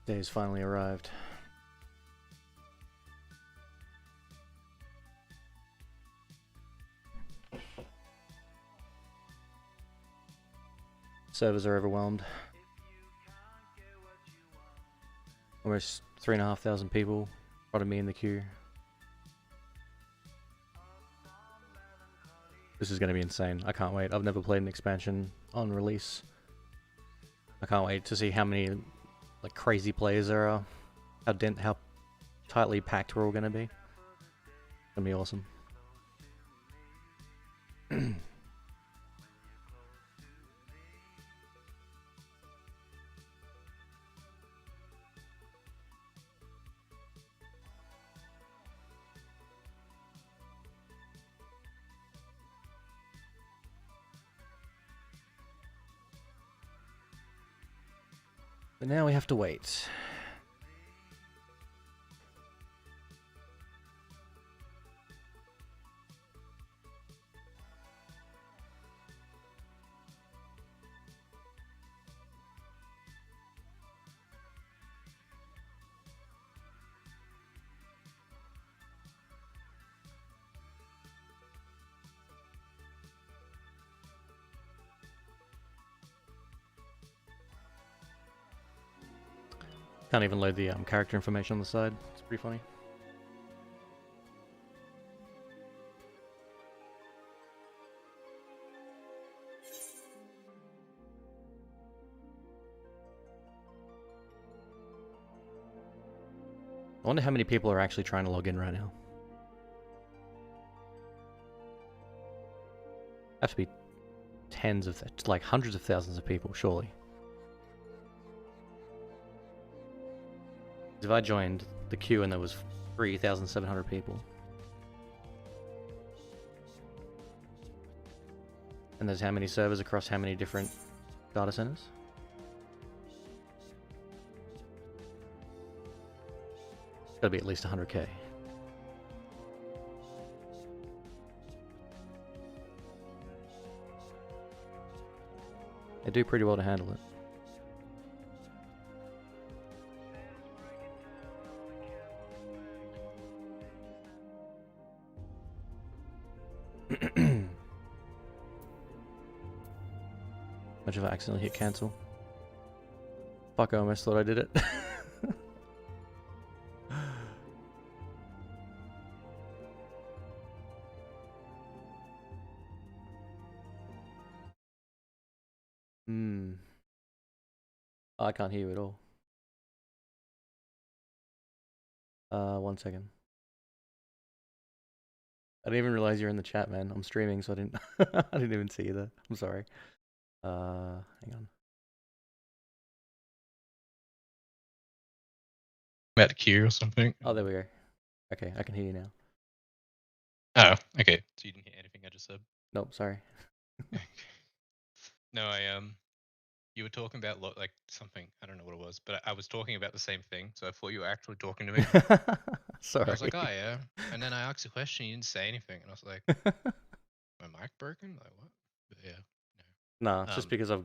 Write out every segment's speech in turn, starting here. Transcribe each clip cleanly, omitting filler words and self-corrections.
Day's finally arrived. Servers are overwhelmed. Almost 3,500 people prodded me in the queue. This is going to be insane. I can't wait. I've never played an expansion on release. I can't wait to see how many like crazy players there are. How tightly packed we're all going to be. It's going to be awesome. But now we have to wait. Can't even load the character information on the side. It's pretty funny. I wonder how many people are actually trying to log in right now. Have to be tens of, like hundreds of thousands of people, surely. If I joined the queue and there was 3,700 people. And there's how many servers across how many different data centers? It's gotta be at least 100k. They do pretty well to handle it. Imagine if I accidentally hit cancel. Fuck, I almost thought I did it. I can't hear you at all. 1 second. I didn't even realize you're in the chat, man. I'm streaming, so I didn't I didn't even see you there. I'm sorry. Hang on. About queue or something. Oh, there we go. Okay, I can hear you now. Oh, okay. So you didn't hear anything I just said? Nope, sorry. No, you were talking about like something. I don't know what it was, but I was talking about the same thing. So I thought you were actually talking to me. Sorry. I was like, oh yeah. And then I asked a question, you didn't say anything, and I was like, my mic broken? Like what? But yeah. No, it's just because I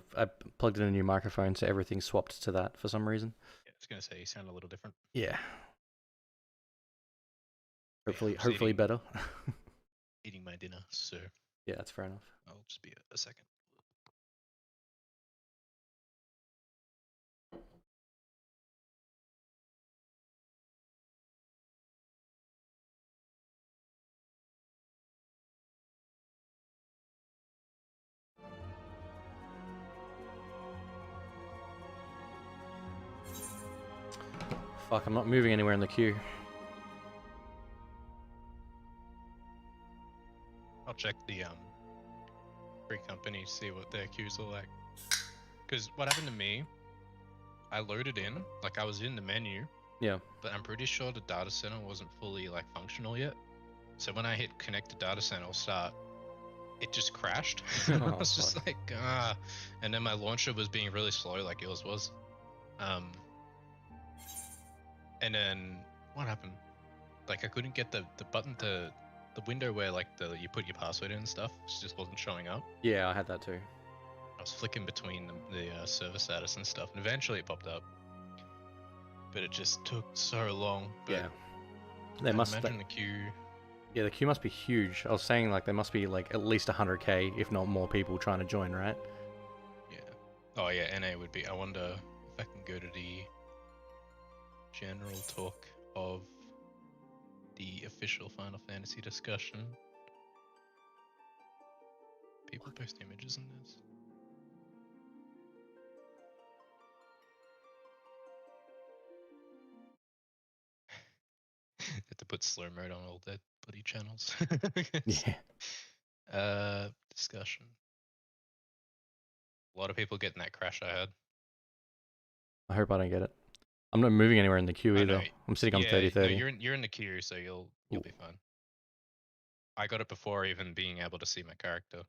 plugged in a new microphone, so everything's swapped to that for some reason. Yeah, I was gonna say you sound a little different. Yeah. Hopefully, Yeah, hopefully better. Eating my dinner, so yeah, that's fair enough. I'll just be a second. Fuck, I'm not moving anywhere in the queue. I'll check the free company, see what their queues are like. Because what happened to me, I loaded in, like I was in the menu. Yeah. But I'm pretty sure the data center wasn't fully like functional yet. So when I hit connect to data center or start, it just crashed. I was just like, ah. And then my launcher was being really slow like yours was. And then what happened? Like I couldn't get the button to the window where like you put your password in and stuff. It just wasn't showing up. Yeah, I had that too. I was flicking between the server status and stuff, and eventually it popped up. but it just took so long. But Yeah. They I'd must. imagine the queue. Yeah, the queue must be huge. I was saying like there must be like at least 100k, if not more people trying to join, right? Yeah. Oh yeah, NA would be. I wonder if I can go to the general talk of the official Final Fantasy discussion. People post images in this. Had to put slow mode on all their bloody channels. Yeah. Discussion. A lot of people getting that crash I had. I hope I don't get it. I'm not moving anywhere in the queue I either. know. I'm sitting on Yeah, 30-30. no, you're in the queue, so you'll be fine. I got it before even being able to see my character.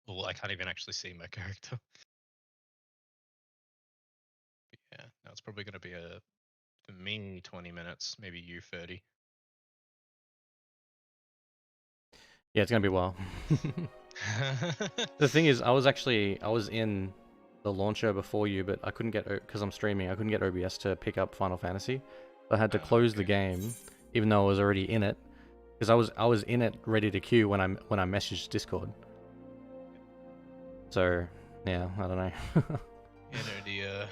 Well, I can't even actually see my character. But yeah, now it's probably going to be for me 20 minutes, maybe you 30. Yeah, it's gonna be a while. The thing is, I was in the launcher before you, but I couldn't get, because I'm streaming, I couldn't get OBS to pick up Final Fantasy. So I had to close the game, even though I was already in it, because I was in it ready to queue when I messaged Discord. So yeah, I don't know. You know,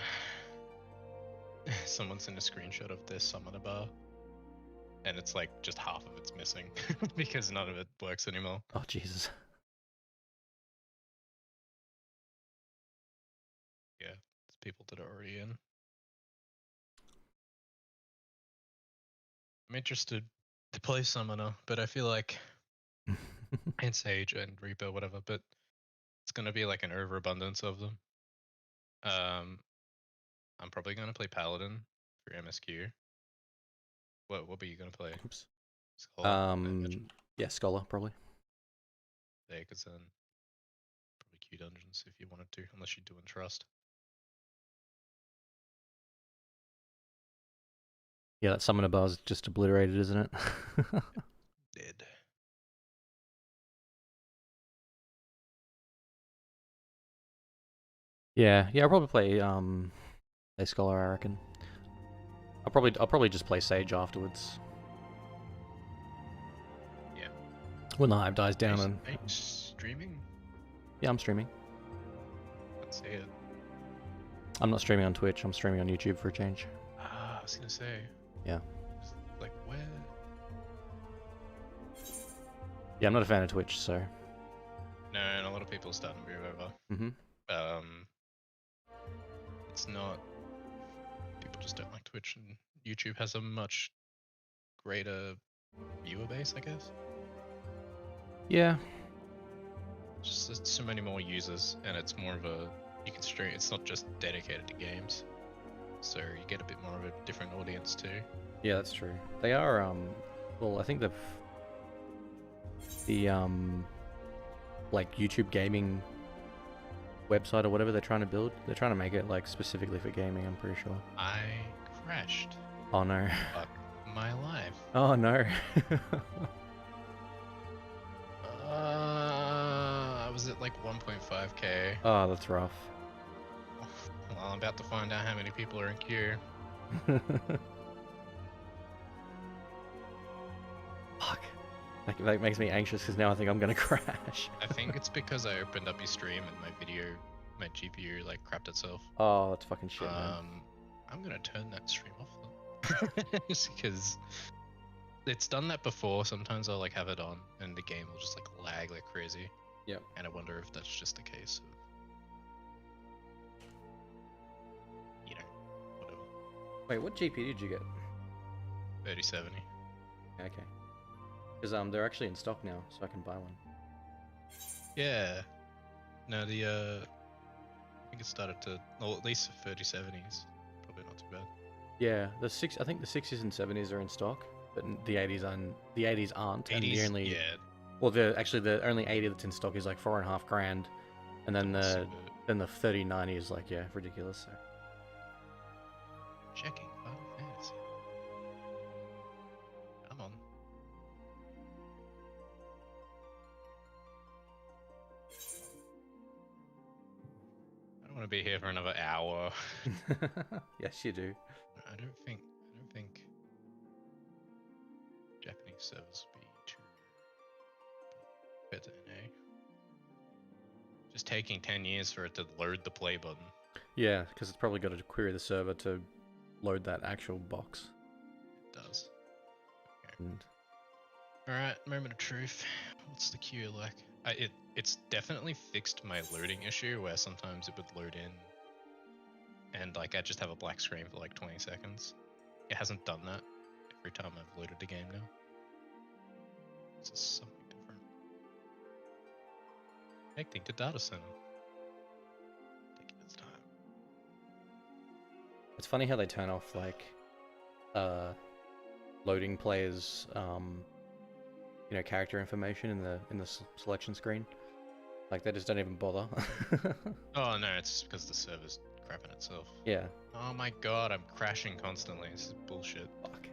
someone sent a screenshot of their summoner bar, and it's like just half of it's missing because none of it works anymore. Oh Jesus. Yeah, there's people that are already in. I'm interested to play summoner, but I feel like and Sage and Reaper, whatever, but it's gonna be like an overabundance of them. I'm probably gonna play Paladin for MSQ. What were you gonna play? Oops. Scholar, Yeah, Scholar probably. Yeah, because then probably queue dungeons if you wanted to, unless you're doing trust. Yeah, that summoner bar's just obliterated, isn't it? Dead. Yeah, I'll probably play Scholar, I reckon. I'll probably just play Sage afterwards. Yeah. When the hype dies down and... Are you streaming? Yeah, I'm streaming. Let's see it. I'm not streaming on Twitch, I'm streaming on YouTube for a change. I was gonna say. Yeah. Like where? Yeah, I'm not a fan of Twitch, so... No, and a lot of people are starting to move over. It's not... People just don't like Twitch, and YouTube has a much greater viewer base, I guess. Yeah. Just there's so many more users, and it's more of a... You can stream... It's not just dedicated to games. So you get a bit more of a different audience too. Yeah, that's true. They are, well, I think the like YouTube gaming website or whatever they're trying to build, they're trying to make it like specifically for gaming, I'm pretty sure. I crashed. Oh no. Fuck my life. Oh no. I was at like 1.5k. Oh, that's rough. Well, I'm about to find out how many people are in queue. Fuck. That makes me anxious because now I think I'm gonna crash. I think it's because I opened up your stream and my GPU like crapped itself. Oh, that's fucking shit, man. I'm gonna turn that stream off though. Just because it's done that before. Sometimes I'll like have it on and the game will just like lag like crazy. Yep. And I wonder if that's just a case of, you know, whatever. Wait, what GPU did you get? 3070. Okay. Because they're actually in stock now, so I can buy one. Yeah. No, I think it started to, well, at least 3070s. Probably not too bad. Yeah, I think the 60s and 70s are in stock, but the 80s aren't. 80s, and the only, yeah. well, the only 80 that's in stock is like $4.5 grand, and then the 3090 is like, yeah, ridiculous. So. Checking Final Fantasy. Come on. I don't want to be here for another hour. Yes, you do. I don't think Japanese servers would be too better than NA. Just taking 10 years for it to load the play button. Yeah, because it's probably got to query the server to load that actual box. It does. Okay. And Alright, moment of truth. What's the queue like? It's definitely fixed my loading issue where sometimes it would load in and like I just have a black screen for like 20 seconds. It hasn't done that every time I've loaded the game now. This is something different. Connecting to data center. Taking its time. it's funny how they turn off like loading players character information in the selection screen. Like they just don't even bother. Oh no, it's because the server's crapping itself. Yeah. Oh my god, I'm crashing constantly. This is bullshit. Fuck.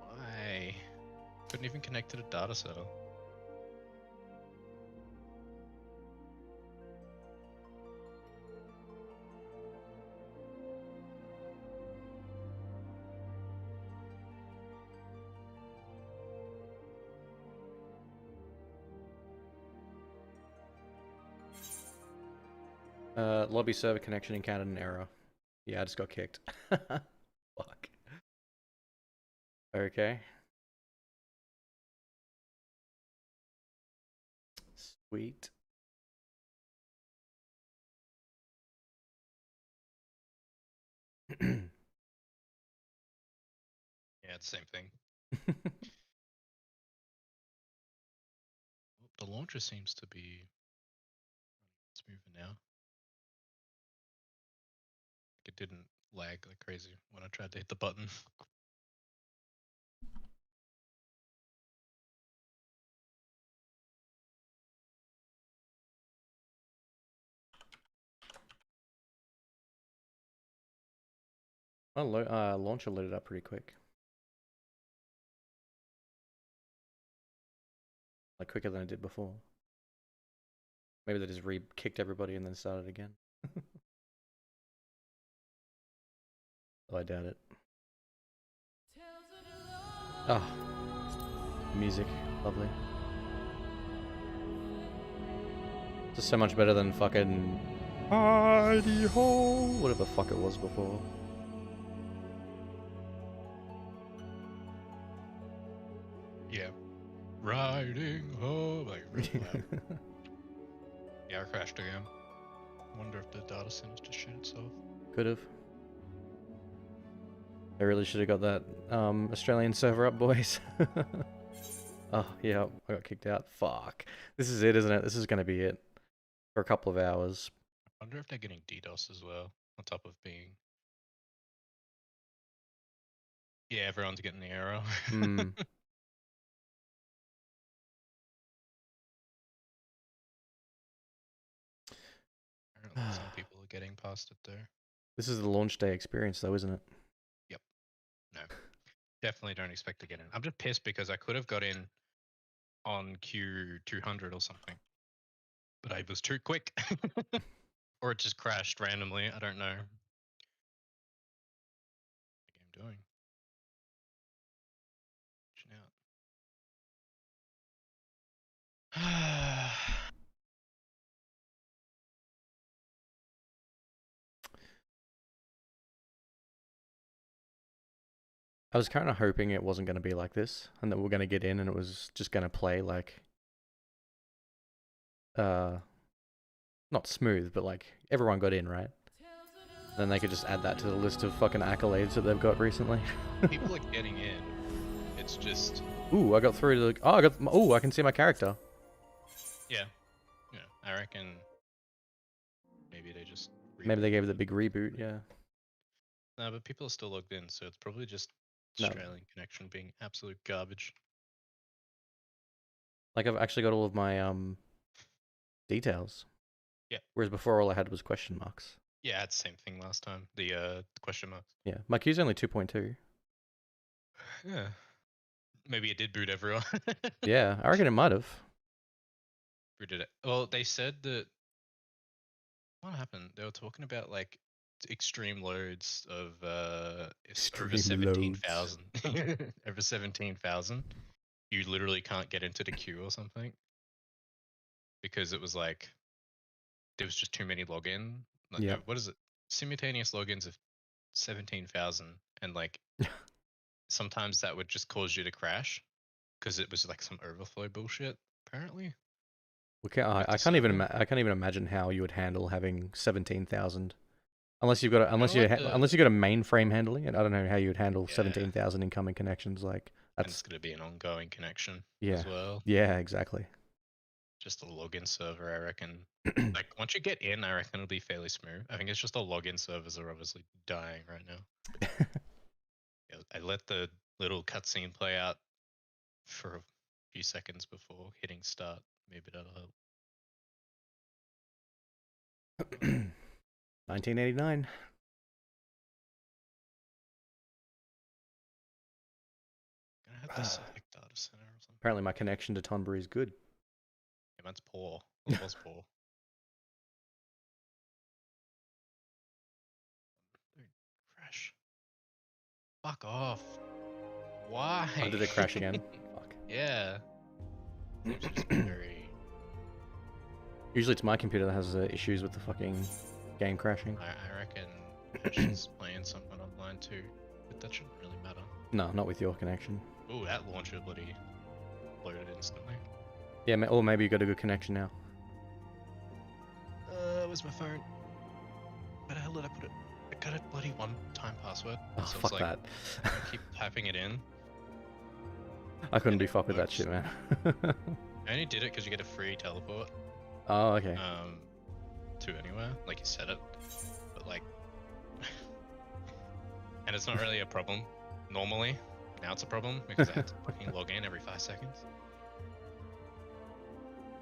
Why? Couldn't even connect to the data center. Lobby server connection encountered an error. Yeah, I just got kicked. Fuck. Okay. Sweet. Yeah, it's the same thing. The launcher seems to be smoother now. It didn't lag like crazy when I tried to hit the button. Oh, launcher loaded up pretty quick. Like quicker than it did before. Maybe they just re-kicked everybody and then started again. Oh, I doubt it. Oh, music, lovely. Just so much better than fucking Heidi Ho, whatever the fuck it was before. Yeah. Riding home. Like, really loud. Yeah, I crashed again. Wonder if the data center's just shit itself. Could have. I really should have got that Australian server up, boys. Oh, yeah, I got kicked out. Fuck. This is it, isn't it? This is going to be it. For a couple of hours. I wonder if they're getting DDoS as well, on top of being... Yeah, everyone's getting the arrow. Hmm. Apparently some people are getting past it there. This is the launch day experience, though, isn't it? Yep. No. Definitely don't expect to get in. I'm just pissed because I could have got in on Q200 or something. But I was too quick. Or it just crashed randomly. I don't know. What the game doing? Out. I was kind of hoping it wasn't going to be like this, and that we are going to get in and it was just going to play like, not smooth, but like everyone got in, right? Then they could just add that to the list of fucking accolades that they've got recently. People are getting in. It's just... Ooh, I got through to the... Oh, I can see my character. Yeah. Yeah, I reckon maybe they just... Maybe they gave it the big reboot, yeah. No, but people are still logged in, so it's probably just No. Australian connection being absolute garbage. Like, I've actually got all of my, details. Yeah. Whereas before, all I had was question marks. Yeah, it's the same thing last time. The question marks. Yeah, my queue's only 2.2. Yeah. Maybe it did boot everyone. Yeah, I reckon it might have. Booted it. Well, they said that What happened? They were talking about like extreme loads of it's over Extreme loads. 17,000. Over 17,000. You literally can't get into the queue or something because it was like there was just too many login. Like, Yeah. what is it? Simultaneous logins of 17,000, and like sometimes that would just cause you to crash because it was like some overflow bullshit. Apparently, Okay, with I the can't even server. I can't even imagine how you would handle having 17,000. Unless you've got Kind of like the unless you got a mainframe handling it. I don't know how you would handle yeah, 17,000 incoming connections. Like and it's that's going to be an ongoing connection yeah, as well. yeah, exactly. Just a login server, I reckon. Like once you get in, I reckon it'll be fairly smooth. I think it's just the login servers are obviously dying right now. Yeah, I let the little cutscene play out for a few seconds before hitting start. Maybe that'll help. 1989. Gonna have to select data center or something. Apparently, my connection to Tonbury is good. Yeah, mine's poor. Well, it was poor. Dude, crash. Fuck off. Why? Oh, did it crash again? Fuck. Yeah. Seems just very. Usually, it's my computer that has issues with the fucking game crashing. I reckon Ash is playing something online too, but that shouldn't really matter. No, not with your connection. Oh, that launcher bloody loaded instantly. Yeah, or maybe you got a good connection now. Where's my phone? Where the hell did I put it? I got a bloody one-time password. Oh, so fuck it's like, that. I keep typing it in. I couldn't and be it fucked with that works. shit, man. I only did it because you get a free teleport. Oh, okay. To anywhere, like you said it, but like, and it's not really a problem normally. Now it's a problem because I have to fucking log in every 5 seconds.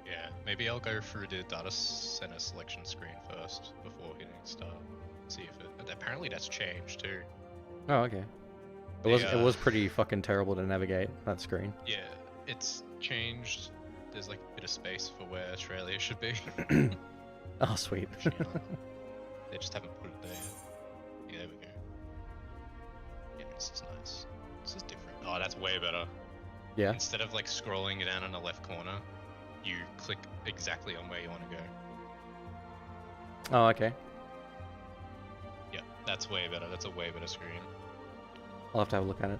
Yeah, maybe I'll go through the data center selection screen first before hitting start. See if it. Apparently that's changed too. Oh, okay. It was pretty fucking terrible to navigate that screen. Yeah, it's changed. There's like a bit of space for where Australia should be. Oh, sweet. They just haven't put it there yet. Yeah, there we go. Yeah, this is nice. This is different. Oh, that's way better. Yeah. Instead of like scrolling down in the left corner, you click exactly on where you want to go. Oh, okay. Yeah, that's way better. That's a way better screen. I'll have to have a look at it.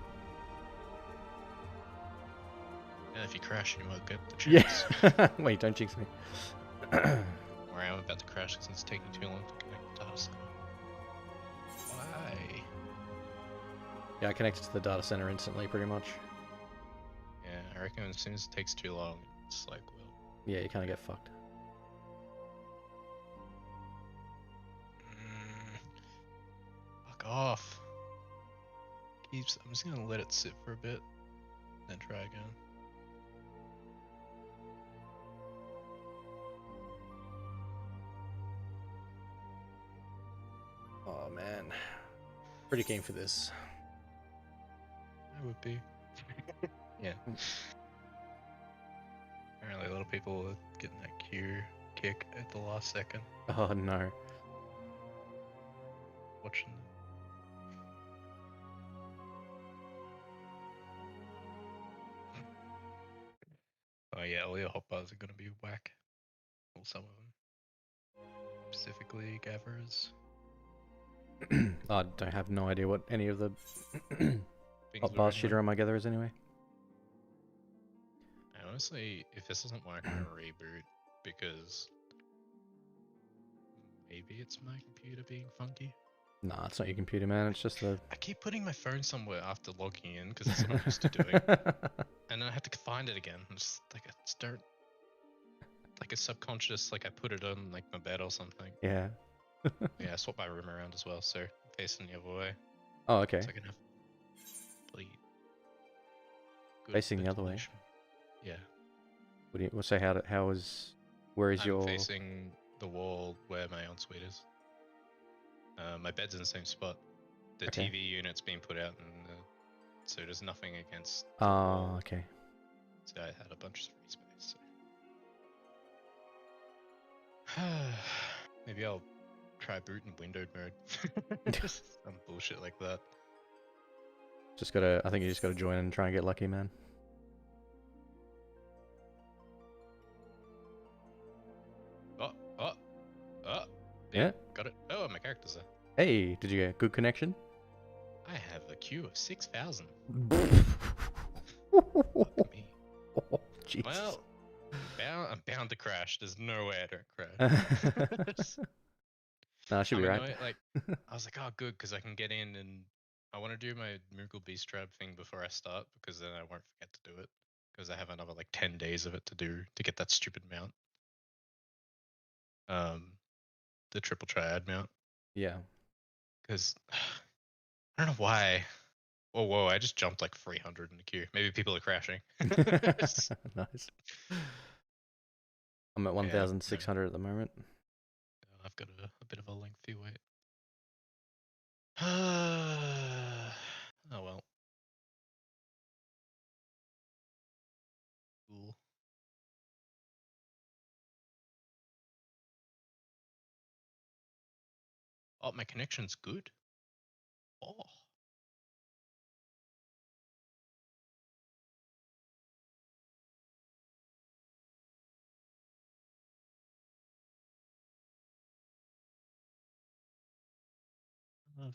And if you crash, you might get the chance. Yeah. Wait, don't jinx me. Or I'm about to crash because it's taking too long to connect the data center. Why? Yeah, I connected to the data center instantly, pretty much. Yeah, I reckon as soon as it takes too long, it's like, well. Yeah, you kind of get fucked. Fuck off. I'm just gonna let it sit for a bit, then try again. Oh, man. Pretty keen for this. I would be. Yeah. Apparently a lot of people are getting that queue kick at the last second. Oh, no. Watching them. Oh yeah, all your hotbars are gonna be whack. Well, some of them. Specifically, Gatherers. I don't have no idea what any of the Things hot we're bars in shit on. are on my gatherers anyway. I honestly, if this doesn't work, I'm gonna reboot because maybe it's my computer being funky. Nah, it's not your computer, man. It's just the. I keep putting my phone somewhere after logging in because that's what I'm used to doing, and then I have to find it again. I just don't like a subconscious, like I put it on like my bed or something. Yeah. Yeah, I swap my room around as well, so facing the other way. Oh, okay. So I can have bloody good Facing the other way. ventilation. Yeah. What do you? So how is? Where is I'm your? facing the wall where my ensuite is. My bed's in the same spot. The Okay. TV unit's being put out, and so there's nothing against. Oh, okay. So I had a bunch of free space. So. Maybe I'll try boot in windowed mode. Some bullshit like that. Just gotta. I think you just gotta join and try and get lucky, man. Oh. Yeah. Got it. Oh, my character's there. Hey, did you get good connection? I have a queue of 6,000. Fuck Me. Oh, Jesus. Well, I'm bound to crash. There's no way I don't crash. Nah, should be right. Like, I was like, oh, good, because I can get in and I want to do my Moogle Beast Trap thing before I start, because then I won't forget to do it. Because I have another like 10 days of it to do to get that stupid mount. The triple triad mount. Yeah. Because I don't know why. Whoa! I just jumped like 300 in the queue. Maybe people are crashing. Nice. I'm at 1,600 Yeah, at the moment. I've got a bit of a lengthy wait. Oh well. Cool. Oh, my connection's good. Oh. Very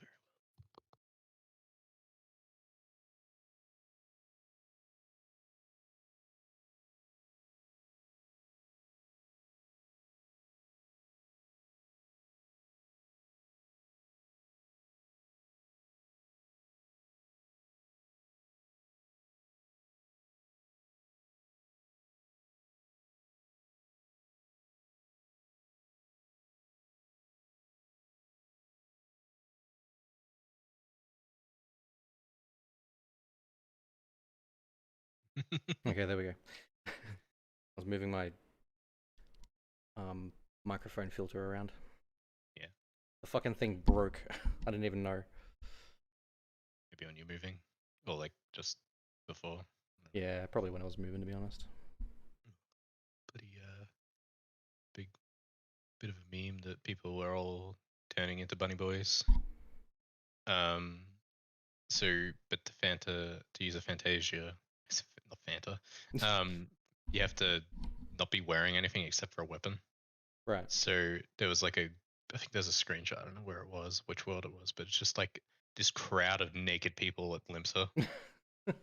Okay, there we go. I was moving my microphone filter around. Yeah. The fucking thing broke. I didn't even know. Maybe when you're moving, or like just before. Yeah, probably when I was moving, to be honest. Pretty big bit of a meme that people were all turning into bunny boys. So, but to use a Fantasia, not Fanta, you have to not be wearing anything except for a weapon. Right. So there was like I think there's a screenshot. I don't know where it was, which world it was, but it's just like this crowd of naked people at Limsa,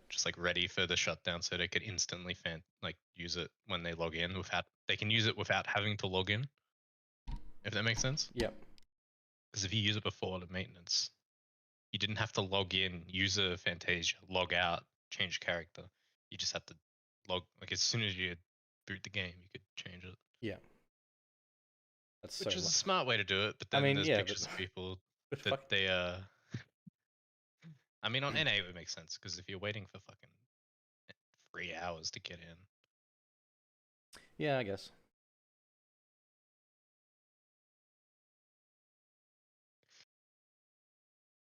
just like ready for the shutdown, so they could instantly use it when they log in they can use it without having to log in. If that makes sense. Yep. Because if you use it before the maintenance, you didn't have to log in, use a Fantasia, log out, change character. You just had to like as soon as you boot the game, you could change it. Yeah. That's Which so. is a smart way to do it, but I then mean, there's yeah, pictures of people but that fuck. they I mean on NA it would make sense because if you're waiting for fucking 3 hours to get in. Yeah, I guess.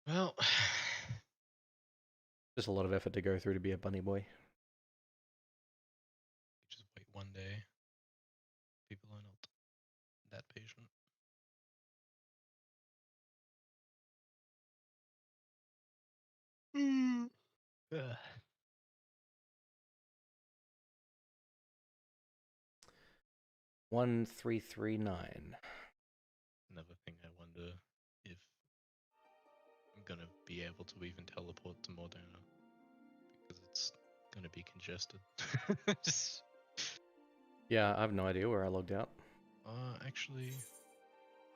Well, Just a lot of effort to go through to be a bunny boy. just wait one day. People are not that patient. Ugh. 1339. Another thing I wonder if I'm gonna be able to even teleport to Modena because it's gonna be congested. Just, Yeah, I have no idea where I logged out. actually,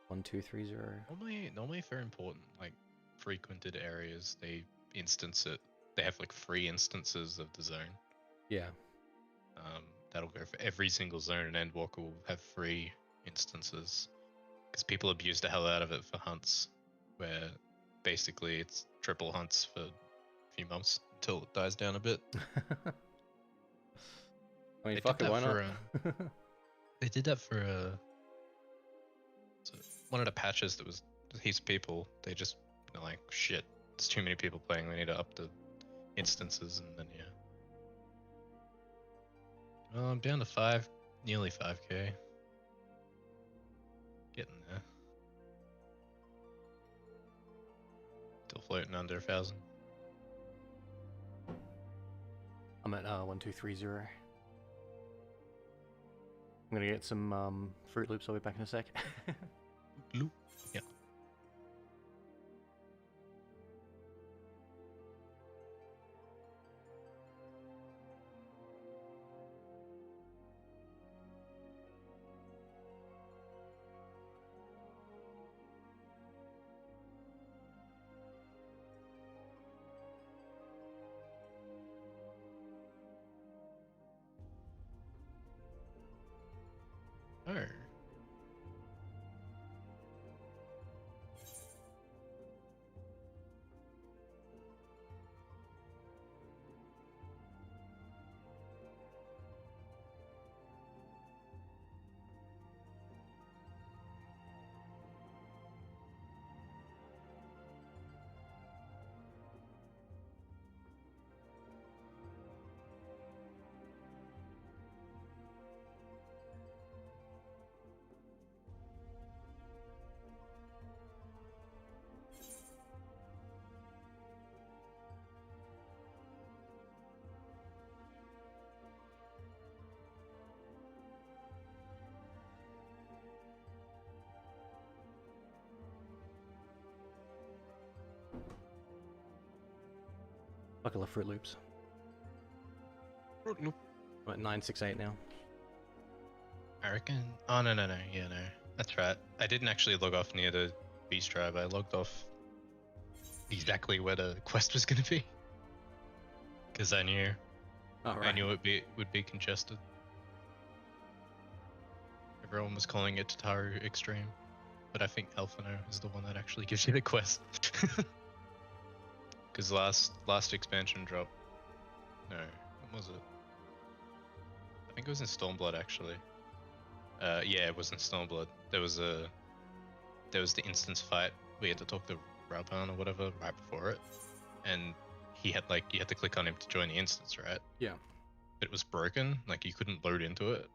1230. normally for important like frequented areas, they instance it. They have like free instances of the zone. Yeah. That'll go for every single zone, and Endwalker will have free instances because people abuse the hell out of it for hunts, where basically it's triple hunts for a few months until it dies down a bit. I mean, They fuck did it, that why not? They did that for one of the patches that was heaps of people. They just like shit. There's too many people playing. We need to up the instances, and then yeah. Well, I'm down to nearly 5k. Getting there. floating under 1,000. I'm at 1230. I'm gonna get some Fruit Loops. I'll be back in a sec. Loop. Yeah. Oh. Buckle of Fruit Loops. Fruit Loop. I'm at 968 now. I reckon. Oh no. Yeah, no. That's right. I didn't actually log off near the beast tribe. I logged off exactly where the quest was going to be, because I knew it would be congested. Everyone was calling it Tataru Extreme, but I think Alphino is the one that actually gives you the quest. Because last expansion drop. No, when was it? I think it was in Stormblood actually. Yeah, it was in Stormblood. There was the instance fight. We had to talk to Raban or whatever right before it, and he had you had to click on him to join the instance, right? Yeah. But it was broken. Like you couldn't load into it.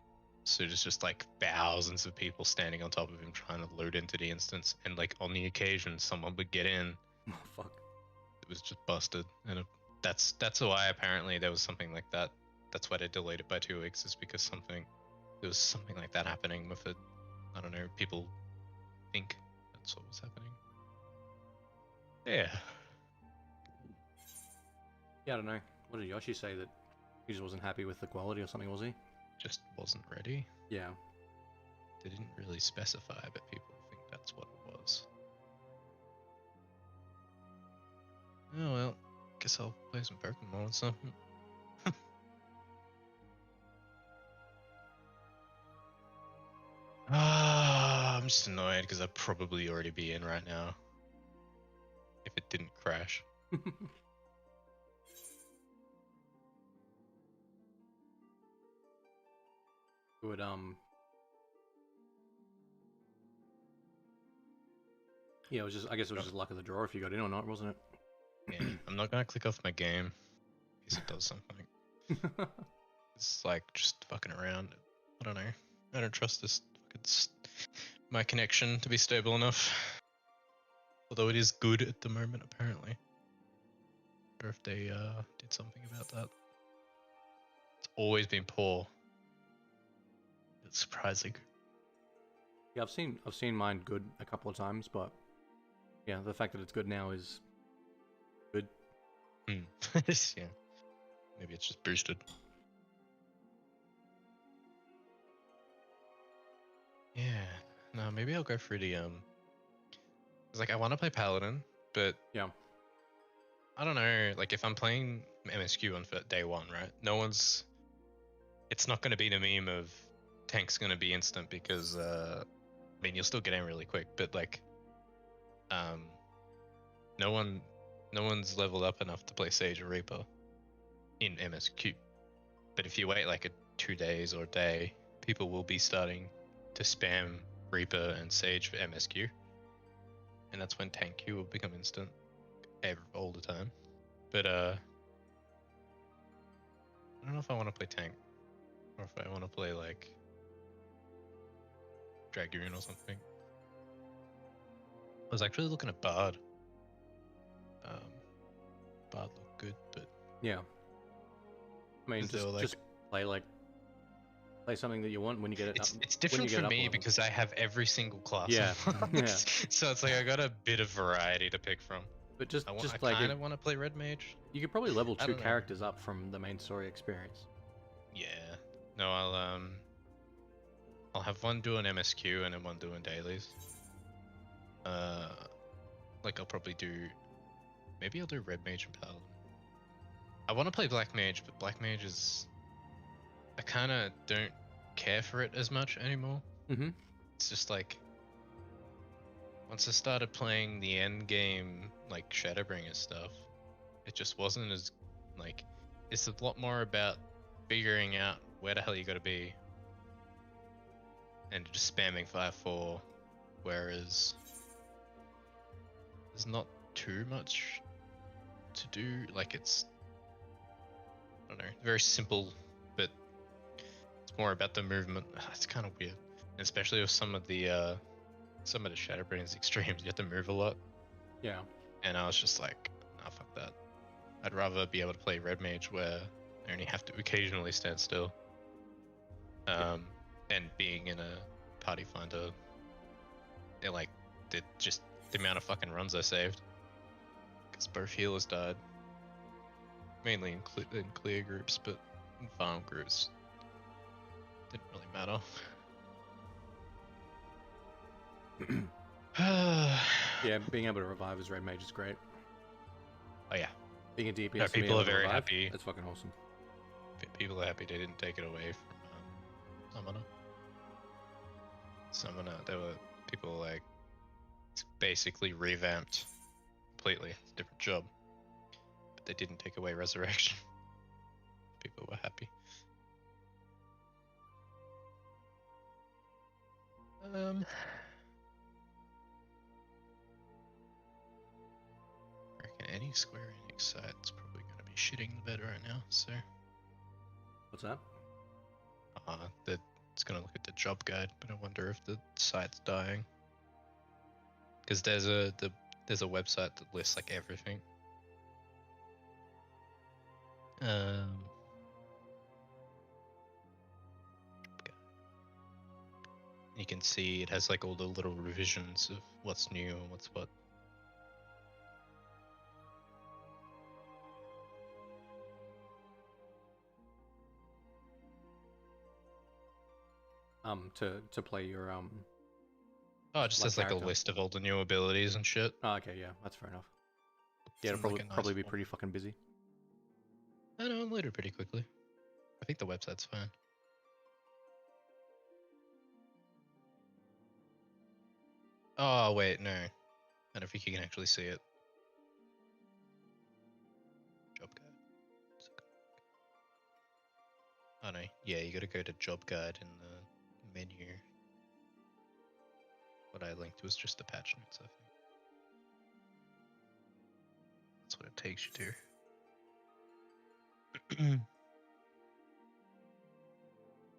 So there's just like thousands of people standing on top of him trying to load into the instance, and like on the occasion someone would get in. Oh fuck. It was just busted, and that's why apparently there was something like that. That's why they delayed it by 2 weeks, is because there was something like that happening with it. I don't know. People think that's what was happening. Yeah. Yeah, I don't know. What did Yoshi say, that he just wasn't happy with the quality or something, was he? Just wasn't ready. Yeah. They didn't really specify, but people think that's what it was. Oh well, guess I'll play some Pokemon or something. I'm just annoyed because I'd probably already be in right now if it didn't crash. Would yeah, it was just, I guess it was just luck of the draw if you got in or not, wasn't it? Yeah, I'm not gonna click off my game because it does something. It's like just fucking around. I don't know. I don't trust this my connection to be stable enough. Although it is good at the moment, apparently. Or if they did something about that. It's always been poor. It's surprising. Yeah, I've seen mine good a couple of times, but yeah, the fact that it's good now is good. Yeah. Maybe it's just boosted. Yeah. No, maybe I'll go through the Cause like I want to play Paladin, but Yeah. I don't know. Like if I'm playing MSQ on day one, right? It's not going to be the meme of tank's going to be instant because I mean you'll still get in really quick, but like no one's leveled up enough to play Sage or Reaper in MSQ. But if you wait like 2 days or a day, people will be starting to spam Reaper and Sage for MSQ. And that's when tank Q will become instant all the time. But I don't know if I want to play tank or if I want to play like Dragoon or something. I was actually looking at Bard. Bard looked good, but Yeah. I mean, they were like, just play something that you want when you get it up. it's different for me because I have every single class. Yeah, yeah. So it's like I got a bit of variety to pick from. But just I like kind of want to play Red Mage. you could probably level I 2 don't know. characters up from the main story experience. Yeah. No, I'll have one doing MSQ and then one doing dailies. Like I'll probably do. Maybe I'll do Red Mage and Paladin. I want to play Black Mage, but Black Mage is. I kind of don't care for it as much anymore. Mm-hmm. It's just like. Once I started playing the end game, like Shadowbringer stuff, it just wasn't as. Like, it's a lot more about figuring out where the hell you gotta be. And just spamming 5-4, whereas. There's not too much to do. Like, it's. I don't know, very simple, but it's more about the movement. It's kind of weird, and especially with some of the Shadowbringers extremes, you have to move a lot. Yeah. And I was just like, nah, fuck that. I'd rather be able to play Red Mage where I only have to occasionally stand still. And being in a party finder, they're like, just the amount of fucking runs I saved, because both healers died. Mainly in clear groups, but in farm groups didn't really matter. Yeah, being able to revive as Red Mage is great. Oh yeah. Being a DPS, No, people are very happy. That's fucking awesome. People are happy they didn't take it away from Summoner. There were people like, it's basically revamped completely. It's a different job. But they didn't take away Resurrection. People were happy. I reckon any Square Enix site's probably going to be shitting the bed right now, so. What's that? It's going to look at the job guide, but I wonder if the site's dying. Because there's a website that lists like everything. You can see it has like all the little revisions of what's new and what's what. To play your Oh, it just like has like a character. list of all the new abilities and shit. Oh, okay, yeah, that's fair enough. Yeah, it'll probably be pretty fucking busy. I know, I'm loaded pretty quickly. I think the website's fine. Oh wait, no. I don't think you can actually see it. Job guide. Oh no, yeah, you gotta go to job guide in the menu. What I linked was just the patch notes, I think. That's what it takes you to.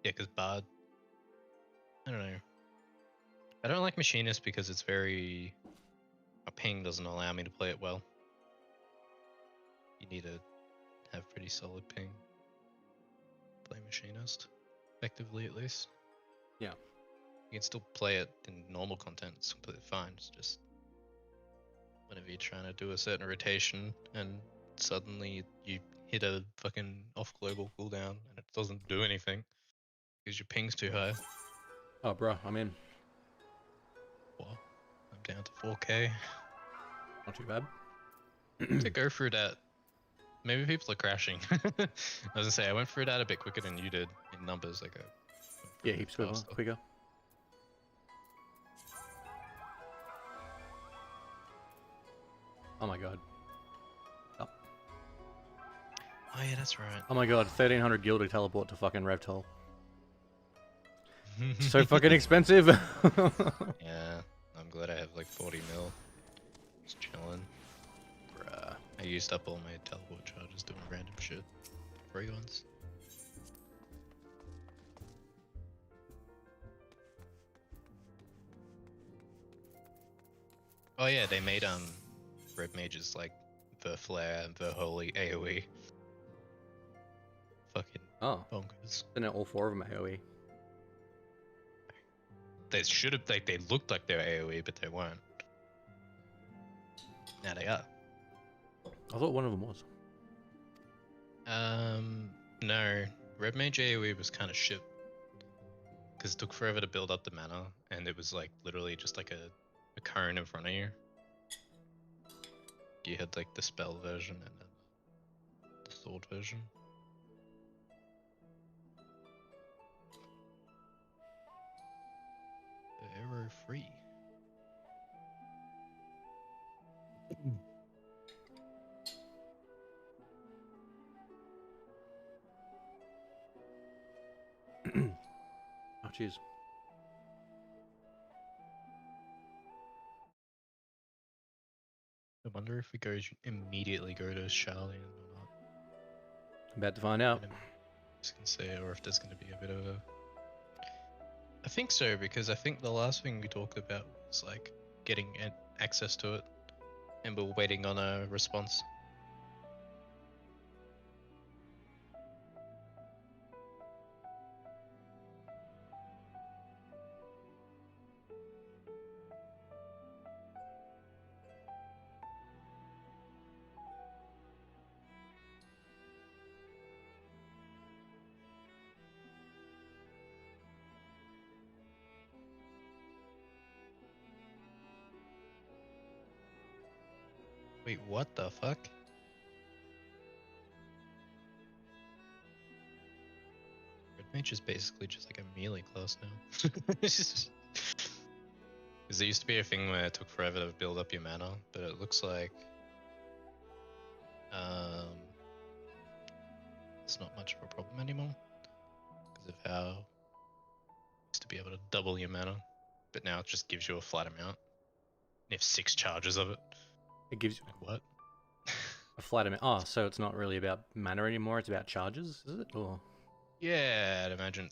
Yeah, because Bard, I don't know. I don't like Machinist because it's very. My ping doesn't allow me to play it well. You need to have pretty solid ping. Play Machinist, effectively at least. Yeah. You can still play it in normal content, it's completely fine. It's just whenever you're trying to do a certain rotation and suddenly you hit a fucking off global cooldown and it doesn't do anything because your ping's too high. Oh, bro, I'm in. What? I'm down to 4K. Not too bad. To go through that, maybe people are crashing. I was gonna say I went through that a bit quicker than you did in numbers. Like yeah, heaps quicker. Oh my god. Oh yeah, that's right. Oh my god, 1300 gil to teleport to fucking Revtol. So fucking expensive. Yeah, I'm glad I have like 40 mil. Just chilling. Bruh. I used up all my teleport charges doing random shit. Free ones. Oh yeah, they made Red Mage's like per flare and per holy AoE. Fucking bonkers. Then all 4 of them AoE. They should have, like, they looked like they were AoE, but they weren't. Now they are. I thought one of them was. No. Red Mage AoE was kind of shit. Because it took forever to build up the mana, and it was, like, literally just like a cone in front of you. You had, like, the spell version and then the sword version. Arrow free. Oh, jeez. I wonder if we immediately go to Charlie or not. About to find out. I was gonna say, or if there's gonna be a bit of a. I think so, because I think the last thing we talked about was like getting access to it, and we're waiting on a response. Wait, what the fuck? Red Mage is basically just like a melee class now. Because there used to be a thing where it took forever to build up your mana, but it looks like it's not much of a problem anymore because of how it used to be able to double your mana, but now it just gives you a flat amount. You have 6 charges of it. It gives you Like what? a flat amount. Oh, so it's not really about mana anymore, it's about charges, is it? Or... Yeah, I'd imagine.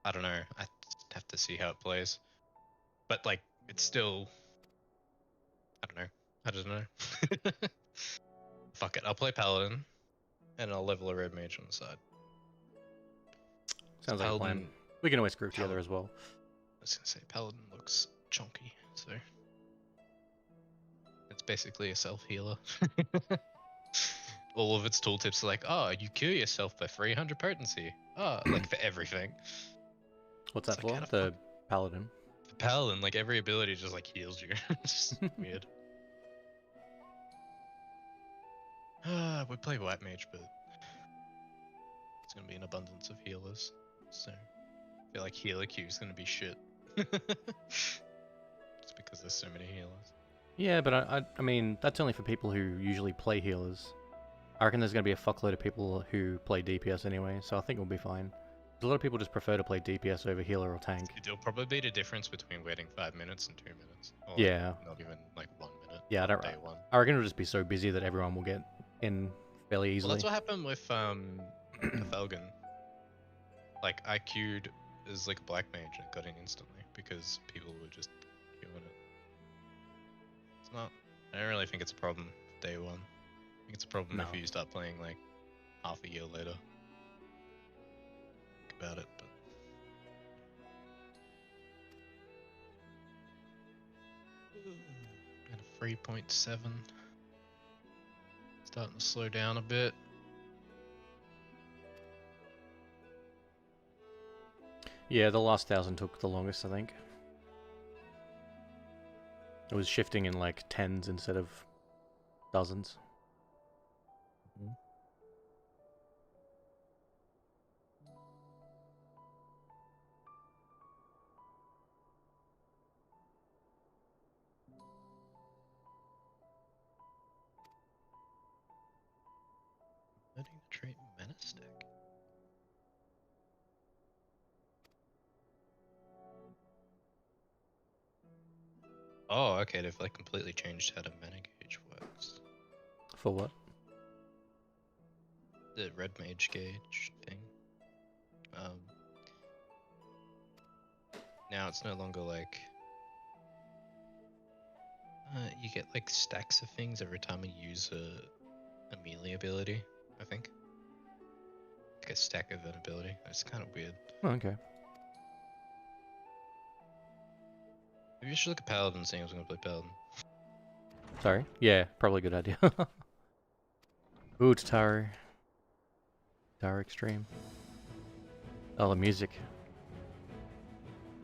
I don't know. I have to see how it plays. But like, it's still. I don't know. I don't know. Fuck it. I'll play Paladin, and I'll level a Red Mage on the side. Sounds like a plan. Paladin, We can always group together as well. I was gonna say Paladin looks chunky, so it's basically a self healer. All of its tooltips are like, oh, you cure yourself by 300 potency. Oh, like for everything. What's that like, for? The Paladin. For Paladin, like every ability just like heals you. It's just weird. We play White Mage, but it's gonna be an abundance of healers. So I feel like healer queue is gonna be shit. Just because there's so many healers. Yeah, but I mean, that's only for people who usually play healers. I reckon there's going to be a fuckload of people who play DPS anyway, so I think we'll be fine. A lot of people just prefer to play DPS over healer or tank. It'll probably be the difference between waiting 5 minutes and 2 minutes. Or yeah. Like, not even like 1 minute. Yeah, day one. I reckon it'll just be so busy that everyone will get in fairly easily. Well, that's what happened with Falcon. Like, I queued as like a black mage and got in instantly because people were just queuing it. It's not. I don't really think it's a problem day one. I think it's a problem if you start playing like half a year later. Think about it, but. And a 3.7. Starting to slow down a bit. Yeah, the last 1,000 took the longest, I think. It was shifting in like tens instead of dozens. Mm-hmm. Letting the trait menace deck. Oh, okay, they've like completely changed how the mana gauge works. For what? The red mage gauge thing. Now it's no longer like You get like stacks of things every time you use a melee ability, I think. Like a stack of an ability. It's kind of weird. Oh, okay. Maybe you should look at Paladin, seeing I was gonna play Paladin. Sorry. Yeah, probably a good idea. Ooh, Tataru. Tataru Extreme. Oh, the music.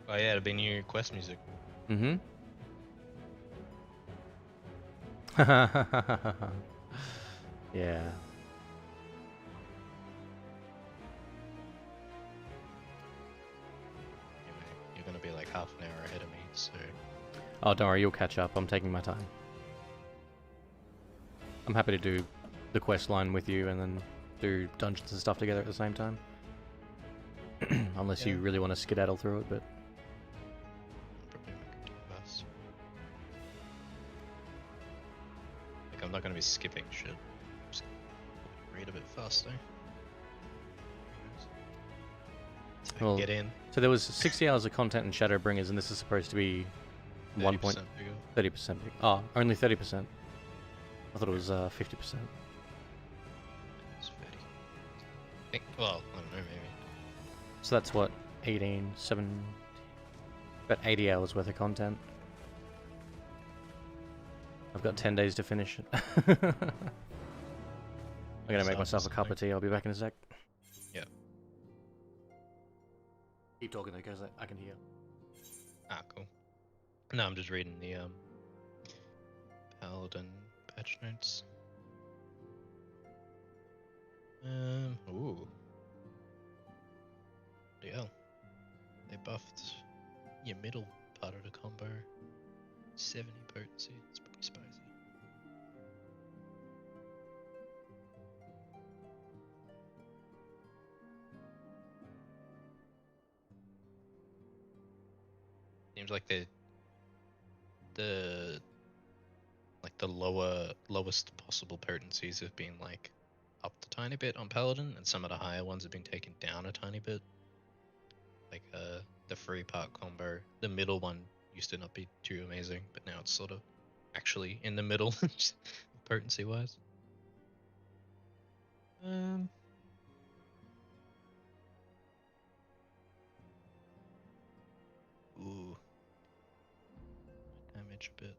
Oh yeah, it'll be new quest music. Mm-hmm. Yeah. Anyway, you're gonna be like half an hour ahead of me, so Oh, don't worry, you'll catch up. I'm taking my time. I'm happy to do the quest line with you and then do dungeons and stuff together at the same time. Unless you Yeah. really want to skedaddle through it, but... probably make it fast. Like I'm not gonna be skipping shit. Just read a bit faster. So I can Well, get in. So there was 60 hours of content in Shadowbringers, and this is supposed to be 30% 1.30% bigger. big. Oh, only 30%. I thought it was 50%. It's 30. Well, I don't know, maybe. So that's what, 18, 7, about 80 hours worth of content. I've got 10 days to finish it. I'm gonna make myself a cup of tea. I'll be back in a sec. Yeah. Keep talking though, because I can hear. Ah, cool. No, I'm just reading the Paladin patch notes. Ooh. Yeah. They buffed your middle part of the combo. 70 potency. It's pretty spicy. Seems like the like the lowest possible potencies have been like up a tiny bit on Paladin, and some of the higher ones have been taken down a tiny bit. Like the free part combo, the middle one used to not be too amazing, but now it's sort of actually in the middle potency wise. Ooh, damage a bit.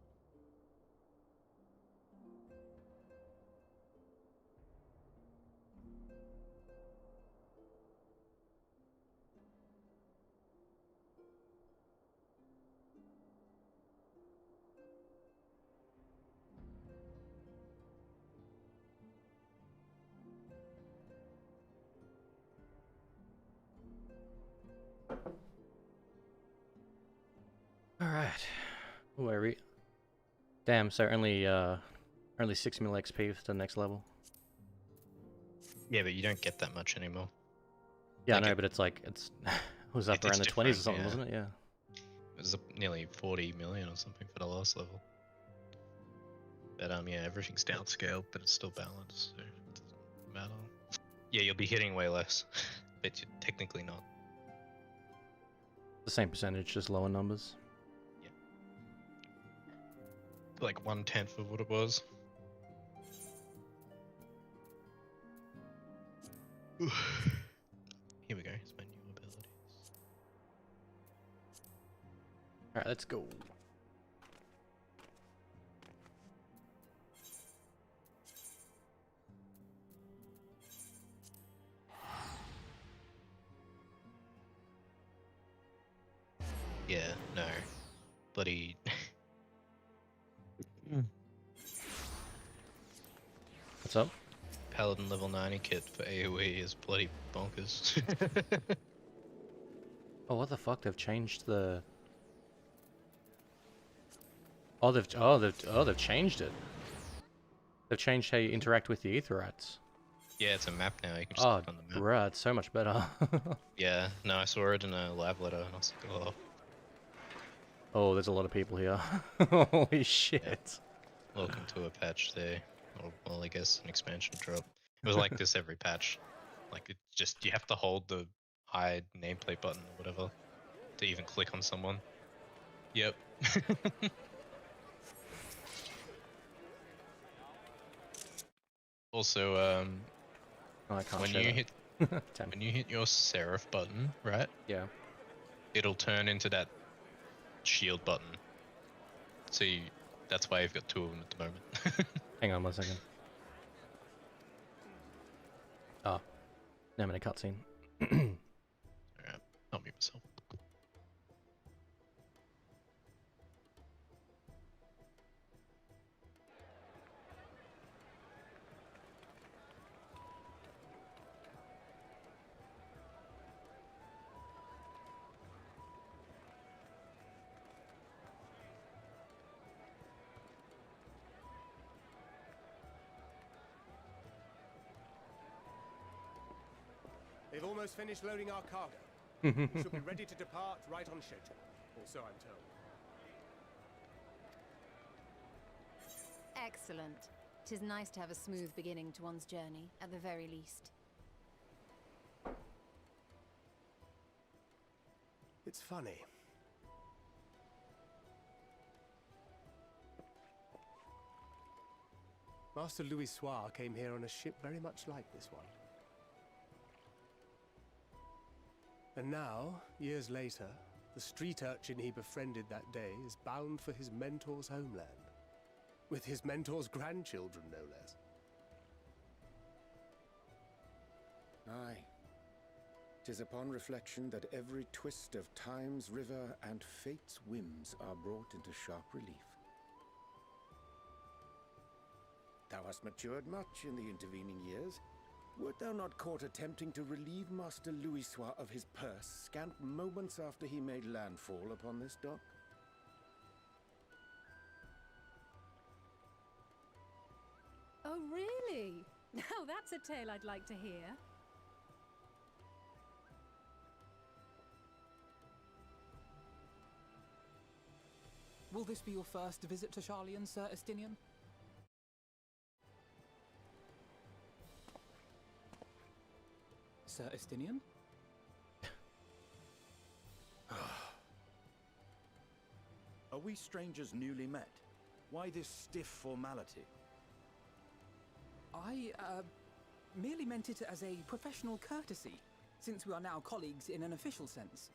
Alright. Ooh, Damn, so only 6 mil XP for the next level. Yeah, but you don't get that much anymore. Yeah, Like I know, but it's like, it was up around the 20s or something, yeah. wasn't it? Yeah. It was nearly 40 million or something for the last level. But yeah, everything's downscaled, but it's still balanced, so it doesn't matter. Yeah, you'll be hitting way less, but you're technically not. The same percentage, just lower numbers. Yeah. Like 1/10 of what it was. Here we go, here's my new abilities. Alright, let's go. Yeah, no. Bloody... What's up? Paladin level 90 kit for AoE is bloody bonkers. Oh, what the fuck? They've changed the... they've changed it. They've changed how you interact with the Aetherites. Yeah, it's a map now, you can just Oh, click on the map. right, so much better. Yeah, no, I saw it in a live letter and I was like, oh. Oh, there's a lot of people here. Holy shit. Yeah. Welcome to a patch there. Or, well, I guess an expansion drop. It was like this every patch. Like, it just, you have to hold the hide nameplate button or whatever to even click on someone. Yep. Also, Oh, I can't when show you that. hit Damn. when you hit your Seraph button, right? Yeah. It'll turn into that shield button. So that's why you've got two of them at the moment. Hang on 1 second. Oh. Now I'm in a cutscene. Alright, I'll mute myself. They've almost finished loading our cargo. We should be ready to depart right on schedule. Or so I'm told. Excellent. 'Tis nice to have a smooth beginning to one's journey, at the very least. It's funny. Master Louis Soir came here on a ship very much like this one. And now, years later, the street urchin he befriended that day is bound for his mentor's homeland. With his mentor's grandchildren, no less. Aye. 'Tis upon reflection that every twist of time's river and fate's whims are brought into sharp relief. Thou hast matured much in the intervening years. Wert thou not caught attempting to relieve Master Louisois of his purse scant moments after he made landfall upon this dock? Oh, really? Now that's a tale I'd like to hear. Will this be your first visit to Charlian, Sir Estinian? Sir Estinian? Are we strangers newly met? Why this stiff formality? I, merely meant it as a professional courtesy, since we are now colleagues in an official sense.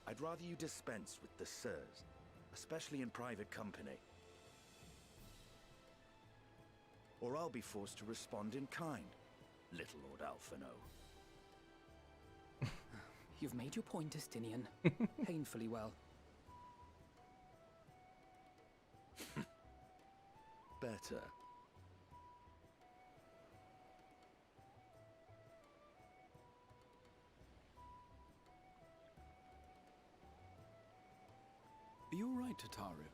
I'd rather you dispense with the sirs, especially in private company. Or I'll be forced to respond in kind, little Lord Alphino. You've made your point, Estinian. Painfully well. Better. Are you all right, Tataru?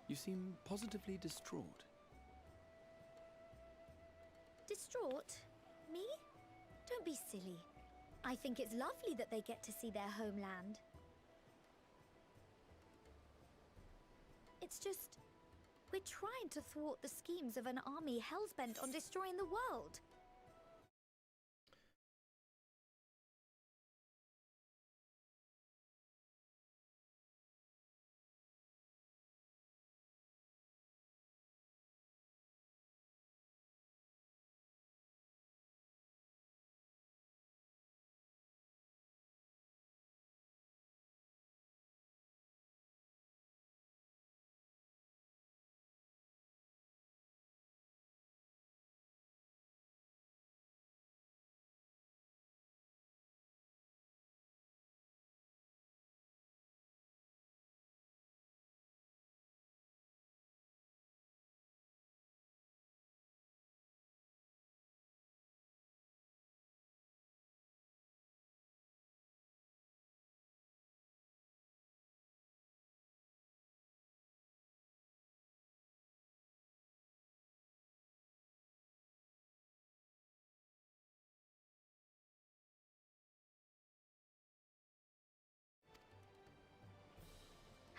You seem positively distraught. Distraught? Me? Don't be silly. I think it's lovely that they get to see their homeland. It's just, we're trying to thwart the schemes of an army hellbent on destroying the world.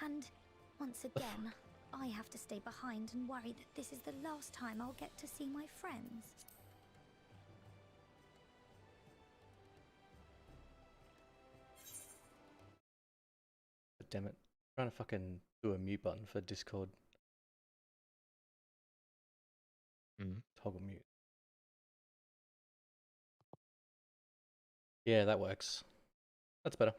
And once again, I have to stay behind and worry that this is the last time I'll get to see my friends. Damn it. I'm trying to fucking do a mute button for Discord. Mm. Toggle mute. Yeah, that works. That's better.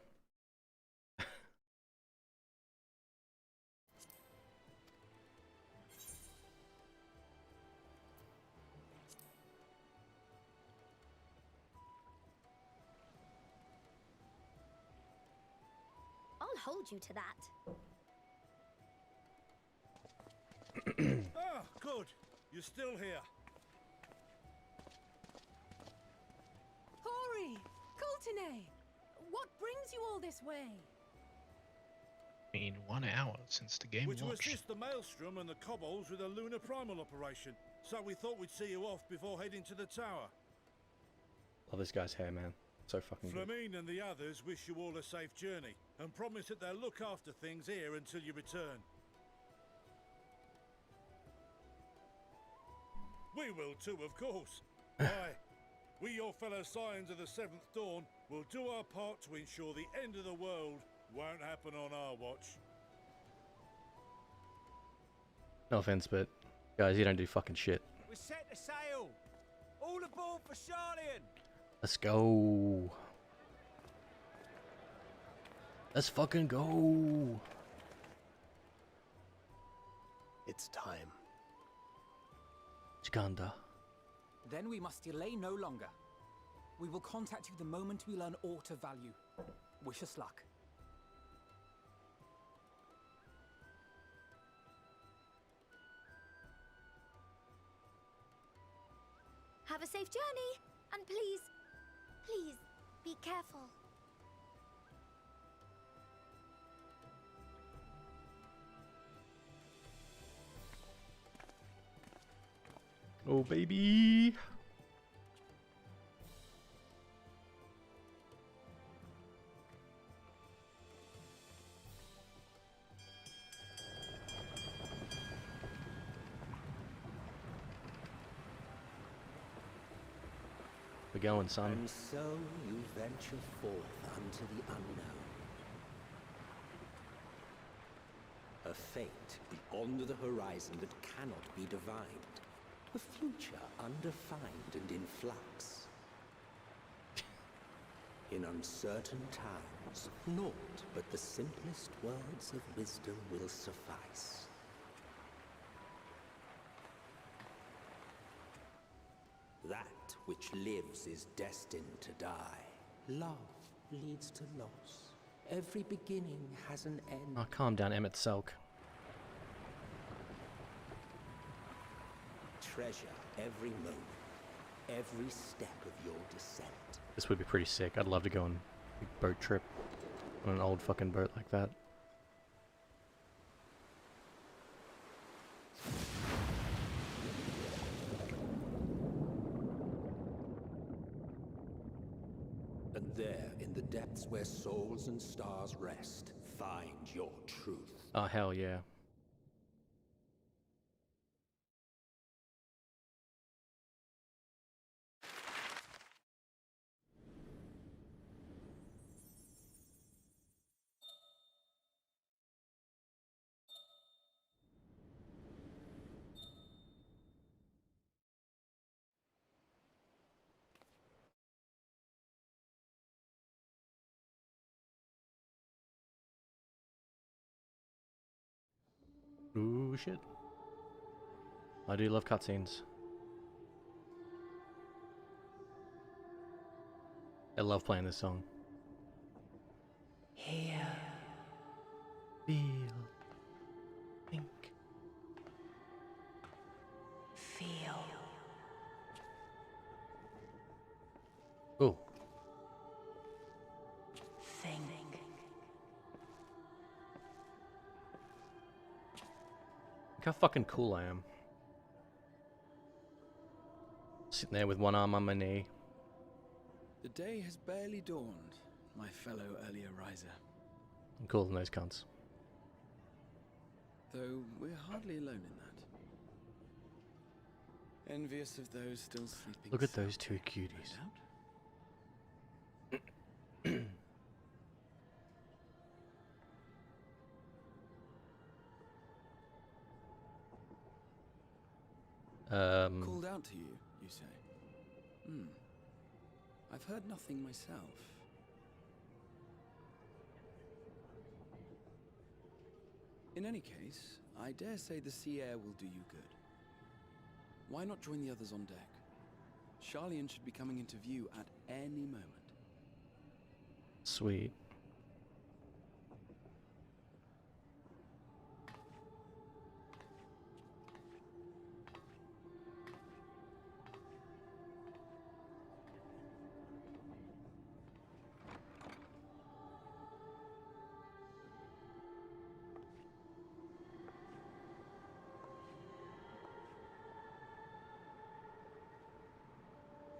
I'll hold you to that. Ah, good. You're still here. Hori! Coulternay! What brings you all this way? Been 1 hour since the game We're to launched. assist the Maelstrom and the Kobolds with a lunar primal operation, so we thought we'd see you off before heading to the tower. Love this guy's hair, man. So fucking good. Flamine and the others wish you all a safe journey, and promise that they'll look after things here until you return. We will too, of course. Aye, we, your fellow Scions of the Seventh Dawn, will do our part to ensure the end of the world won't happen on our watch. No offense, but guys, you don't do fucking shit. We're set to sail! All aboard for Charlian! Let's go. Let's fucking go. It's time. Chikanda. Then we must delay no longer. We will contact you the moment we learn aught of value. Wish us luck. Have a safe journey, and please, please, be careful. Oh, baby. We're going, son. And so you venture forth unto the unknown. A fate beyond the horizon that cannot be divined. A future undefined and in flux. In uncertain times, naught but the simplest words of wisdom will suffice. That which lives is destined to die. Love leads to loss. Every beginning has an end. Oh, calm down, Emmett Selk. Treasure every moment, every step of your descent. This would be pretty sick. I'd love to go on a big boat trip on an old fucking boat like that. And there, in the depths where souls and stars rest, find your truth. Oh, hell yeah. Ooh, shit. I do love cutscenes. I love playing this song. Hear. Feel. Think. Feel. Ooh. Think. Look how fucking cool I am. Sitting there with one arm on my knee. The day has barely dawned, my fellow earlier riser. I'm cooler than those cunts. Though we're hardly alone in that. Envious of those still sleeping. Look at those soundly, two no cuties. doubt. Called out to you, you say? I've heard nothing myself. In any case, I dare say the sea air will do you good. Why not join the others on deck? Charlian should be coming into view at any moment. Sweet.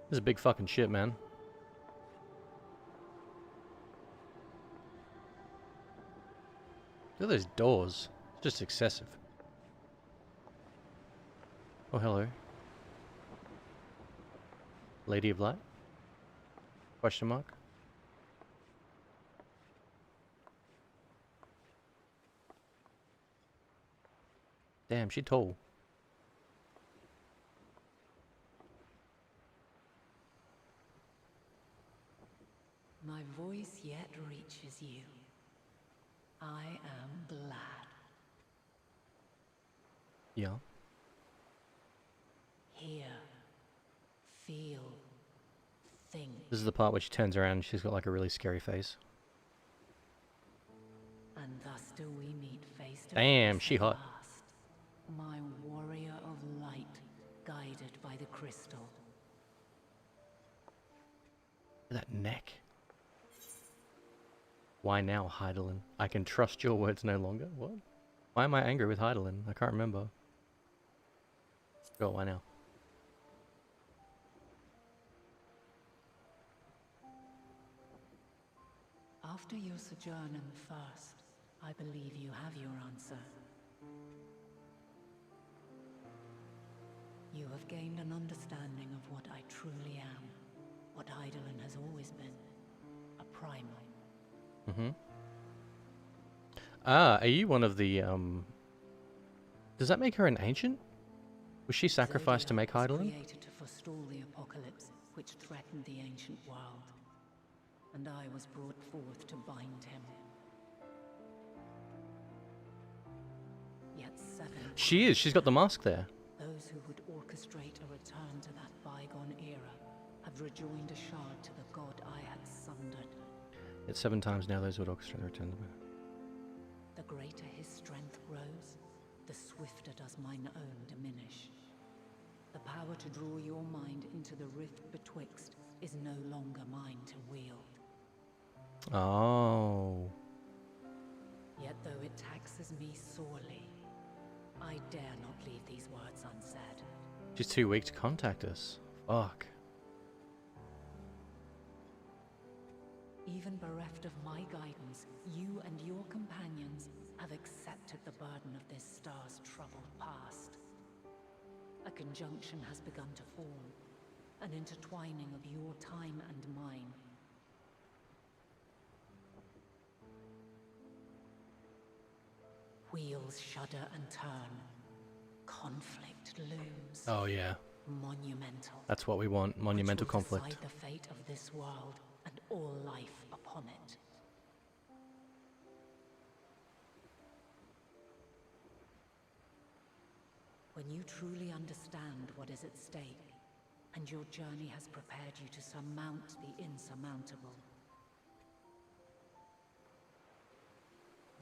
This is a big fucking ship, man. Look at those doors. It's just excessive. Oh, hello. Lady of Light? Question mark? Damn, she tall. My voice yet reaches you. I am glad. Yeah. Hear, feel, think. This is the part where she turns around and she's got like a really scary face. And thus do we meet face to Damn, face she at hot. last. My warrior of light, guided by the crystal. Look at that neck. Why now, Heidelin? I can trust your words no longer? What? Why am I angry with Heidelin? I can't remember. Oh, why now? After your sojourn in the First, I believe you have your answer. You have gained an understanding of what I truly am, what Heidelin has always been, a primal. Mm-hmm. Ah, are you one of the, Does that make her an ancient? Was she sacrificed to make Heidelin? Created to forestall the apocalypse which threatened the ancient world, and I was brought forth to bind him. Yet seven. She is. She's got the mask there. Those who would orchestrate a return to that bygone era have rejoined a shard to the god I had sundered. It's 7 times now those would orchestrate the return. The greater his strength grows, the swifter does mine own diminish. The power to draw your mind into the rift betwixt is no longer mine to wield. Oh. Yet though it taxes me sorely, I dare not leave these words unsaid. She's too weak to contact us. Fuck. Even bereft of my guidance, you and your companions have accepted the burden of this star's troubled past. A conjunction has begun to form, an intertwining of your time and mine. Wheels shudder and turn. Conflict looms. Oh yeah. Monumental. That's what we want. Monumental which will conflict. decide the fate of this world and all life upon it. When you truly understand what is at stake, and your journey has prepared you to surmount the insurmountable,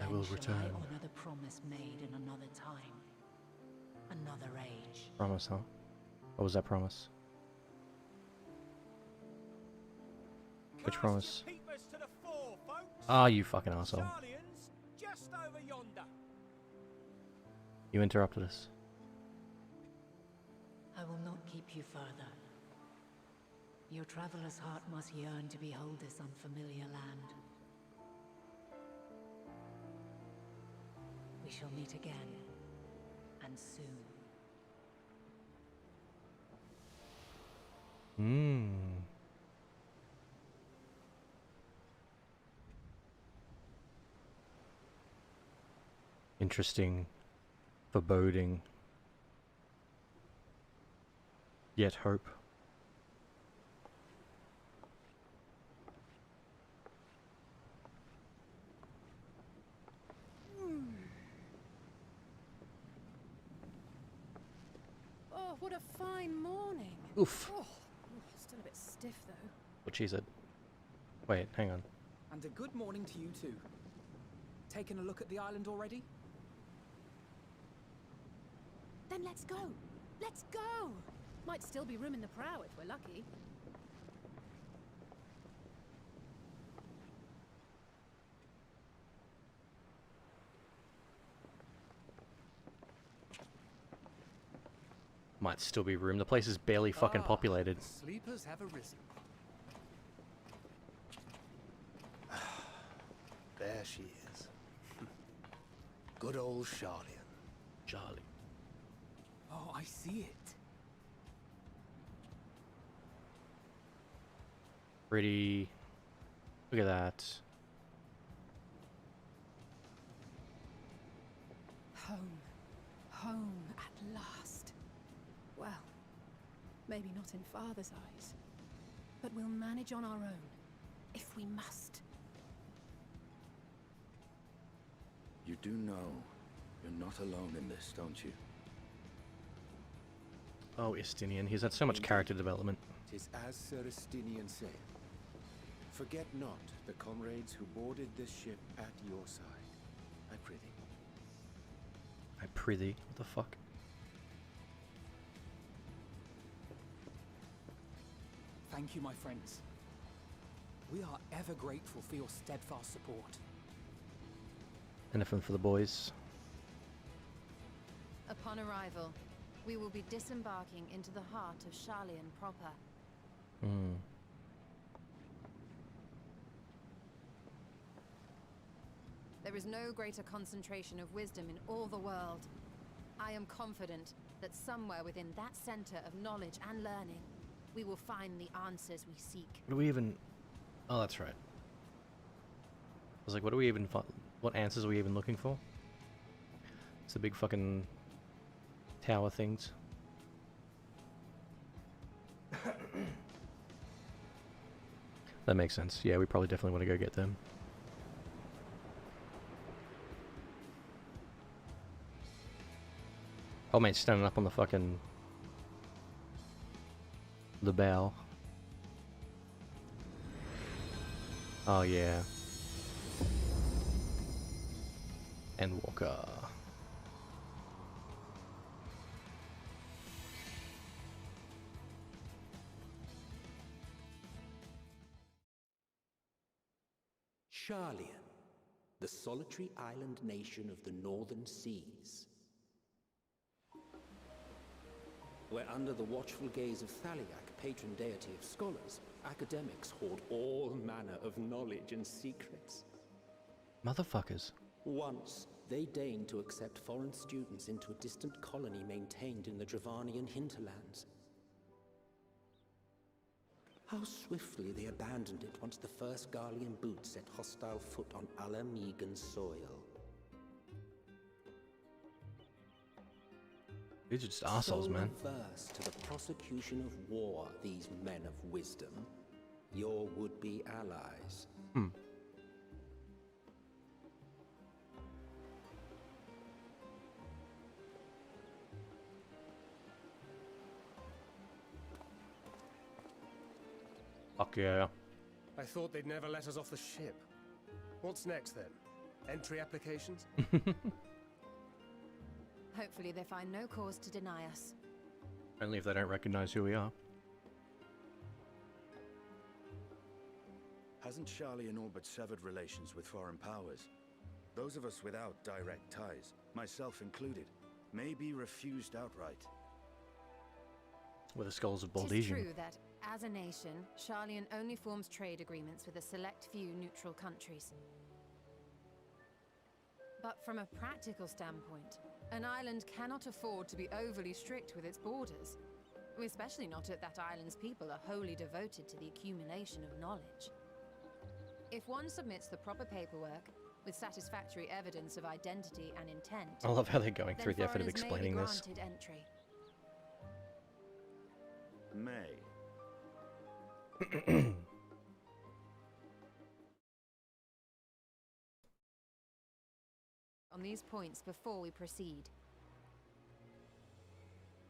I then will shall return. I honor the promise made in another time, another age. Promise, huh? What was that promise? Which promise? Ah, you fucking asshole. Just over yonder. You interrupted us. I will not keep you further. Your traveler's heart must yearn to behold this unfamiliar land. We shall meet again, and soon. Interesting. Foreboding. Yet hope. Oh, what a fine morning. Oof. Oh, still a bit stiff though. What she said. Wait, hang on. And a good morning to you too. Taken a look at the island already? Then let's go. Let's go. Might still be room in the prow if we're lucky. Might still be room. The place is barely fucking populated. The sleepers have arisen. There she is. Good old Charlian. Charlie. Oh, I see it. Pretty. Look at that. Home. Home at last. Well, maybe not in Father's eyes, but we'll manage on our own, if we must. You do know you're not alone in this, don't you? Oh, Istinian. He's had so much character development. 'Tis as Sir Estinian saith. Forget not the comrades who boarded this ship at your side. I prithee. I prithee. What the fuck? Thank you, my friends. We are ever grateful for your steadfast support. Anything for the boys? Upon arrival, we will be disembarking into the heart of Charlian proper. Hmm. There is no greater concentration of wisdom in all the world. I am confident that somewhere within that center of knowledge and learning, we will find the answers we seek. What do we even... Oh, that's right. I was like, what do we even... What answers are we even looking for? It's the big fucking tower things. That makes sense. Yeah, we probably definitely want to go get them. Oh, mate's standing up on the fucking... the bow. Oh, yeah. Endwalker. Charlian, the solitary island nation of the northern seas. Where under the watchful gaze of Thaliak, patron deity of scholars, academics hoard all manner of knowledge and secrets. Motherfuckers. Once, they deigned to accept foreign students into a distant colony maintained in the Dravanian hinterlands. How swiftly they abandoned it once the first Garlean boot set hostile foot on Alamegan soil. These are just assholes, man. So averse to the prosecution of war, these men of wisdom, your would-be allies. Fuck yeah. I thought they'd never let us off the ship. What's next then? Entry applications? Hopefully they find no cause to deny us. Only if they don't recognize who we are. Hasn't Charlian all but severed relations with foreign powers? Those of us without direct ties, myself included, may be refused outright. With the skulls of It is Baldesian. true that, as a nation, Charlian only forms trade agreements with a select few neutral countries. But from a practical standpoint, an island cannot afford to be overly strict with its borders, especially not if that island's people are wholly devoted to the accumulation of knowledge. If one submits the proper paperwork, with satisfactory evidence of identity and intent, I love how they're going through the effort of foreigners may be explaining this. granted entry. may. On these points before we proceed.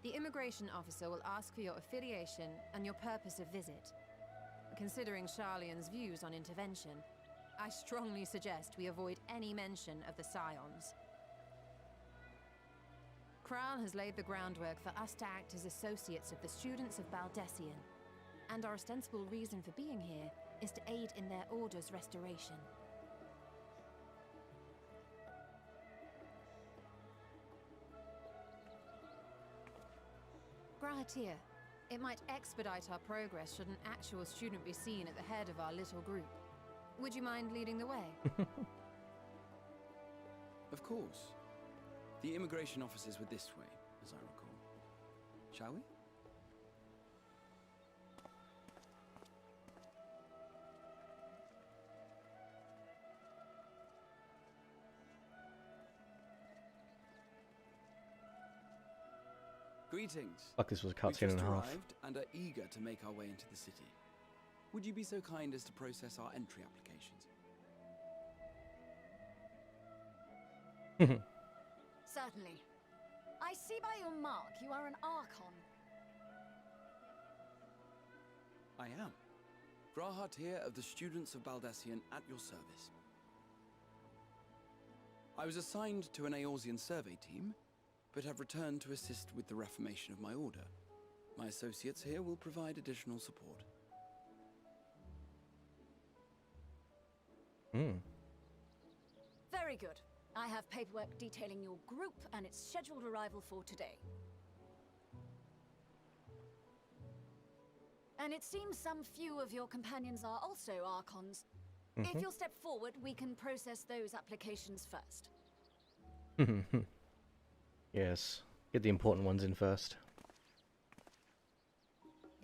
The immigration officer will ask for your affiliation and your purpose of visit. Considering Sharlayan's views on intervention, I strongly suggest we avoid any mention of the Scions. Kral has laid the groundwork for us to act as associates of the students of Baldessian, and our ostensible reason for being here is to aid in their order's restoration. Grahatir, it might expedite our progress should an actual student be seen at the head of our little group. Would you mind leading the way? Of course. The immigration officers were this way, as I recall. Shall we? Greetings. Fuck, this was a We've cutscene and just a half. arrived and are eager to make our way into the city. Would you be so kind as to process our entry applications? Certainly. I see by your mark you are an Archon. I am. Grahatir of the Students of Baldessian at your service. I was assigned to an Eorzean survey team, but have returned to assist with the reformation of my order. My associates here will provide additional support. Very good. I have paperwork detailing your group and its scheduled arrival for today. And it seems some few of your companions are also Archons. If you'll step forward, we can process those applications first. Yes. Get the important ones in first.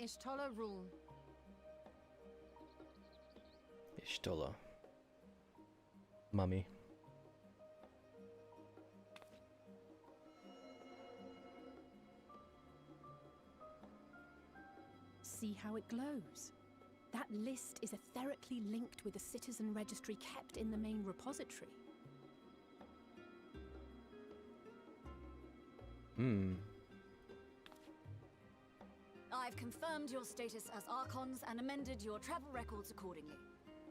Ishtola rule. Ishtola. Mummy. See how it glows? That list is etherically linked with the citizen registry kept in the main repository. I've confirmed your status as Archons and amended your travel records accordingly.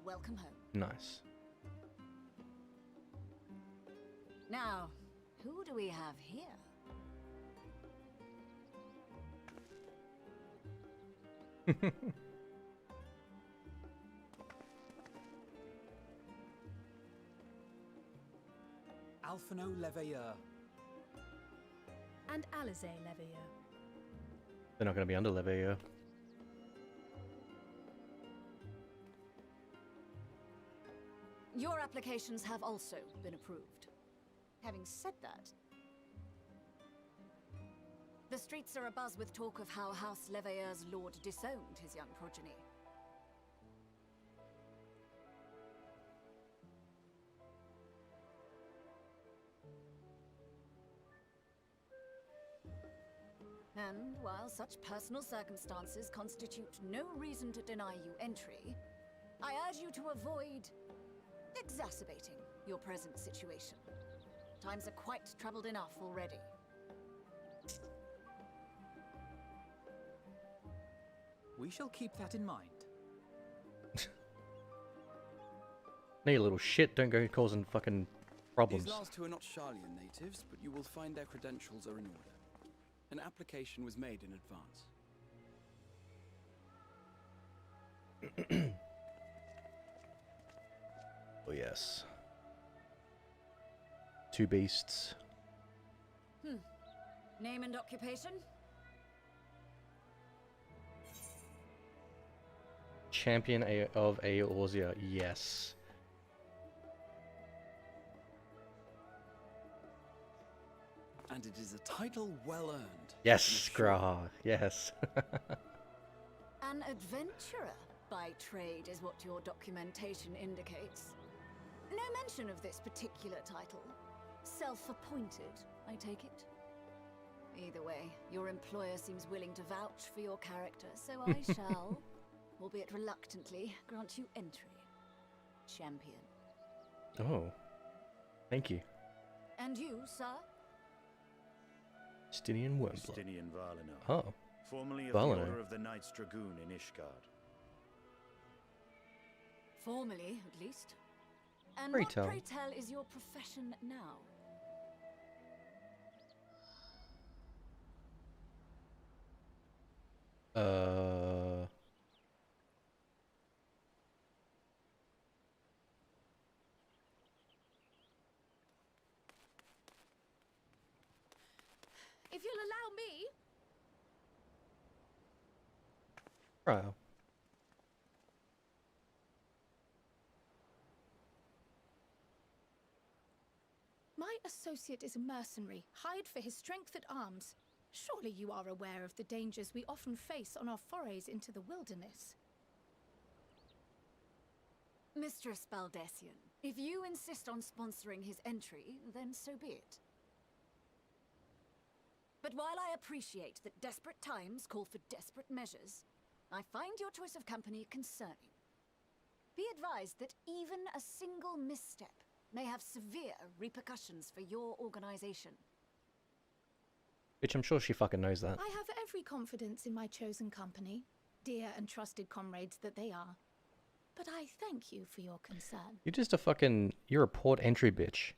Welcome home. Nice. Now, who do we have here? Alphino Leveilleur. And Alizé Leveilleur. They're not going to be under Leveilleur. Your applications have also been approved. Having said that, the streets are abuzz with talk of how House Leveilleur's lord disowned his young progeny. And while such personal circumstances constitute no reason to deny you entry, I urge you to avoid exacerbating your present situation. Times are quite troubled enough already. We shall keep that in mind. No, you little shit, don't go causing fucking problems. These last two are not Sharlayan natives, but you will find their credentials are in order. An application was made in advance. Oh yes. Two beasts. Name and occupation? Champion of Eorzea, yes. And it is a title well earned. Yes, Graha, yes. An adventurer by trade is what your documentation indicates. No mention of this particular title. Self-appointed, I take it? Either way, your employer seems willing to vouch for your character, so I shall, albeit reluctantly, grant you entry. Champion. Oh. Thank you. And you, sir? Justinian Wormblood. Justinian Valinor. Oh. Formerly of Valinor. the Order of the Knights Dragoon in Ishgard. Formally, at least. And Pray what, tell. pray tell, is your profession now? If you'll allow me. Trial. My associate is a mercenary, hired for his strength at arms. Surely you are aware of the dangers we often face on our forays into the wilderness. Mistress Baldessian, if you insist on sponsoring his entry, then so be it. But while I appreciate that desperate times call for desperate measures, I find your choice of company concerning. Be advised that even a single misstep may have severe repercussions for your organization. Bitch, I'm sure she fucking knows that. I have every confidence in my chosen company, dear and trusted comrades that they are. But I thank you for your concern. You're just a fucking... You're a port entry bitch.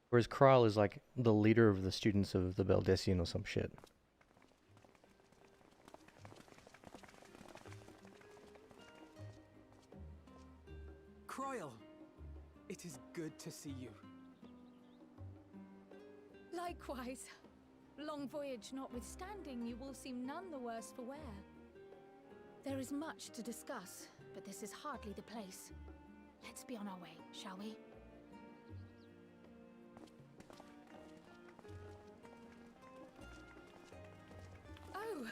Whereas Krile is like the leader of the students of the Baldessian or some shit. Croyle, it is good to see you. Likewise. Long voyage notwithstanding, you will seem none the worse for wear. There is much to discuss, but this is hardly the place. Let's be on our way, shall we? Oh!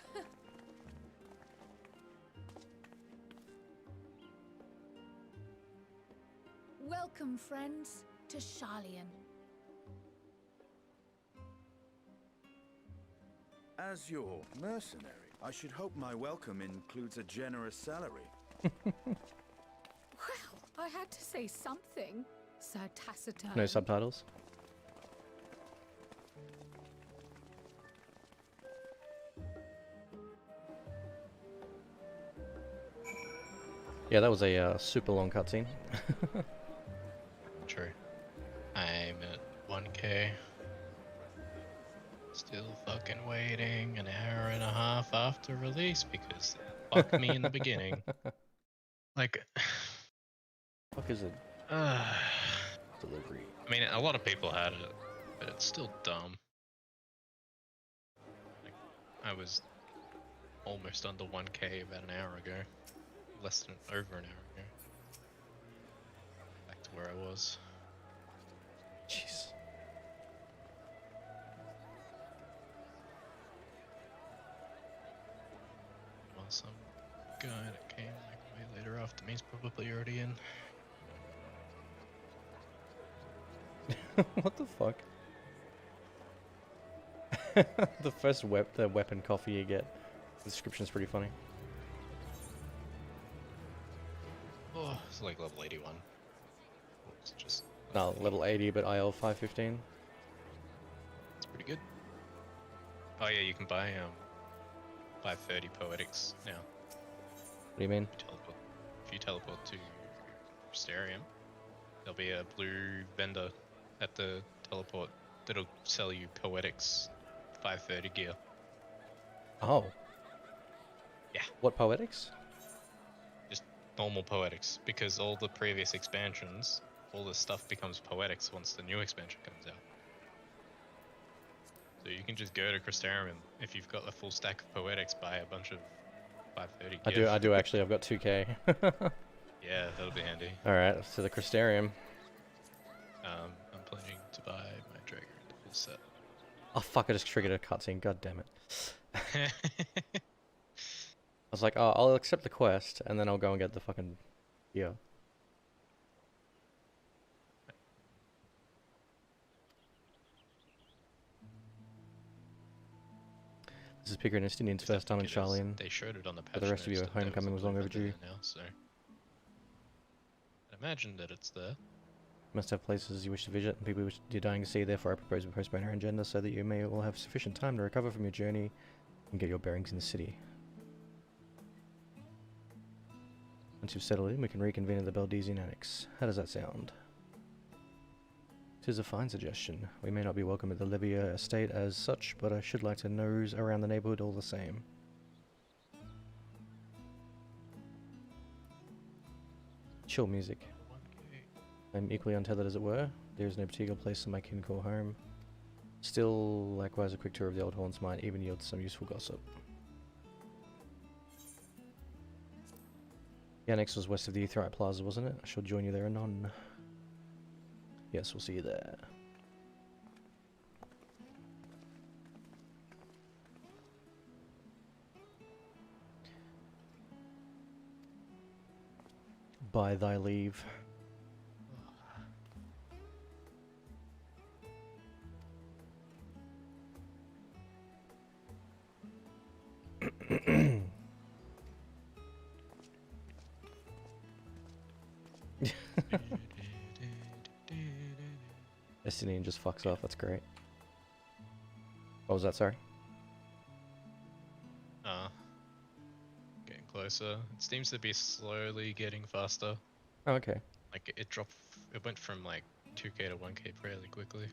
Welcome, friends, to Sharlayan. As your mercenary, I should hope my welcome includes a generous salary. Well, I had to say something, Sir Taciturn. No subtitles? Yeah, that was a super long cutscene. True. I'm at 1k. Still fucking waiting an hour and a half after release because they fucked me in the beginning. Like, Fuck is it? Delivery. I mean, a lot of people had it, but it's still dumb. Like, I was almost under 1k about an hour ago. Less than over an hour ago. Back to where I was. Jeez. Well, some guy that came like way later after me is probably already in. What the fuck? The first the weapon coffee you get. The description's pretty funny. Oh, it's like level 81. It's just... No, level 80, but IL 515. It's pretty good. Oh yeah, you can buy 530 poetics now. What do you mean? If you teleport to Crystarium, there'll be a blue vendor at the teleport that'll sell you poetics 530 gear. Oh. Yeah. What poetics? Just normal poetics, because all the previous expansions, all the stuff becomes poetics once the new expansion comes out. So you can just go to Crystarium, and if you've got a full stack of poetics, buy a bunch of 530 gear. I do actually, I've got 2k. Yeah, that'll be handy. Alright, to the Crystarium. I'm planning to buy my Dragon the full set. Oh fuck, I just triggered a cutscene, god damn it. I was like, oh, I'll accept the quest, and then I'll go and get the fucking gear. This is Pickard and Stinian's first time in Charlian. They showed it on the patch. But the rest of your notes that there homecoming was a long blue vendor overdue. there now, so I imagine that it's there. You must have places you wish to visit and people which you're dying to see, therefore I propose we postpone our agenda so that you may all have sufficient time to recover from your journey and get your bearings in the city. Once you've settled in, we can reconvene at the Baldesian Annex. How does that sound? Tis a fine suggestion. We may not be welcome at the Levia estate as such, but I should like to nose around the neighbourhood all the same. Chill music. I'm equally untethered as it were. There is no particular place in my kin call home. Still, likewise, a quick tour of the old haunts might even yield some useful gossip. The annex was west of the Aetheryte Plaza, wasn't it? I shall join you there anon. Yes, we'll see you there. By thy leave. Destiny just fucks off, that's great. What was that, sorry? Getting closer. It seems to be slowly getting faster. Oh, okay. Like it dropped, it went from like 2k to 1k fairly quickly.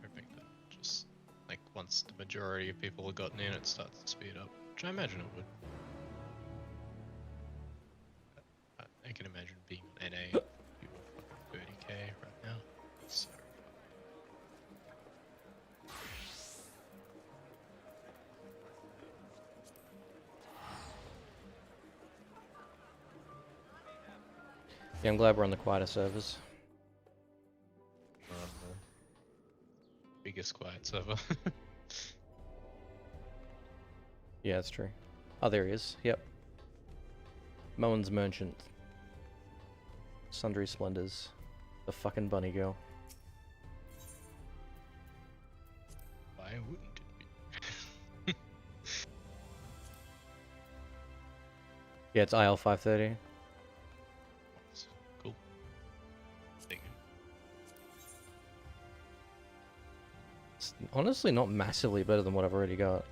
Hoping that just like once the majority of people have gotten in, it starts to speed up, which I imagine it would. I can imagine being on NA, people 30k right now. So. Yeah, I'm glad we're on the quieter servers. Biggest quiet server. Yeah, that's true. Oh, there he is. Yep. Moen's Merchant. Sundry Splendors. The fucking bunny girl. Why wouldn't it be? Yeah, it's IL 530. Cool. It's honestly not massively better than what I've already got.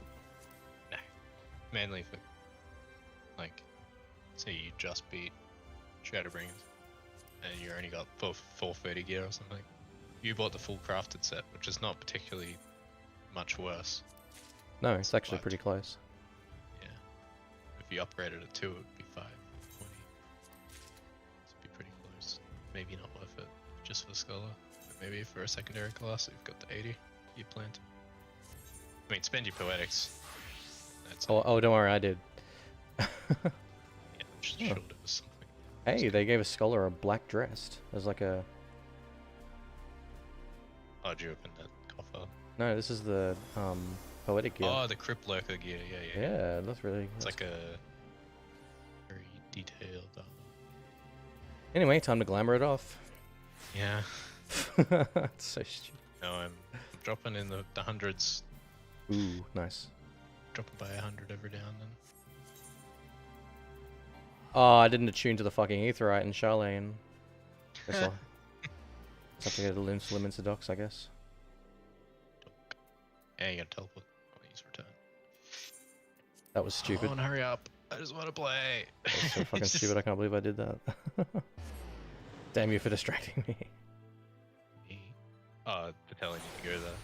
No. Mainly for, like, say you just beat Shadowbringers and you only got 430 gear or something. You bought the full crafted set, which is not particularly much worse. No, it's actually pretty close. Yeah. If you upgraded it to, it would be 520. It'd be pretty close. Maybe not worth it just for the Scholar. But maybe for a secondary class, you've got the 80 you planned. I mean, spend your Poetics. That's Oh, don't worry, I did. yeah, I'm just sure it was something. Hey, they gave a scholar a black dress. There's like a... Oh, did you open that coffer? No, this is the poetic gear. Oh, the Crypt Lurker gear, yeah. Yeah, that's really... It's like a very detailed... Anyway, time to glamour it off. Yeah. That's so stupid. No, I'm dropping in the hundreds. Ooh, nice. Dropping by 100 every now and then. Oh, I didn't attune to the fucking Aetheryte in Charlene. Guess I'll have to get a Slim into docks, I guess. Yeah, you gotta teleport. I'll use return. That was stupid. Come on, hurry up. I just want to play. That was so fucking stupid, I can't believe I did that. Damn you for distracting me. Oh, for telling you to go there.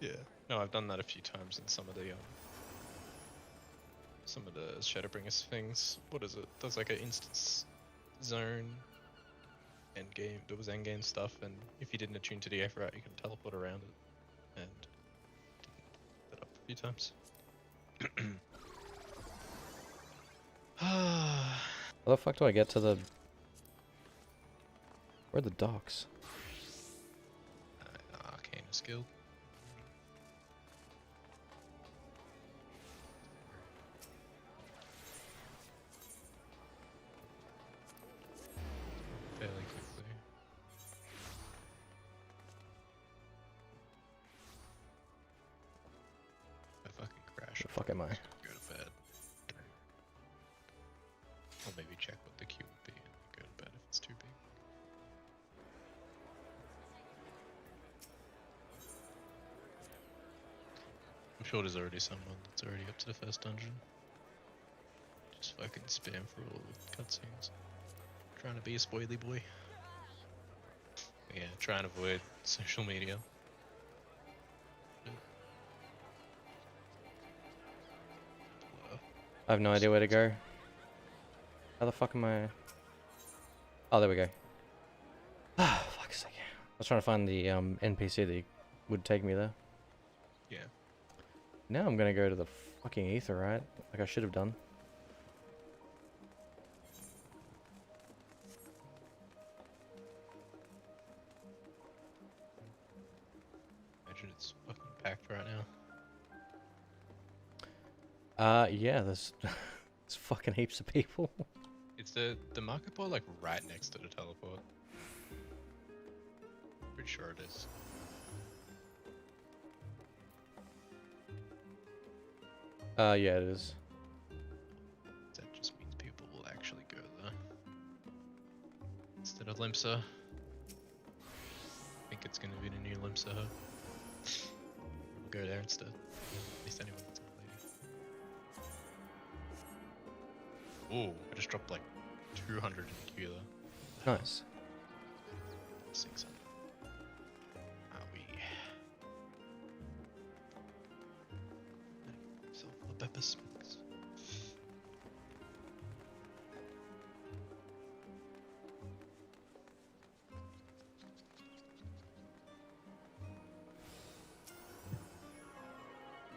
Yeah. Yeah. No, I've done that a few times in some of the Shadowbringers things. What is it? There's like an instance zone endgame. There was endgame stuff, and if you didn't attune to the Aetheryte, you can teleport around it. And did that up a few times. How the fuck do I get to the... Where are the docks? Arcane skill. Fairly quickly. fuck am I? Go to bed. Or maybe check what the queue would be and go to bed if it's too big. I'm sure there's already someone that's already up to the first dungeon. Just fucking spam for all the cutscenes. Trying to be a spoily boy. Yeah, try and avoid social media. I have no idea where to go. How the fuck am I? Oh, there we go. Ah, fuck's sake. I was trying to find the NPC that would take me there. Yeah. Now I'm gonna go to the fucking ether, right? Like I should have done. Imagine it's fucking packed right now. Yeah, there's there's fucking heaps of people. Is the market point like right next to the teleport? Pretty sure it is. Yeah, it is. That just means people will actually go there. Instead of Limsa. I think it's gonna be the new Limsa hub. We'll go there instead. At least anyone that's a lady. Ooh, I just dropped like 200 in the queue there. Nice. 600. Are we? So the pepper smokes.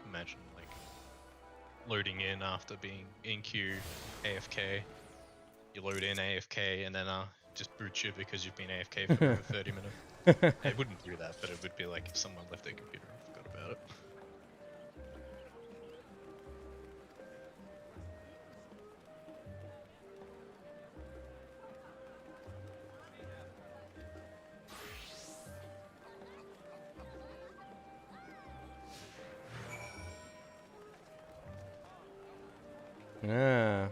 Imagine like loading in after being in queue, AFK. You load in AFK and then just boot you because you've been AFK for over 30 minutes. It wouldn't do that, but it would be like if someone left their computer and forgot about it. Yeah.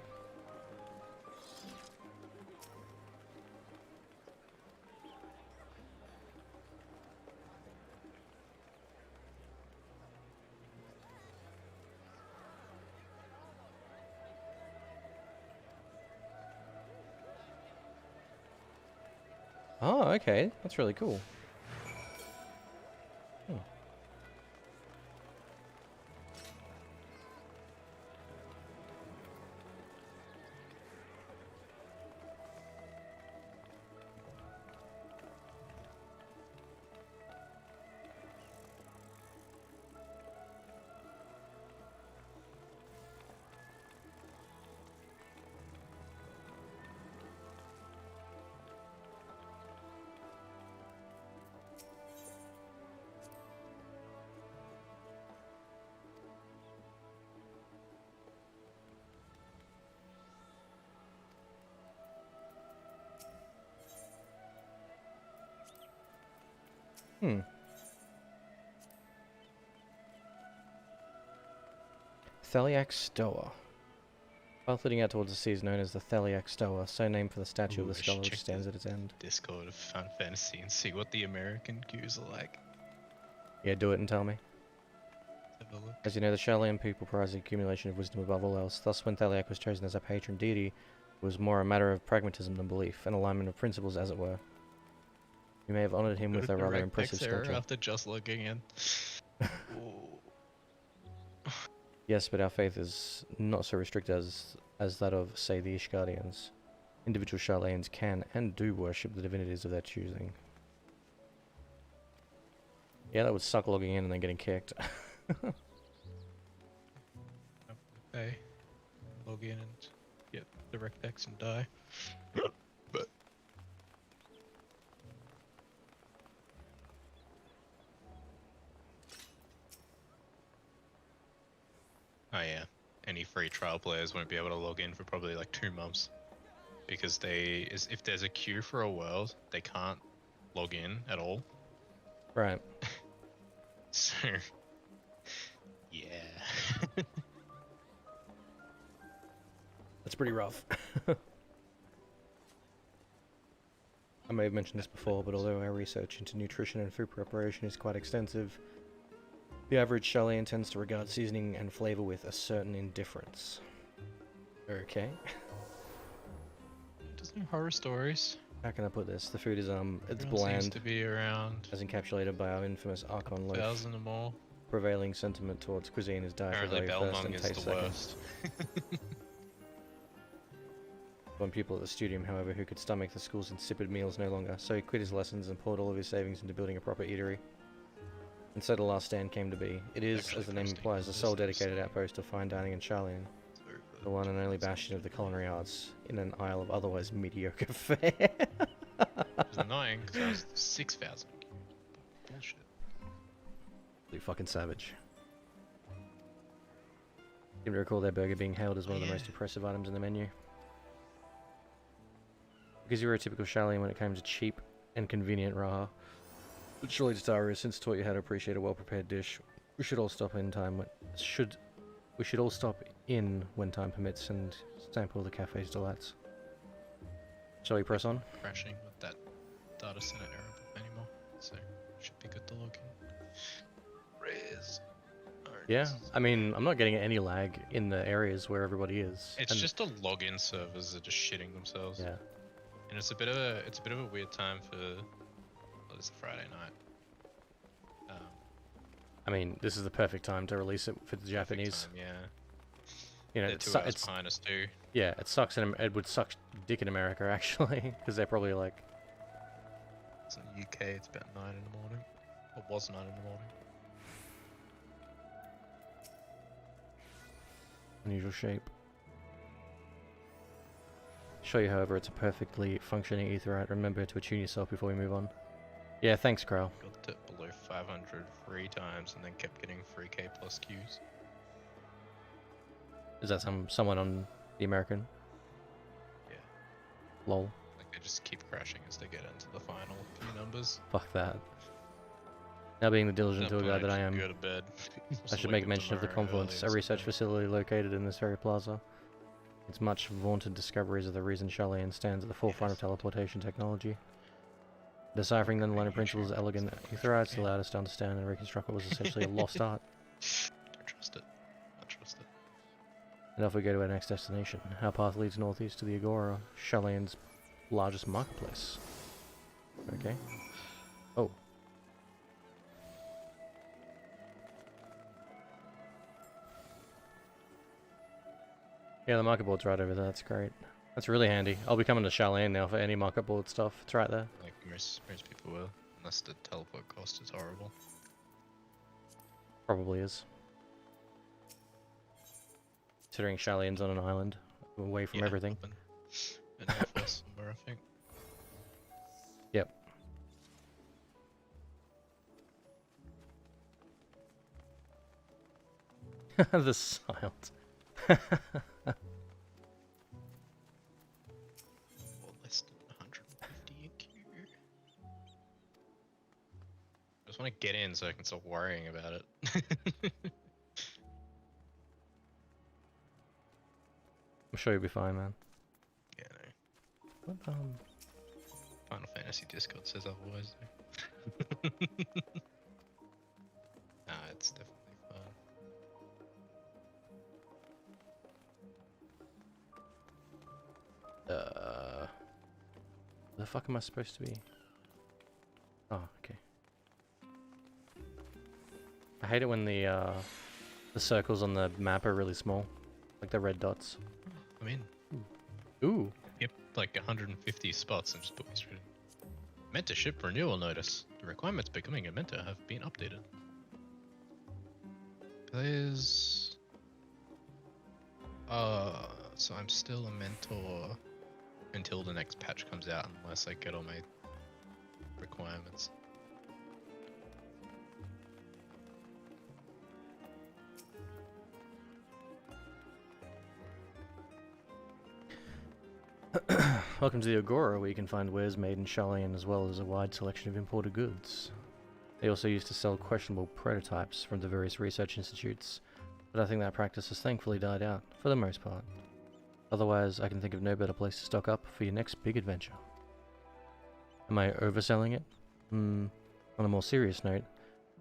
Oh, okay. That's really cool. Hmm. Hmm. Theliac Stoa. Path leading out towards the sea is known as the Theliac Stoa, so named for the statue of the skull which stands at its end. Discord of Final Fantasy and see what the American queues are like. Yeah, do it and tell me. Have a look. As you know, the Sharlayan people prize the accumulation of wisdom above all else. Thus, when Theliac was chosen as a patron deity, it was more a matter of pragmatism than belief, an alignment of principles, as it were. You may have honoured him with a rather impressive sculpture. After just logging in. Yes, but our faith is not so restricted as that of, say, the Ishgardians. Individual Sharlayans can and do worship the divinities of their choosing. Yeah, that would suck logging in and then getting kicked. Okay. Log in and get direct X and die. But oh yeah, any free trial players won't be able to log in for probably like 2 months because if there's a queue for a world, they can't log in at all. Right. So yeah. That's pretty rough. I may have mentioned this before, but although our research into nutrition and food preparation is quite extensive, the average Chilean tends to regard seasoning and flavor with a certain indifference. Okay. Just some horror stories. How can I put this? The food is it's Everyone bland, seems to be around as encapsulated by our infamous Archon loaf. 1,000 or more. Prevailing sentiment towards cuisine is diet for Apparently value first Belmung and is taste the second. worst. One pupil at the studium, however, who could stomach the school's insipid meals no longer, so he quit his lessons and poured all of his savings into building a proper eatery. And so the last stand came to be. It is, Actually as the name thirsty. implies, the sole dedicated outpost of fine dining in Charlian, the one and only bastion of the culinary arts, in an isle of otherwise mediocre fare. It's annoying because I was 6,000. Bullshit. You fucking savage. Seem to recall their burger being hailed as one of the most impressive items in the menu. Because you were a typical Charlian when it came to cheap and convenient raha. But surely Tatara has since taught you how to appreciate a well-prepared dish. We should all stop in time when we should all stop in when time permits and sample the cafe's delights. Shall we press on? Crashing with that data center error anymore, so should be good to log in. Res. Yeah, I mean, I'm not getting any lag in the areas where everybody is. It's just the login servers are just shitting themselves. Yeah. And it's a bit of a weird time for. Well, it's a Friday night. I mean, this is the perfect time to release it for the Japanese. Time, yeah. You know, They're 2 hours behind us too. Yeah, it sucks. It would suck dick in America actually, because they're probably like. It's in the UK. It's about 9 in the morning. Or was 9 in the morning. Unusual shape. Show you, however, it's a perfectly functioning aetherite. Remember to attune yourself before we move on. Yeah, thanks, Krell. Got it below 500 3 times and then kept getting 3k plus Qs. Is that someone on the American? Yeah. Lol. Like they just keep crashing as they get into the final few numbers. Fuck that. Now being the diligent At tour that guide point, that I am, go to bed. I should make mention of the Confluence, a research facility located in this very plaza. Its much vaunted discoveries are the reason Charlian stands at the forefront of teleportation technology. Deciphering the underlying principles of elegant aetherites allowed us to understand and reconstruct what was essentially a lost art. Don't trust it. I trust it. And off we go to our next destination. Our path leads northeast to the Agora, Charlian's largest marketplace. Okay. Oh. Yeah, the market board's right over there. That's great. That's really handy. I'll be coming to Charlian now for any market board stuff. It's right there. Like most people will, unless the teleport cost is horrible. Probably is. Considering Charlian's on an island, away from everything. In Northwest somewhere, I think. Yep. The silence. Less than 150 a Q. I just want to get in so I can stop worrying about it. I'm sure you'll be fine, man. Yeah, no. What, Final Fantasy Discord says otherwise, though. Nah, it's definitely fun. where the fuck am I supposed to be? Oh, okay. I hate it when the circles on the map are really small, like the red dots. I mean, ooh. Yep, like 150 spots and just put me straight in. Mentorship renewal notice. The requirements becoming a mentor have been updated. There's... so I'm still a mentor until the next patch comes out unless I get all my requirements. Welcome to the Agora, where you can find wares made in Charlian as well as a wide selection of imported goods. They also used to sell questionable prototypes from the various research institutes, but I think that practice has thankfully died out, for the most part. Otherwise, I can think of no better place to stock up for your next big adventure. Am I overselling it? On a more serious note,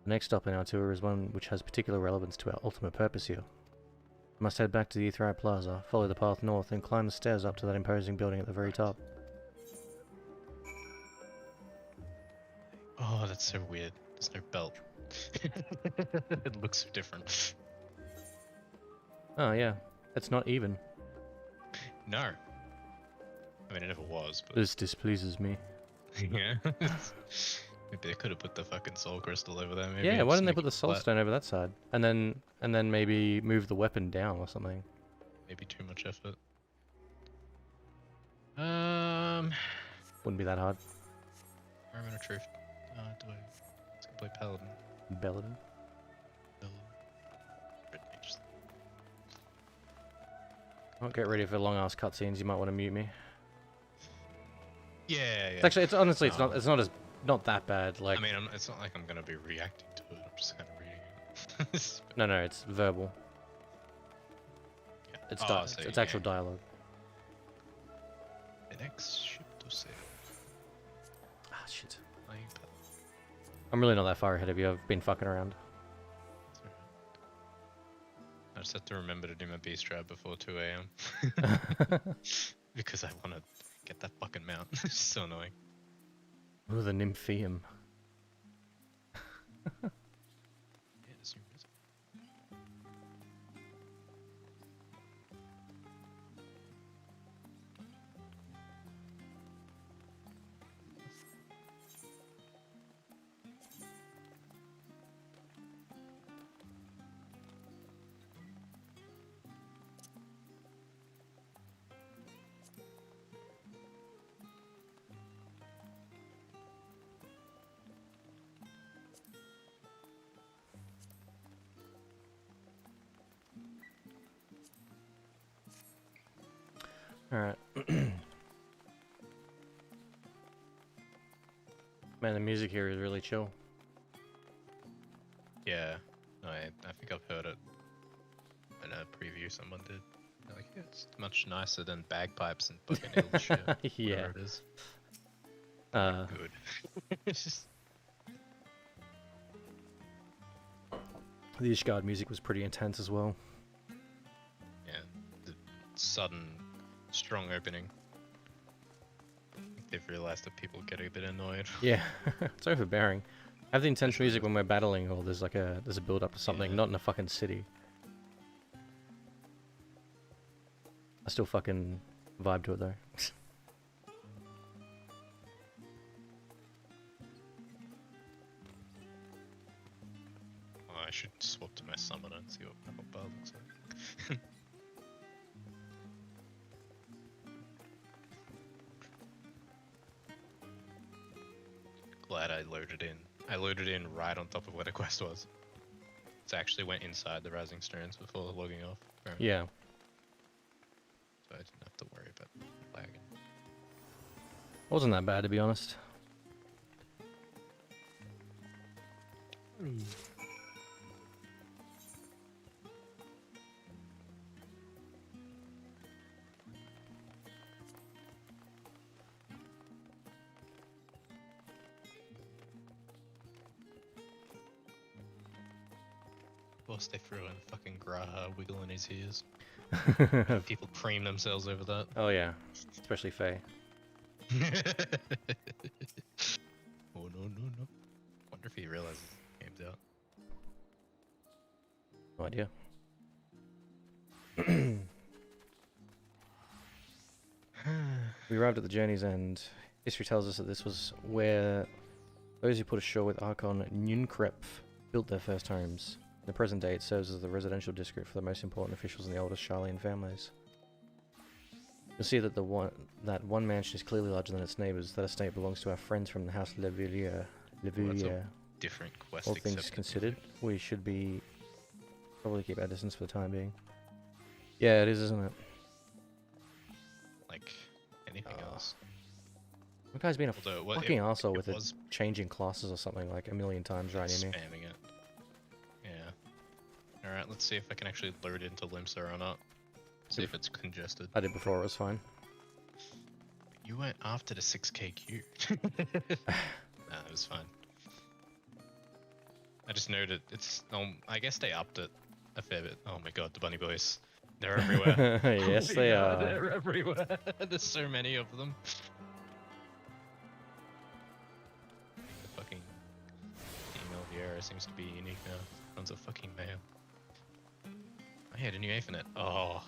the next stop in our tour is one which has particular relevance to our ultimate purpose here. I must head back to the XIV Plaza, follow the path north, and climb the stairs up to that imposing building at the very top. Oh, that's so weird. There's no belt. It looks so different. Oh yeah, it's not even. No. I mean, it never was, but... This displeases me. Yeah. Maybe they could have put the fucking soul crystal over there. Maybe Yeah, why didn't they make put the it soul flat. stone over that side? And then maybe move the weapon down or something. Maybe too much effort. Wouldn't be that hard. Moment of truth. Do I... Let's go play Paladin. Belladin. I'll get ready for long ass cutscenes. You might want to mute me. Yeah, yeah. It's actually, it's honestly, not that bad. Like, I mean, it's not like I'm gonna be reacting to it. I'm just kind of reading it. no, it's verbal. Yeah. It's it's actual dialogue. The next ship to sail. Ah, shit. I'm really not that far ahead of you. I've been fucking around. I just have to remember to do my beast trap before 2 AM. Because I want to get that fucking mount. It's so annoying. Oh, the Nympheum. Yeah, there's new music. Alright. Man, the music here is really chill. Yeah, no, I think I've heard it in a preview someone did. They're like, yeah, it's much nicer than bagpipes and fucking ill shit. Yeah. Whatever it is. Good. It's just... The Ishgard music was pretty intense as well. Yeah, the sudden, strong opening. I think they've realized that people get a bit annoyed. Yeah, it's overbearing. Have the intense music when we're battling, or there's like a build up to something, not in a fucking city. I still fucking vibe to it though. Oh, I should swap to my summoner and see what Purple Bard looks like. Glad I loaded in. I loaded in right on top of where the quest was. So I actually went inside the Rising Stones before logging off. Apparently. Yeah. So I didn't have to worry about lagging. Wasn't that bad to be honest. Of course they threw in fucking Graha wiggling his ears. People cream themselves over that. Oh yeah, especially Faye. Oh no. Wonder if he realizes the game's out. No idea. We arrived at the journey's end. History tells us that this was where those who put ashore with Archon Nunkrep built their first homes. In the present day, it serves as the residential district for the most important officials in the oldest Charlian families. You'll see that that one mansion is clearly larger than its neighbours. That estate belongs to our friends from the House Levillier. Different quest. All things considered, we should probably keep our distance for the time being. Yeah, it is, isn't it? Like anything else. That guy's been a fucking arsehole with was changing classes or something like a million times right near me. Spamming it. Yeah. Alright, let's see if I can actually load into Limsa or not. See if it's congested. I did before, it was fine. You went after the 6k queue. Nah, it was fine. I just noted it's. I guess they upped it a fair bit. Oh my god, the bunny boys. They're everywhere. Yes, Oh my they god, are. They're everywhere. There's so many of them. The fucking female Viera seems to be unique now. Runs a fucking male. I had a new Aethernet. Oh.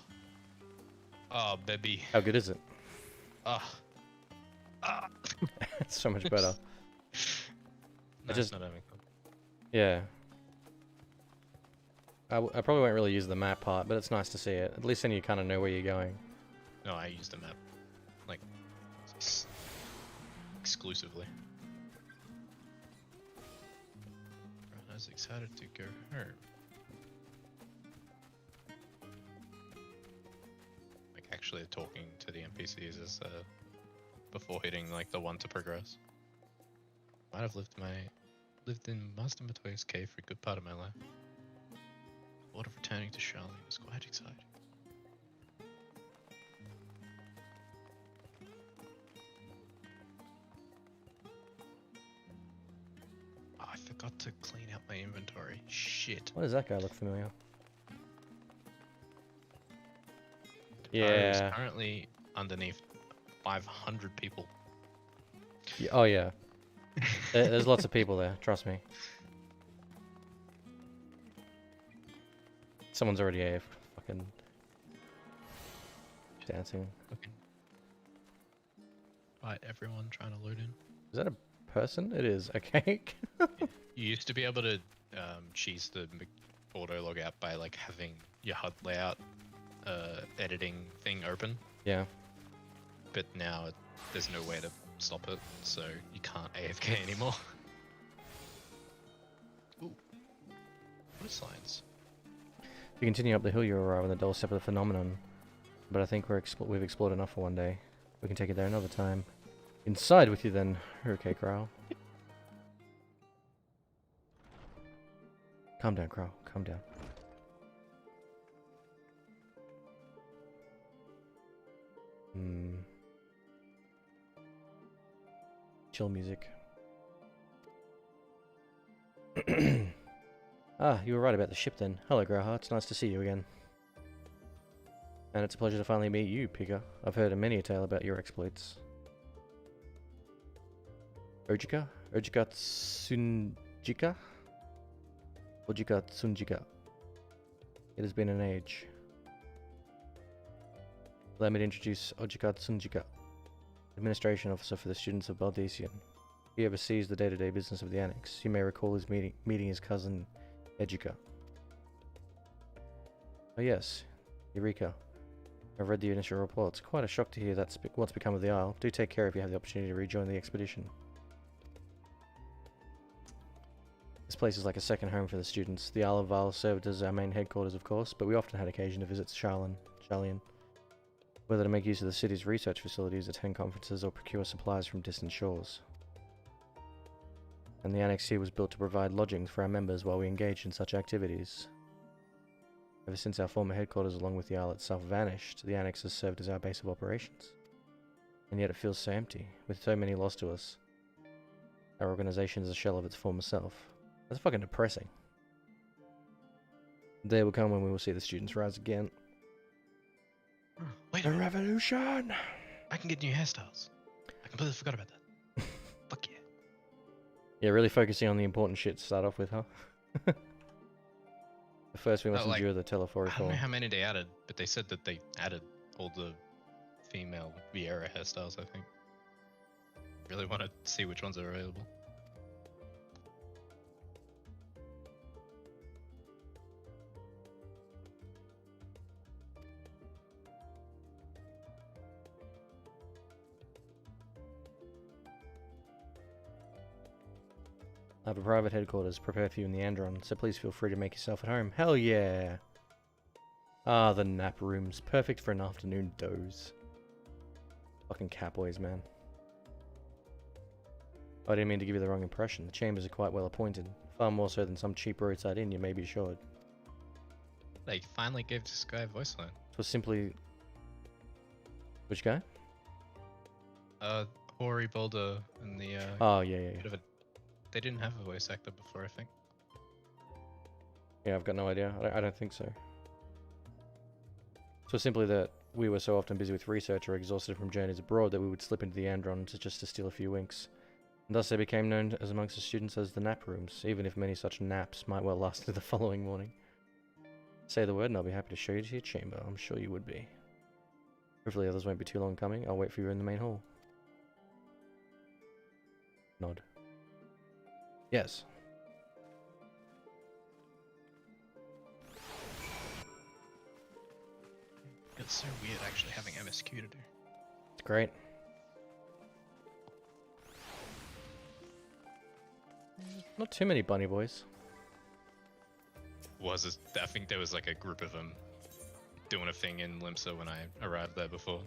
Oh, baby. How good is it? Ah. Ah. It's so much better. No, just, it's not having fun. Yeah. I probably won't really use the map part, but it's nice to see it. At least then you kind of know where you're going. No, I use the map. Like, exclusively. I was excited to go home. Like, actually talking to the NPCs is, before hitting, like, the one to progress. Might have lived in Master Matoya's cave for a good part of my life. The thought of returning to Charlotte was quite exciting. Oh, I forgot to clean out my inventory. Shit. Why does that guy look familiar? Is Yeah. currently underneath 500 people. Yeah, oh yeah. There's lots of people there, trust me. Someone's already AF fucking dancing. Okay. Right, everyone trying to loot in. Is that a person? It is. Okay. You used to be able to cheese the auto log out by like having your HUD layout editing thing open. Yeah. But now there's no way to stop it, so you can't AFK anymore. Ooh. What are signs? If you continue up the hill, you arrive on the doorstep of the phenomenon. But I think we've explored enough for one day. We can take it there another time. Inside with you then, okay, Crow. Calm down, Crow. Calm down. Chill music. Ah, you were right about the ship then. Hello, Growha. It's nice to see you again. And it's a pleasure to finally meet you, Pika. I've heard many a tale about your exploits. Ojika? Ojika Tsunjika? Ojika Tsunjika. It has been an age. Allow me to introduce Ojika Tsunjika, Administration Officer for the students of Baldesian. He oversees the day-to-day business of the Annex. You may recall his meeting his cousin, Ejika. Oh yes, Eureka. I've read the initial reports. Quite a shock to hear that's what's become of the Isle. Do take care if you have the opportunity to rejoin the expedition. This place is like a second home for the students. The Isle of Vile served as our main headquarters, of course, but we often had occasion to visit Sharlian, whether to make use of the city's research facilities, attend conferences, or procure supplies from distant shores. And the Annex here was built to provide lodgings for our members while we engaged in such activities. Ever since our former headquarters along with the Isle itself vanished, the Annex has served as our base of operations. And yet it feels so empty, with so many lost to us. Our organization is a shell of its former self. That's fucking depressing. The day will come when we will see the students rise again. Wait the revolution! I can get new hairstyles. I completely forgot about that. Fuck yeah. Yeah, really focusing on the important shit to start off with, huh? First we must endure the telephoric I don't know how many they added, but they said that they added all the female Viera hairstyles, I think. Really want to see which ones are available. I have a private headquarters prepared for you in the Andron, so please feel free to make yourself at home. Hell yeah! Ah, the nap rooms. Perfect for an afternoon doze. Fucking catboys, man. I didn't mean to give you the wrong impression. The chambers are quite well appointed. Far more so than some cheap roadside inn, you may be assured. They finally gave this guy a voice line. So simply... Which guy? Hori Boulder and the Oh, yeah. they didn't have a voice actor before, I think. Yeah, I've got no idea. I don't think so. So simply that we were so often busy with research or exhausted from journeys abroad that we would slip into the Andron just to steal a few winks. And thus they became known as amongst the students as the nap rooms, even if many such naps might well last to the following morning. Say the word and I'll be happy to show you to your chamber. I'm sure you would be. Hopefully others won't be too long coming. I'll wait for you in the main hall. Nod. Yes. It's so weird actually having MSQ to do. It's great. Not too many bunny boys. I think there was like a group of them doing a thing in Limsa when I arrived there before.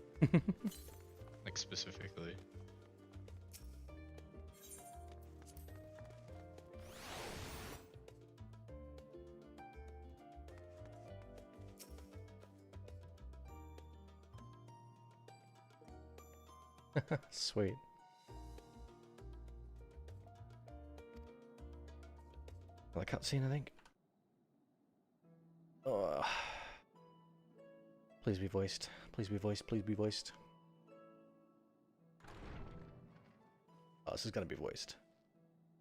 Like specifically. Sweet. Another cutscene, I think. Oh. Please be voiced. Please be voiced. Please be voiced. Oh, this is gonna be voiced.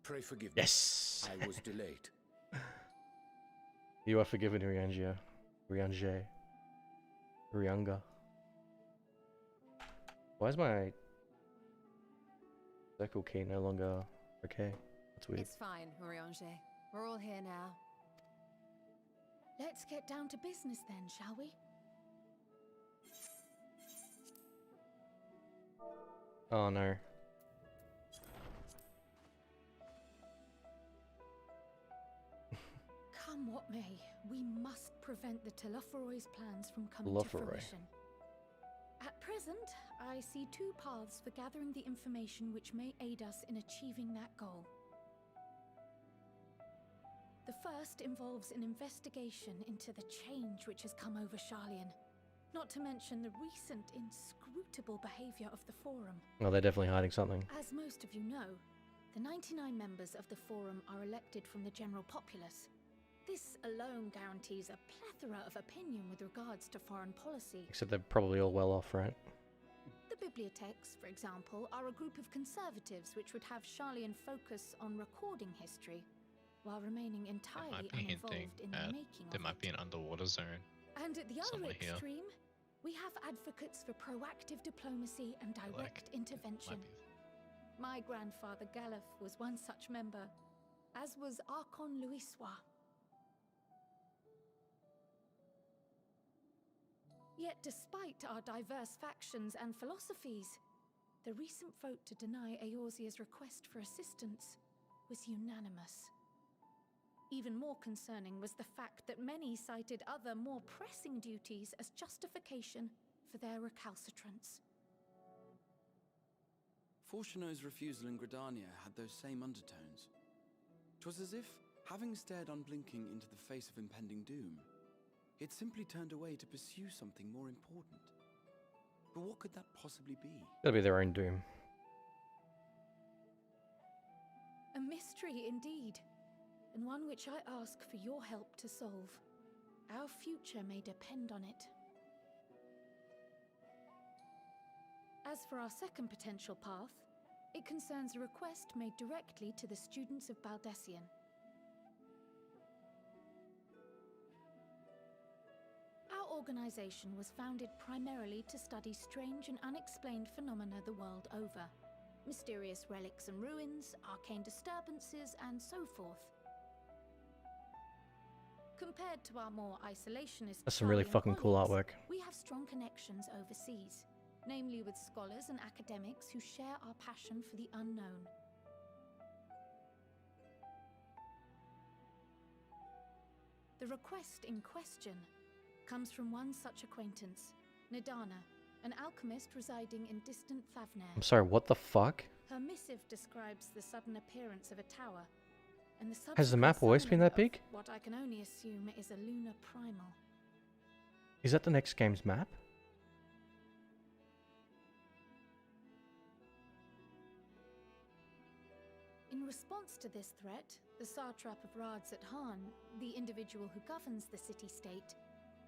Pray forgive me. Yes! I was delayed. You are forgiven, Ryanja. Ryanja. Ryanga. Why is my circle key no longer okay? That's weird. It's fine, Uriange. We're all here now. Let's get down to business then, shall we? Oh no. Come what may, we must prevent the Telophoroi's plans from coming to fruition. At present, I see two paths for gathering the information which may aid us in achieving that goal. The first involves an investigation into the change which has come over Sharlayan, not to mention the recent inscrutable behavior of the Forum. Well, they're definitely hiding something. As most of you know, the 99 members of the Forum are elected from the general populace. This alone guarantees a plethora of opinion with regards to foreign policy. Except they're probably all well off, right? The bibliotheques, for example, are a group of conservatives which would have Sharlayan focus on recording history, while remaining entirely uninvolved in the making of there might be an underwater zone. And at the other extreme, we have advocates for proactive diplomacy and direct intervention. My grandfather Galef was one such member, as was Archon Louisois. Yet despite our diverse factions and philosophies, the recent vote to deny Eorzea's request for assistance was unanimous. Even more concerning was the fact that many cited other, more pressing duties as justification for their recalcitrance. Fortuno's refusal in Gridania had those same undertones. 'Twas as if, having stared unblinking into the face of impending doom, it simply turned away to pursue something more important. But what could that possibly be? It'll be their own doom. A mystery indeed, and one which I ask for your help to solve. Our future may depend on it. As for our second potential path, it concerns a request made directly to the students of Baldessian. Our organization was founded primarily to study strange and unexplained phenomena the world over. Mysterious relics and ruins, arcane disturbances, and so forth. Compared to our more isolationist... That's some really fucking cool artwork. We have strong connections overseas, namely with scholars and academics who share our passion for the unknown. The request in question comes from one such acquaintance, Nadana, an alchemist residing in distant Favner. I'm sorry, what the fuck? Her missive describes the sudden appearance of a tower, and the Has the map always been that big? What I can only assume is a lunar primal. Is that the next game's map? In response to this threat, the Satrap of Rads at Han, the individual who governs the city-state,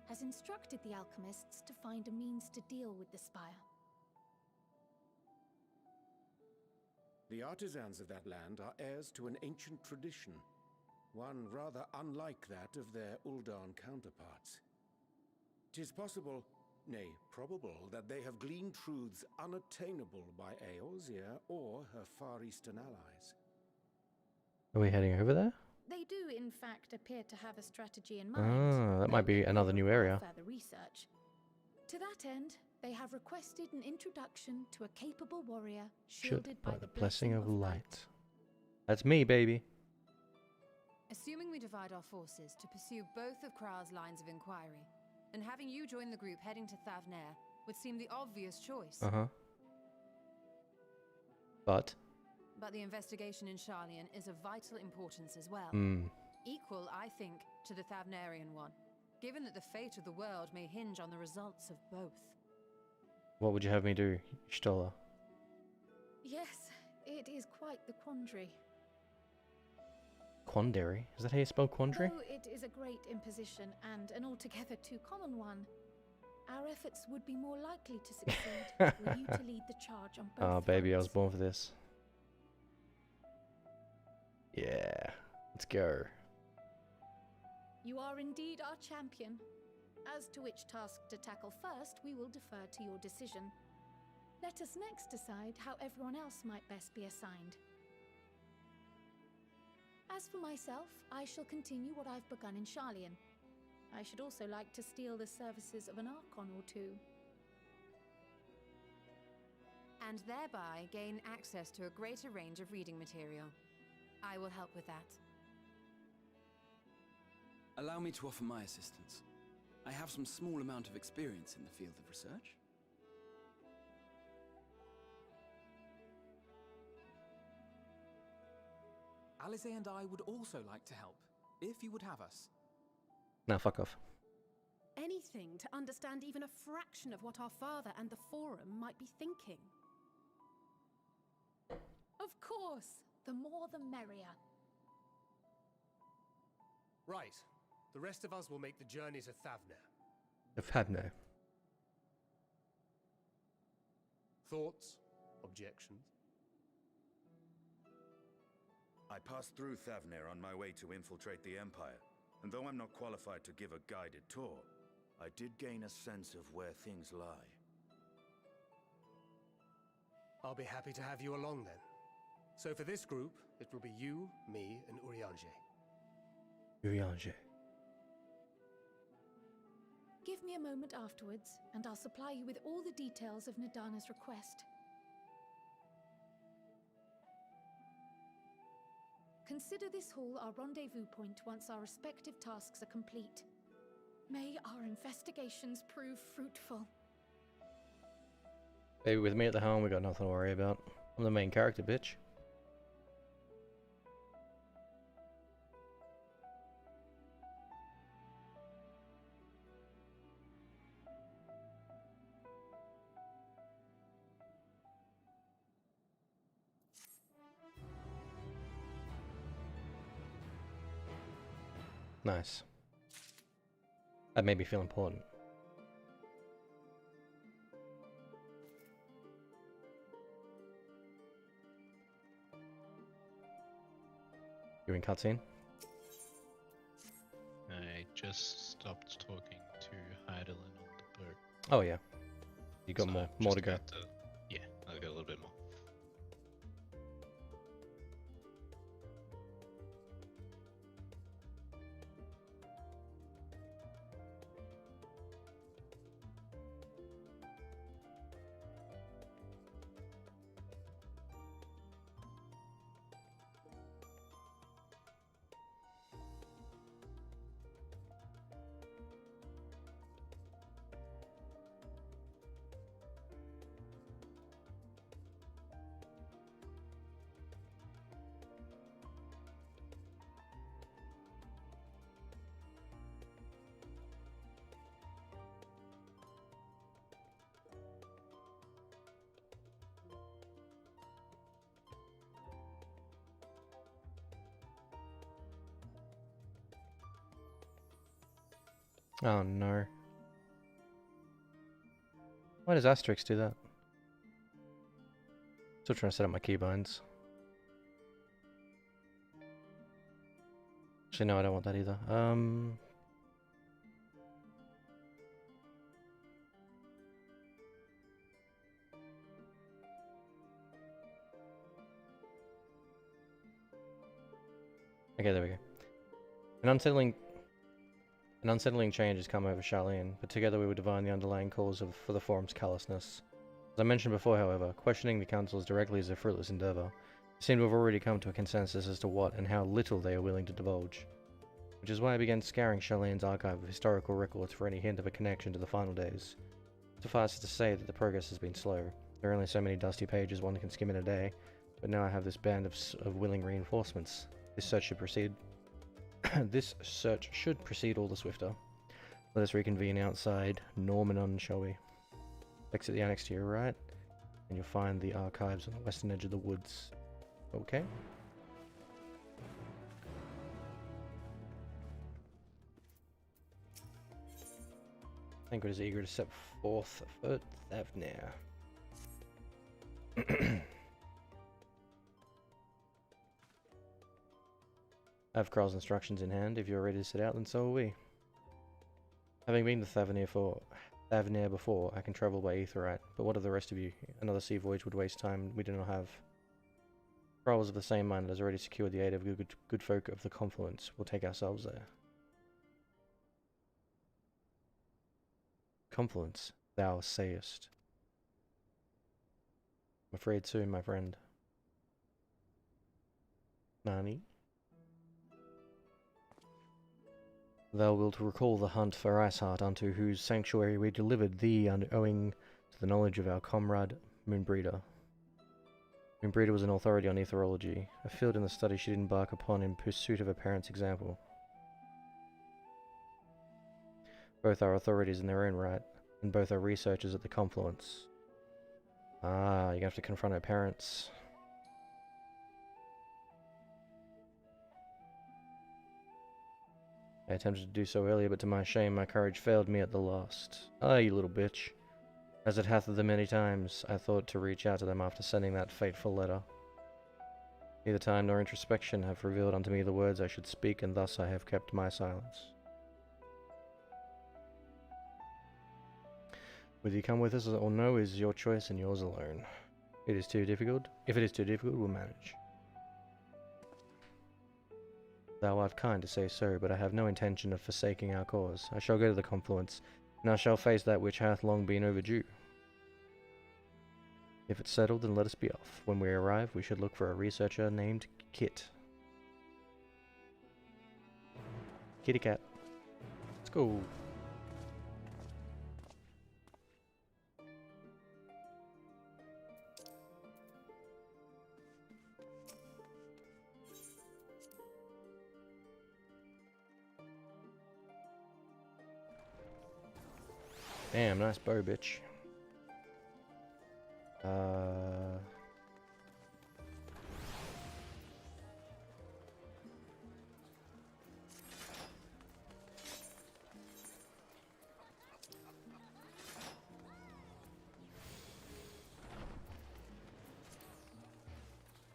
has instructed the alchemists to find a means to deal with the spire. The artisans of that land are heirs to an ancient tradition, one rather unlike that of their Uldan counterparts. 'Tis possible, nay, probable, that they have gleaned truths unattainable by Eorzea or her Far Eastern allies. Are we heading over there? They do, in fact, appear to have a strategy in mind. Ah, that might be another new area. Further research. To that end, they have requested an introduction to a capable warrior shielded by the blessing of light. That's me, baby. Assuming we divide our forces to pursue both of Kral's lines of inquiry, and having you join the group heading to Thavnair would seem the obvious choice. But the investigation in Sharlayan is of vital importance as well. Equal, I think, to the Thavnarian one, given that the fate of the world may hinge on the results of both. what would you have me do, Stola? Yes, it is quite the quandary. Quandary? Is that how you spell quandary? Though it is a great imposition and an altogether too common one, our efforts would be more likely to succeed were you to lead the charge on both Oh, baby, I was fronts. born for this. Yeah, let's go. You are indeed our champion. As to which task to tackle first, we will defer to your decision. Let us next decide how everyone else might best be assigned. As for myself, I shall continue what I've begun in Sharlayan. I should also like to steal the services of an Archon or two. And thereby gain access to a greater range of reading material. I will help with that. Allow me to offer my assistance. I have some small amount of experience in the field of research. Alice and I would also like to help, if you would have us. Now fuck off. Anything to understand even a fraction of what our father and the Forum might be thinking. Of course, the more the merrier. Right. The rest of us will make the journey to Thavnair. I've had no. Thoughts? Objections? I passed through Thavnair on my way to infiltrate the Empire, and though I'm not qualified to give a guided tour, I did gain a sense of where things lie. I'll be happy to have you along then. So for this group, it will be you, me, and Urianger. Urianger. Give me a moment afterwards, and I'll supply you with all the details of Nadana's request. Consider this hall our rendezvous point once our respective tasks are complete. May our investigations prove fruitful. Baby, with me at the helm, we got nothing to worry about. I'm the main character, bitch. Nice. That made me feel important. You're in cutscene? I just stopped talking to Heidelin on the boat. Oh yeah. You got So more I've just to go. got yeah, I've got a little bit more. Oh no. Why does Asterix do that? Still trying to set up my keybinds. Actually, no, I don't want that either. Okay, there we go. An unsettling change has come over Charlene, but together we will divine the underlying cause for the Forum's callousness. As I mentioned before, however, questioning the councils directly is a fruitless endeavor. We seem to have already come to a consensus as to what and how little they are willing to divulge. Which is why I began scouring Charlene's archive of historical records for any hint of a connection to the final days. Suffice it to say that the progress has been slow. There are only so many dusty pages one can skim in a day, but now I have this band of willing reinforcements. This search should proceed. This search should proceed all the swifter. Let us reconvene outside Normanon, shall we? Exit the annex to your right, and you'll find the archives on the western edge of the woods. Okay? Ingrid is eager to set forth for Thavnir. I have Kral's instructions in hand. If you're ready to set out, then so are we. Having been to Thavnir before, I can travel by Aetheryte, but what of the rest of you? Another sea voyage would waste time we do not have. Kral was of the same mind and has already secured the aid of good folk of the Confluence. We'll take ourselves there. Confluence, thou sayest. I'm afraid soon, my friend. Nani? Thou wilt recall the hunt for Iceheart, unto whose sanctuary we delivered thee owing to the knowledge of our comrade Moonbreeder. Moonbreeder was an authority on etherology, a field in the study she'd embark upon in pursuit of her parents' example. Both are authorities in their own right, and both are researchers at the Confluence. Ah, you have to confront her parents. I attempted to do so earlier, but to my shame, my courage failed me at the last. Ah, you little bitch. As it hath the many times, I thought to reach out to them after sending that fateful letter. Neither time nor introspection have revealed unto me the words I should speak, and thus I have kept my silence. Whether you come with us or no is your choice and yours alone. It is too difficult. If it is too difficult, we'll manage. Thou art kind to say so, but I have no intention of forsaking our cause. I shall go to the Confluence, and I shall face that which hath long been overdue. If it's settled, then let us be off. When we arrive, we should look for a researcher named Kit. Kitty cat. Let's go. Damn, nice bow, bitch.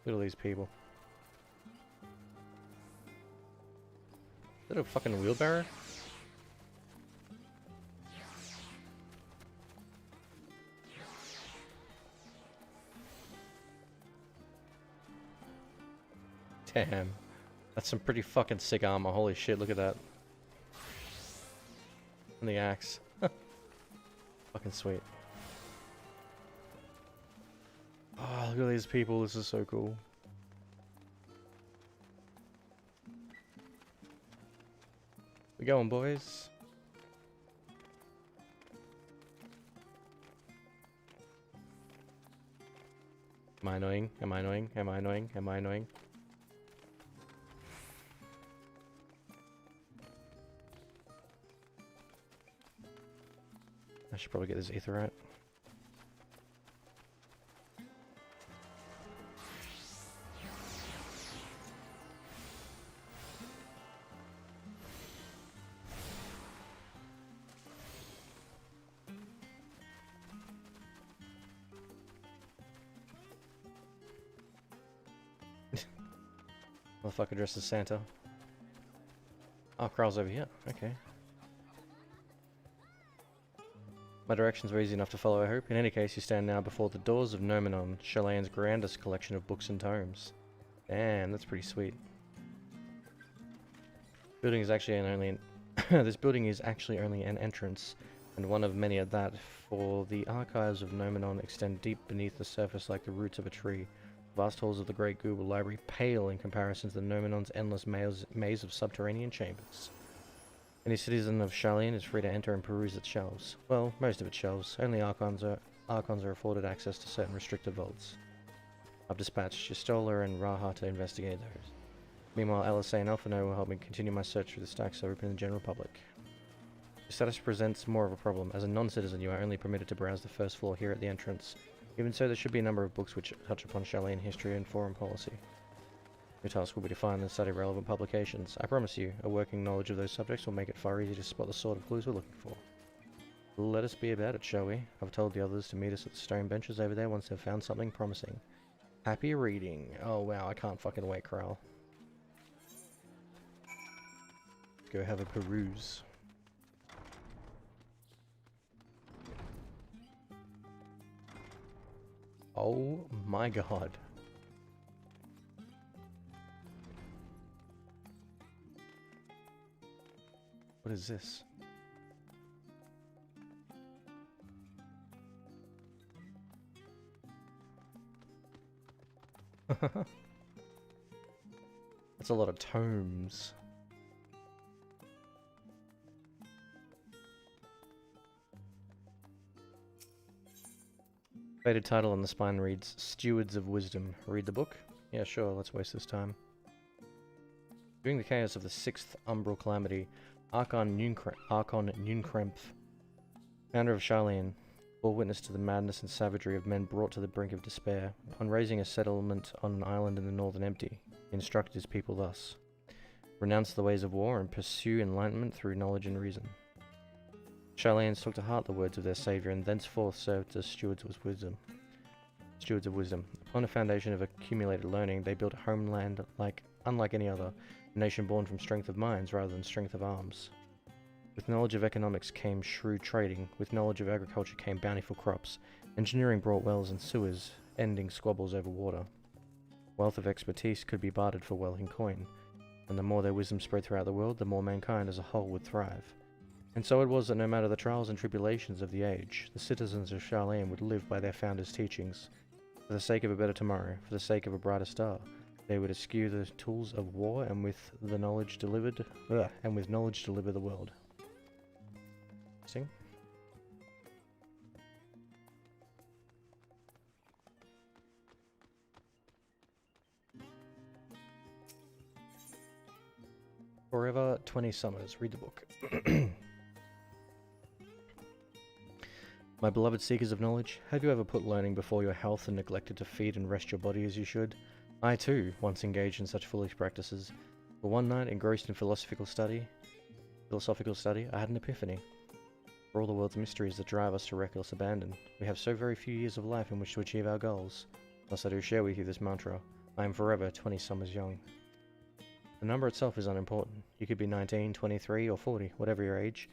Look at all these people. Is that a fucking wheelbarrow? Damn. That's some pretty fucking sick armor. Holy shit, look at that. And the axe. Fucking sweet. Oh, look at these people. This is so cool. We going, boys? Am I annoying? Am I annoying? Am I annoying? Am I annoying? I should probably get this Aetheryte. Motherfucker dressed as Santa. Oh, Kral's over here. Okay. My directions were easy enough to follow, I hope. In any case, you stand now before the doors of Nomenon, Chalain's grandest collection of books and tomes. Damn, that's pretty sweet. Building is actually this building is actually only an entrance, and one of many at that, for the archives of Nomenon extend deep beneath the surface like the roots of a tree. Vast halls of the Great Google Library pale in comparison to the Nomenon's endless maze of subterranean chambers. Any citizen of Chalain is free to enter and peruse its shelves. Well, most of its shelves. Only Archons are afforded access to certain restricted vaults. I've dispatched Jistola and Raha to investigate those. Meanwhile, Alisay and Elfino will help me continue my search through the stacks open in the general public. Your status presents more of a problem. As a non-citizen, you are only permitted to browse the first floor here at the entrance. Even so, there should be a number of books which touch upon Chalain history and foreign policy. Your task will be to find and study relevant publications. I promise you, a working knowledge of those subjects will make it far easier to spot the sort of clues we're looking for. Let us be about it, shall we? I've told the others to meet us at the stone benches over there once they've found something promising. Happy reading. Oh wow, I can't fucking wait, Kral. Let's go have a peruse. Oh my god. What is this? That's a lot of tomes. Faded title on the spine reads, Stewards of Wisdom. Read the book? Yeah, sure, let's waste this time. During the chaos of the 6th Umbral Calamity, Archon Nunkremph, founder of Chalain, bore witness to the madness and savagery of men brought to the brink of despair. Upon raising a settlement on an island in the Northern Empty, he instructed his people thus: renounce the ways of war and pursue enlightenment through knowledge and reason. Chalains took to heart the words of their savior and thenceforth served as stewards of wisdom. Upon a foundation of accumulated learning, they built a homeland unlike any other, a nation born from strength of minds rather than strength of arms. With knowledge of economics came shrewd trading, with knowledge of agriculture came bountiful crops. Engineering brought wells and sewers, ending squabbles over water. Wealth of expertise could be bartered for wealth in coin, and the more their wisdom spread throughout the world, the more mankind as a whole would thrive. And so it was that no matter the trials and tribulations of the age, the citizens of Chalain would live by their founders' teachings. For the sake of a better tomorrow, for the sake of a brighter star, they would eschew the tools of war and with knowledge deliver the world. Sing. Forever 20 Summers. Read the book. My beloved seekers of knowledge, have you ever put learning before your health and neglected to feed and rest your body as you should? I too once engaged in such foolish practices, but one night, engrossed in philosophical study, I had an epiphany. For all the world's mysteries that drive us to reckless abandon, we have so very few years of life in which to achieve our goals. Thus I do share with you this mantra: I am forever 20 summers young. The number itself is unimportant. You could be 19, 23, or 40, whatever your age.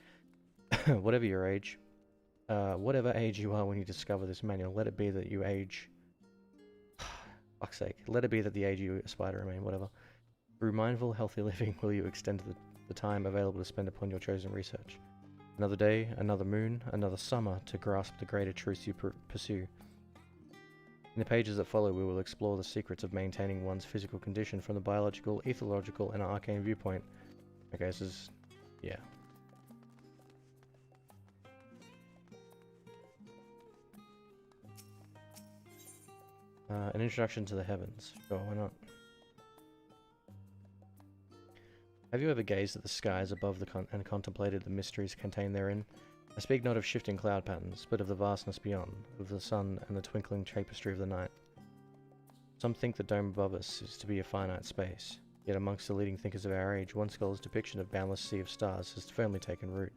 Whatever age you are when you discover this manual, let it be that you age... Fuck's sake. Let it be that the age you aspire to remain, whatever. Through mindful, healthy living will you extend the time available to spend upon your chosen research. Another day, another moon, another summer to grasp the greater truths you pursue. In the pages that follow, we will explore the secrets of maintaining one's physical condition from the biological, ethological, and arcane viewpoint. Okay, this is... yeah. An introduction to the heavens. Sure, why not? Have you ever gazed at the skies above and contemplated the mysteries contained therein? I speak not of shifting cloud patterns, but of the vastness beyond, of the sun and the twinkling tapestry of the night. Some think the dome above us is to be a finite space, yet amongst the leading thinkers of our age, one scholar's depiction of boundless sea of stars has firmly taken root.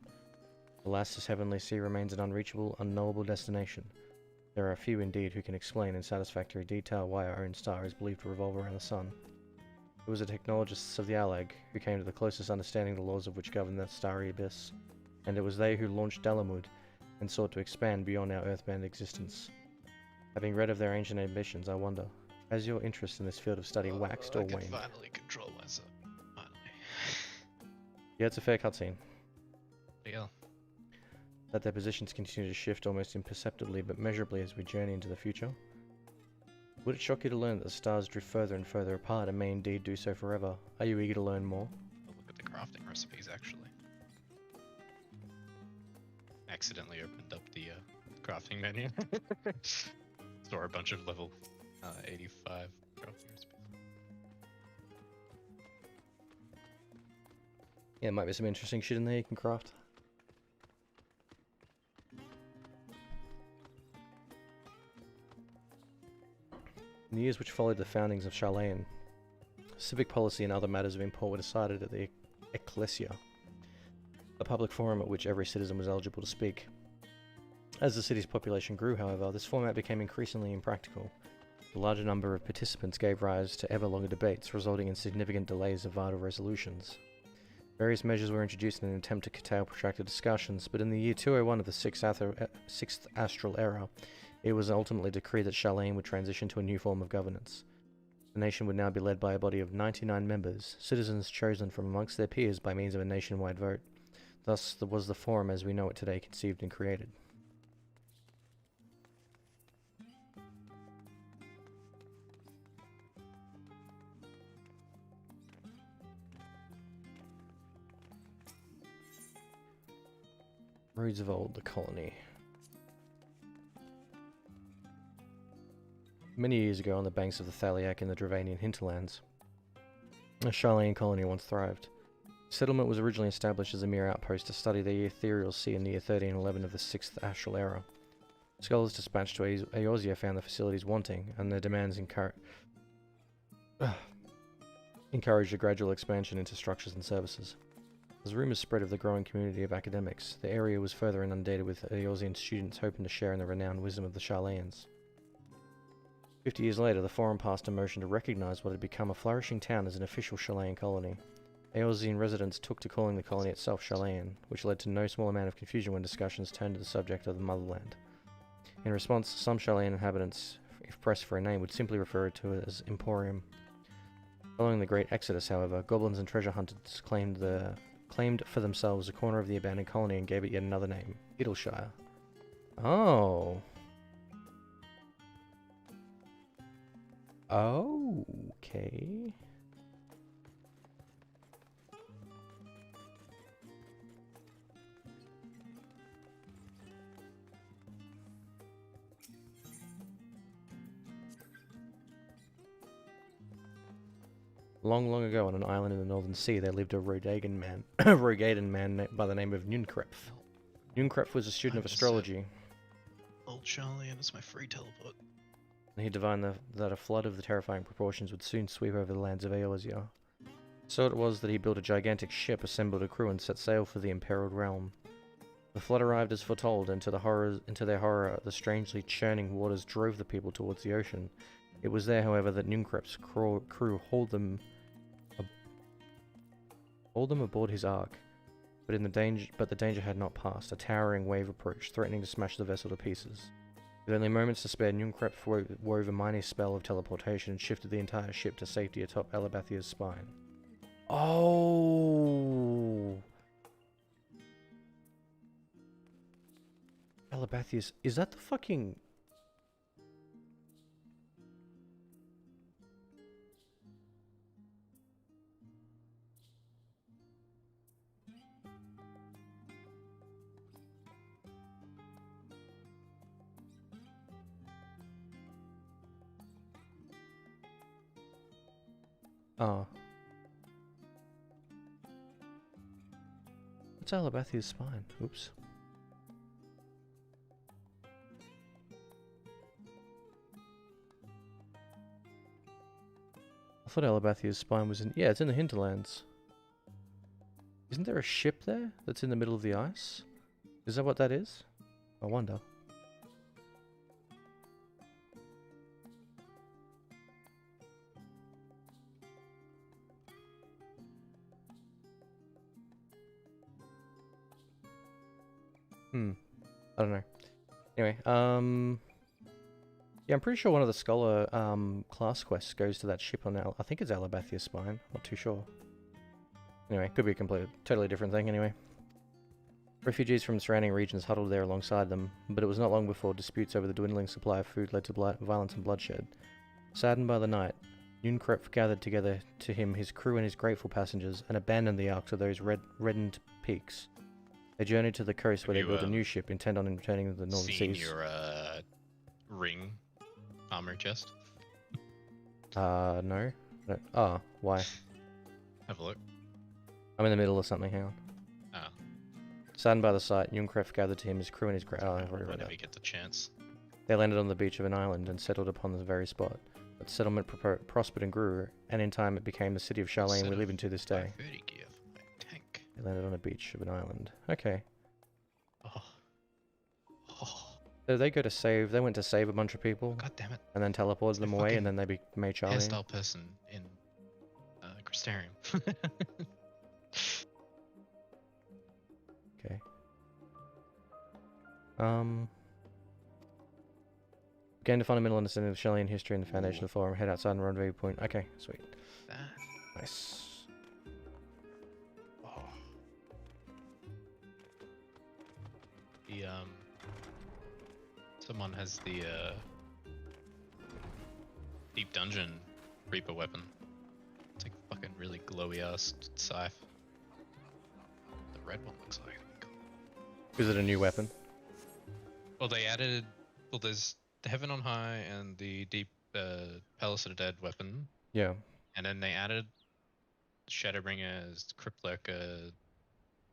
Alas, this heavenly sea remains an unreachable, unknowable destination. There are few indeed who can explain in satisfactory detail why our own star is believed to revolve around the sun. It was the technologists of the Allag who came to the closest understanding the laws of which govern the starry abyss, and it was they who launched Dalamud and sought to expand beyond our earthbound existence. Having read of their ancient ambitions, I wonder, has your interest in this field of study waxed or I can waned? finally control myself. Finally. Yeah, it's a fair cutscene. Yeah. That their positions continue to shift almost imperceptibly but measurably as we journey into the future. Would it shock you to learn that the stars drift further and further apart and may indeed do so forever? Are you eager to learn more? I'll look at the crafting recipes, actually. Accidentally opened up the crafting menu. Saw a bunch of level 85 crafting recipes. Yeah, there might be some interesting shit in there you can craft. In the years which followed the foundings of Charlayan, civic policy and other matters of import were decided at the Ecclesia, a public forum at which every citizen was eligible to speak. As the city's population grew, however, this format became increasingly impractical. The larger number of participants gave rise to ever longer debates, resulting in significant delays of vital resolutions. Various measures were introduced in an attempt to curtail protracted discussions, but in the year 201 of the Sixth Astral Era, it was ultimately decreed that Charlayan would transition to a new form of governance. The nation would now be led by a body of 99 members, citizens chosen from amongst their peers by means of a nationwide vote. Thus was the forum as we know it today conceived and created. Roads of old, the colony. Many years ago, on the banks of the Thaliak in the Dravanian hinterlands, a Charlayan colony once thrived. The settlement was originally established as a mere outpost to study the ethereal sea in the year 1311 of the Sixth Astral Era. Scholars dispatched to Eorzea found the facilities wanting, and their demands encouraged a gradual expansion into structures and services. As rumours spread of the growing community of academics, the area was further inundated with Eorzean students hoping to share in the renowned wisdom of the Charlayans. 50 years later, the Forum passed a motion to recognise what had become a flourishing town as an official Charlayan colony. Eorzean residents took to calling the colony itself Charlayan, which led to no small amount of confusion when discussions turned to the subject of the motherland. In response, some Charlayan inhabitants, if pressed for a name, would simply refer to it as Emporium. Following the Great Exodus, however, goblins and treasure hunters claimed for themselves a corner of the abandoned colony and gave it yet another name, Idleshire. Oh. Okay. Long, long ago, on an island in the Northern Sea, there lived a Rogadan man by the name of Nunkrepf. Nunkrepf was a student of astrology. Old Charlie, and it's my free teleport. And he divined that a flood of the terrifying proportions would soon sweep over the lands of Eorzea. So it was that he built a gigantic ship, assembled a crew, and set sail for the imperiled realm. The flood arrived as foretold, and to their horror, the strangely churning waters drove the people towards the ocean. It was there, however, that Nunkrepf's crew hauled them aboard his ark. But the danger had not passed. A towering wave approached, threatening to smash the vessel to pieces. With only moments to spare, Nunkrepf wove a mighty spell of teleportation and shifted the entire ship to safety atop Alabathia's spine. Oh! Alabathia's... Is that the fucking... Ah. What's Alabathia's spine? Oops. I thought Alabathia's spine was in... Yeah, it's in the hinterlands. Isn't there a ship there that's in the middle of the ice? Is that what that is? I wonder. I don't know. Anyway, yeah, I'm pretty sure one of the Scholar class quests goes to that ship on I think it's Alabathia Spine. Not too sure. Anyway, could be a totally different thing anyway. Refugees from surrounding regions huddled there alongside them, but it was not long before disputes over the dwindling supply of food led to violence and bloodshed. Saddened by the night, Nunkrep gathered together to him his crew and his grateful passengers and abandoned the ark to those reddened peaks. They journeyed to the coast where they built a new ship, intent on returning to the Northern Seas. Your ring armor chest? No. Oh, why? Have a look. I'm in the middle of something, hang on. Ah. Saddened by the sight, Jungkref gathered to him his crew and his I've already read that. Whenever you get the chance. They landed on the beach of an island and settled upon the very spot. But the settlement prospered and grew, and in time it became the city of Charlene we live in to this day. They landed on a beach of an island. Okay. So they go to save. They went to save a bunch of people. God damn it! And then teleported them away, and then they made Charlene. Hairstyle person in Crystarium. Okay. Gained a fundamental understanding of Charlene history and the foundation of the forum. Head outside and rendezvous point. Okay, sweet. Nice. The someone has the deep dungeon Reaper weapon. It's like fucking really glowy ass scythe. The red one looks like it'd be cool. Is it a new weapon? Well, they added. Well, there's the Heaven on High and the Deep Palace of the Dead weapon. Yeah. And then they added Shadowbringers, Cryptlurker,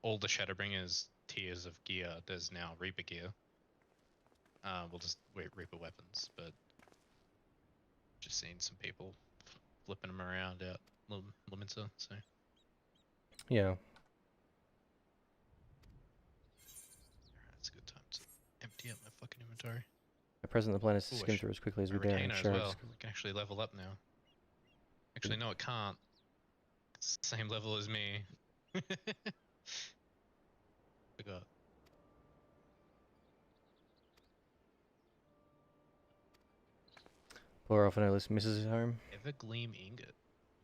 all the Shadowbringers tiers of gear. There's now Reaper gear. We'll just wait Reaper weapons, but just seen some people flipping them around out Limiter, so. Yeah. It's a good time to empty out my fucking inventory. At present, the plan is to skim through as quickly as we dare. Retainer as well. I can actually level up now. Actually, no, it can't. It's the same level as me. Forgot. Poor Alphanolus misses his home. Evergleam ingot.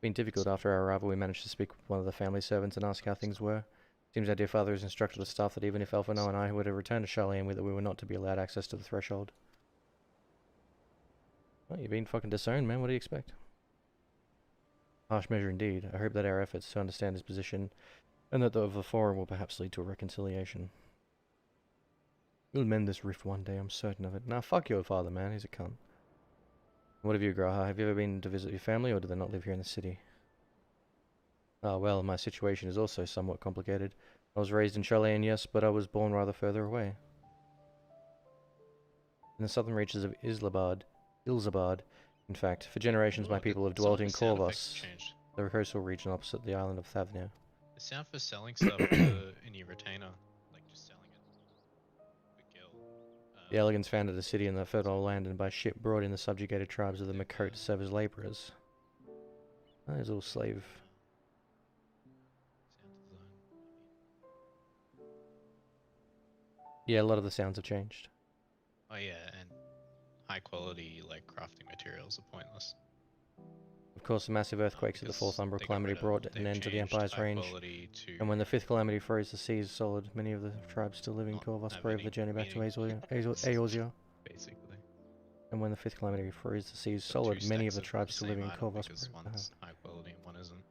Been difficult after our arrival. We managed to speak with one of the family servants and ask how things were. Seems our dear father has instructed the staff that even if Alphano and I were to return to Charlene, we were not to be allowed access to the threshold. Well, you've been fucking disowned, man. What do you expect? Harsh measure indeed. I hope that our efforts to understand his position and that the forum will perhaps lead to a reconciliation. We'll mend this rift one day, I'm certain of it. Nah, fuck your father, man. He's a cunt. What of you, Graha? Have you ever been to visit your family, or do they not live here in the city? Ah, well, my situation is also somewhat complicated. I was raised in Charlene, yes, but I was born rather further away. In the southern reaches of Ilzabad, in fact. For generations my people have dwelt in Corvus, the coastal region opposite the island of Thavnir. The sound for selling stuff in your retainer, like just selling it for kill. The Elegans founded a city in the fertile land and by ship brought in the subjugated tribes of the Makot to serve as labourers. There's all slave. Yeah, a lot of the sounds have changed. Oh yeah, and high quality like crafting materials are pointless. Of course, the massive earthquakes of the Fourth Umbra Calamity brought an end to the Empire's reign, and when the Fifth Calamity froze the seas solid, many of the tribes still living in Corvus braved the journey back to Eorzea. Basically. And when the Fifth Calamity froze the seas solid, many of the tribes still living in Corvus because one's high quality and one isn't.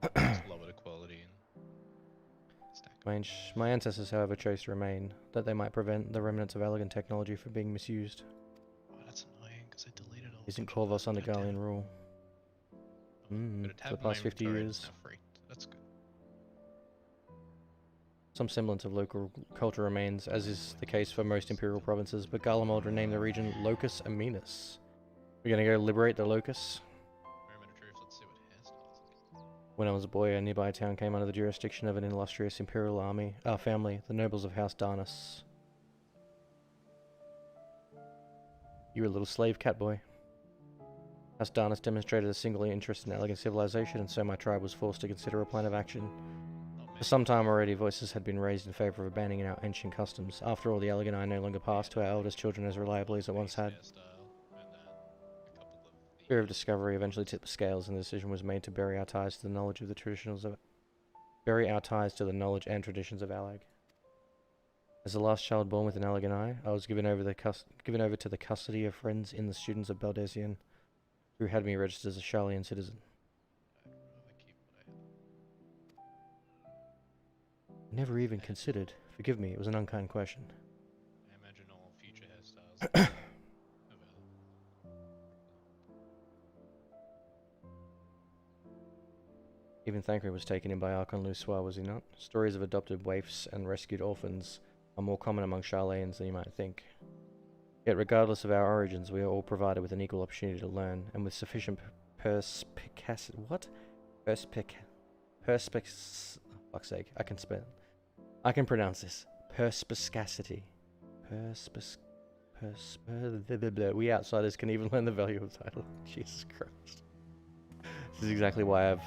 It's lower the quality and my ancestors, however, chose to remain, that they might prevent the remnants of elegant technology from being misused. Oh, that's annoying, because I deleted all. Isn't Corvus under Gallian rule? For the past 50 years. That's good. Some semblance of local culture remains, as is the case for most imperial provinces, but Garlemald renamed the region Locus Aminus. We're gonna go liberate the Locus. When I was a boy, a nearby town came under the jurisdiction of an illustrious imperial family, the nobles of House Darnus. You were a little slave cat boy. House Darnus demonstrated a single interest in elegant civilization, and so my tribe was forced to consider a plan of action. For some time already, voices had been raised in favour of abandoning our ancient customs. After all, the Allegheny no longer passed to our eldest children as reliably as it once had. Fear of discovery eventually tipped the scales, and the decision was made to bury our ties to the knowledge of the traditions of Alleg. As the last child born with an Allegheny, I was given over to the custody of friends in the students of Baldesian, who had me registered as a Charlian citizen. Never even considered. Forgive me, it was an unkind question. I imagine all future hairstyles. Even Thancred was taken in by Archon Lussois, was he not? Stories of adopted waifs and rescued orphans are more common among Charlayans than you might think. Yet regardless of our origins, we are all provided with an equal opportunity to learn, and with sufficient perspicacity. What? Fuck's sake, I can pronounce this. Perspicacity. We outsiders can even learn the value of title. Jesus Christ. This is exactly why I have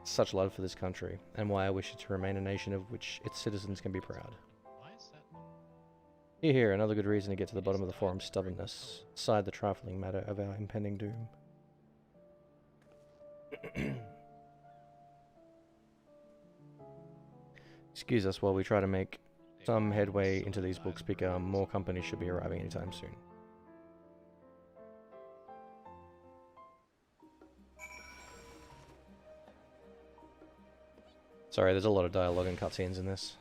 such love for this country, and why I wish it to remain a nation of which its citizens can be proud. Why is that? Here, another good reason to get to the bottom of the forum's stubbornness, aside the trifling matter of our impending doom. Excuse us while we try to make some headway into these books, because more companies should be arriving anytime soon. Sorry, there's a lot of dialogue and cutscenes in this.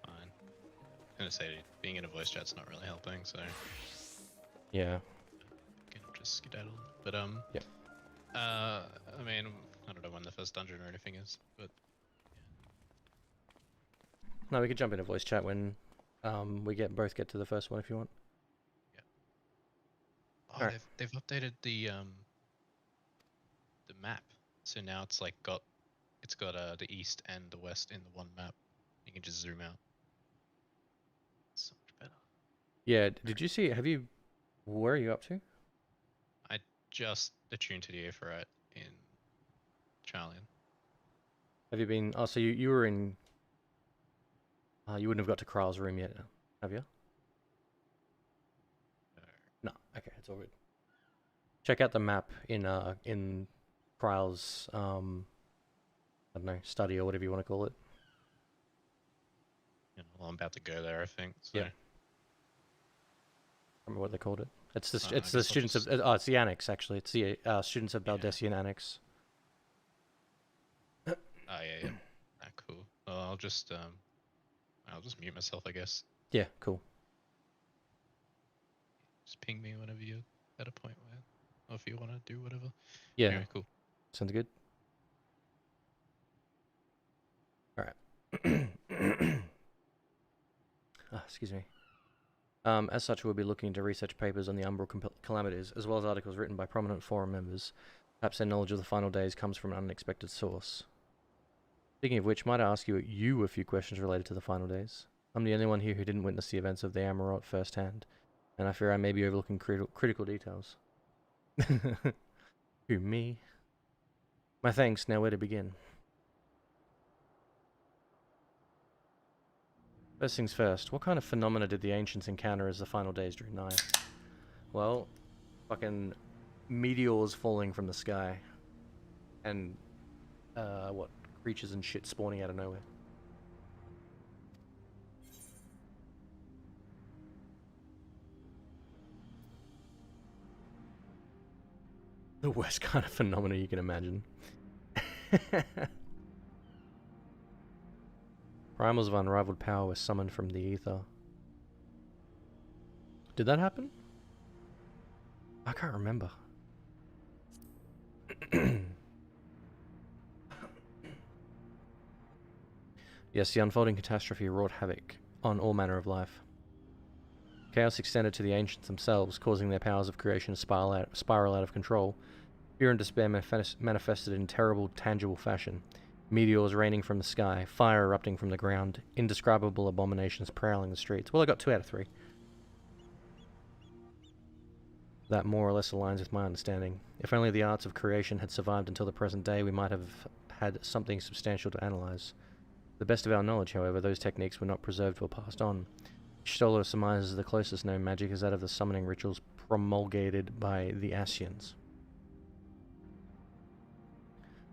Fine. I'm gonna say, being in a voice chat's not really helping, so... Yeah. Can just skedaddle. But, Yep. I mean, I don't know when the first dungeon or anything is, but... No, we could jump into voice chat when we both get to the first one if you want. Yeah. Oh, right. they've updated the map, so now it's like got the east and the west in the one map. You can just zoom out. It's so much better. Yeah, did you see, where are you up to? I just attuned to the Aephorite in Charlian. Have you been, so you were in, you wouldn't have got to Kryl's room yet, have you? No, okay, it's all good. Check out the map in Kryl's, I don't know, study or whatever you want to call it. Well, I'm about to go there, I think. So. Yeah. I don't remember what they called it. It's the I it's the guess students of it's the annex actually. It's the students of Baldesian annex. Oh yeah. Ah, cool. Well, I'll just mute myself, I guess. Yeah, cool. Just ping me whenever you're at a point where, or if you want to do whatever. Yeah. Anyway, cool. Sounds good. All right. Excuse me. As such, we'll be looking to research papers on the umbral calamities, as well as articles written by prominent forum members. Perhaps their knowledge of the final days comes from an unexpected source. Speaking of which, might I ask you a few questions related to the final days? I'm the only one here who didn't witness the events of the Amarot firsthand, and I fear I may be overlooking critical details. Who, me? My thanks, now where to begin? First things first, what kind of phenomena did the ancients encounter as the final days drew nigh? Well, fucking meteors falling from the sky. And, what, creatures and shit spawning out of nowhere. The worst kind of phenomena you can imagine. Primals of unrivaled power were summoned from the ether. Did that happen? I can't remember. Yes, the unfolding catastrophe wrought havoc on all manner of life. Chaos extended to the ancients themselves, causing their powers of creation to spiral out of control. Fear and despair manifested in terrible, tangible fashion. Meteors raining from the sky, fire erupting from the ground, indescribable abominations prowling the streets. Well, I got 2 out of 3. That more or less aligns with my understanding. If only the arts of creation had survived until the present day, we might have had something substantial to analyze. To the best of our knowledge, however, those techniques were not preserved or passed on. Stoller surmises the closest known magic is that of the summoning rituals promulgated by the Asians.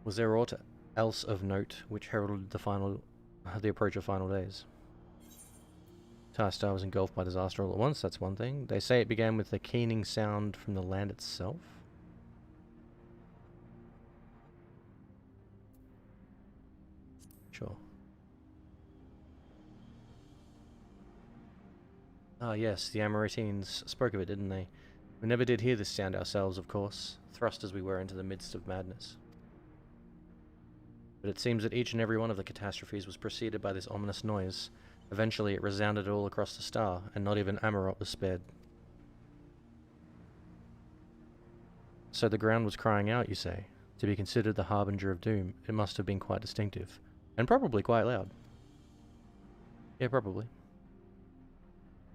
Was there aught else of note which heralded the approach of final days? Star was engulfed by disaster all at once, that's one thing. They say it began with the keening sound from the land itself. Sure. Ah yes, the Amoritines spoke of it, didn't they? We never did hear this sound ourselves, of course, thrust as we were into the midst of madness. But it seems that each and every one of the catastrophes was preceded by this ominous noise. Eventually it resounded all across the star, and not even Amarot was spared. So the ground was crying out, you say? To be considered the harbinger of doom, it must have been quite distinctive. And probably quite loud. Yeah, probably.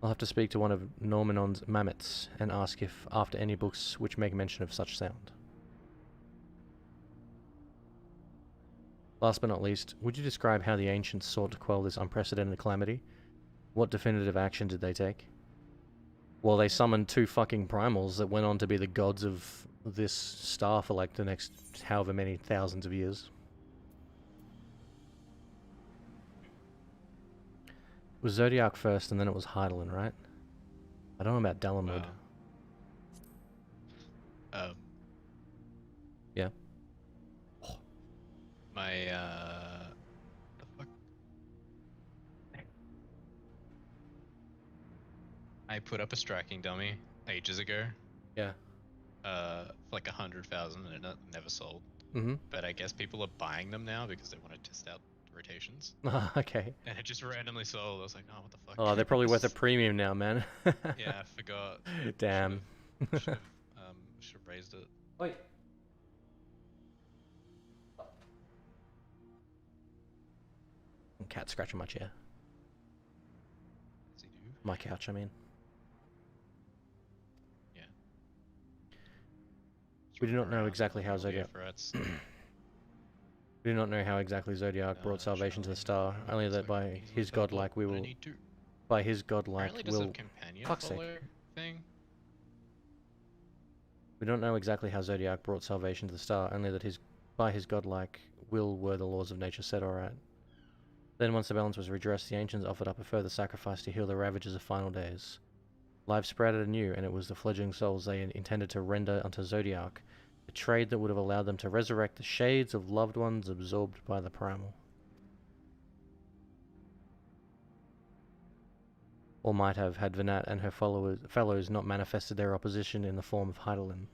I'll have to speak to one of Normanon's mammoths and ask if after any books which make mention of such sound. Last but not least, would you describe how the ancients sought to quell this unprecedented calamity? What definitive action did they take? Well, they summoned 2 fucking primals that went on to be the gods of this star for like the next however many thousands of years. It was Zodiac first and then it was Heidelin, right? I don't know about Dalamud. Yeah. My, the fuck? I put up a striking dummy ages ago. Yeah. For like 100,000 and it never sold. Mm-hmm. But I guess people are buying them now because they want to test out rotations. Okay. And it just randomly sold. I was like, oh, what the fuck? Oh, they're probably worth a premium now, man. Yeah, I forgot. Damn. Should have raised it. Wait. Cat scratching my chair. Does he do? My couch, I mean. Yeah. We do not know exactly how Zodiac... We do not know how exactly Zodiac brought salvation to the star, only that by his godlike we will... By his godlike will... Fuck's sake. Thing? We don't know exactly how Zodiac brought salvation to the star, only that by his godlike will were the laws of nature set alright. Then once the balance was redressed, the ancients offered up a further sacrifice to heal the ravages of final days. Life sprouted anew, and it was the fledgling souls they intended to render unto Zodiac, a trade that would have allowed them to resurrect the shades of loved ones absorbed by the primal. Or might have, had Venat and her fellows not manifested their opposition in the form of Heidelin.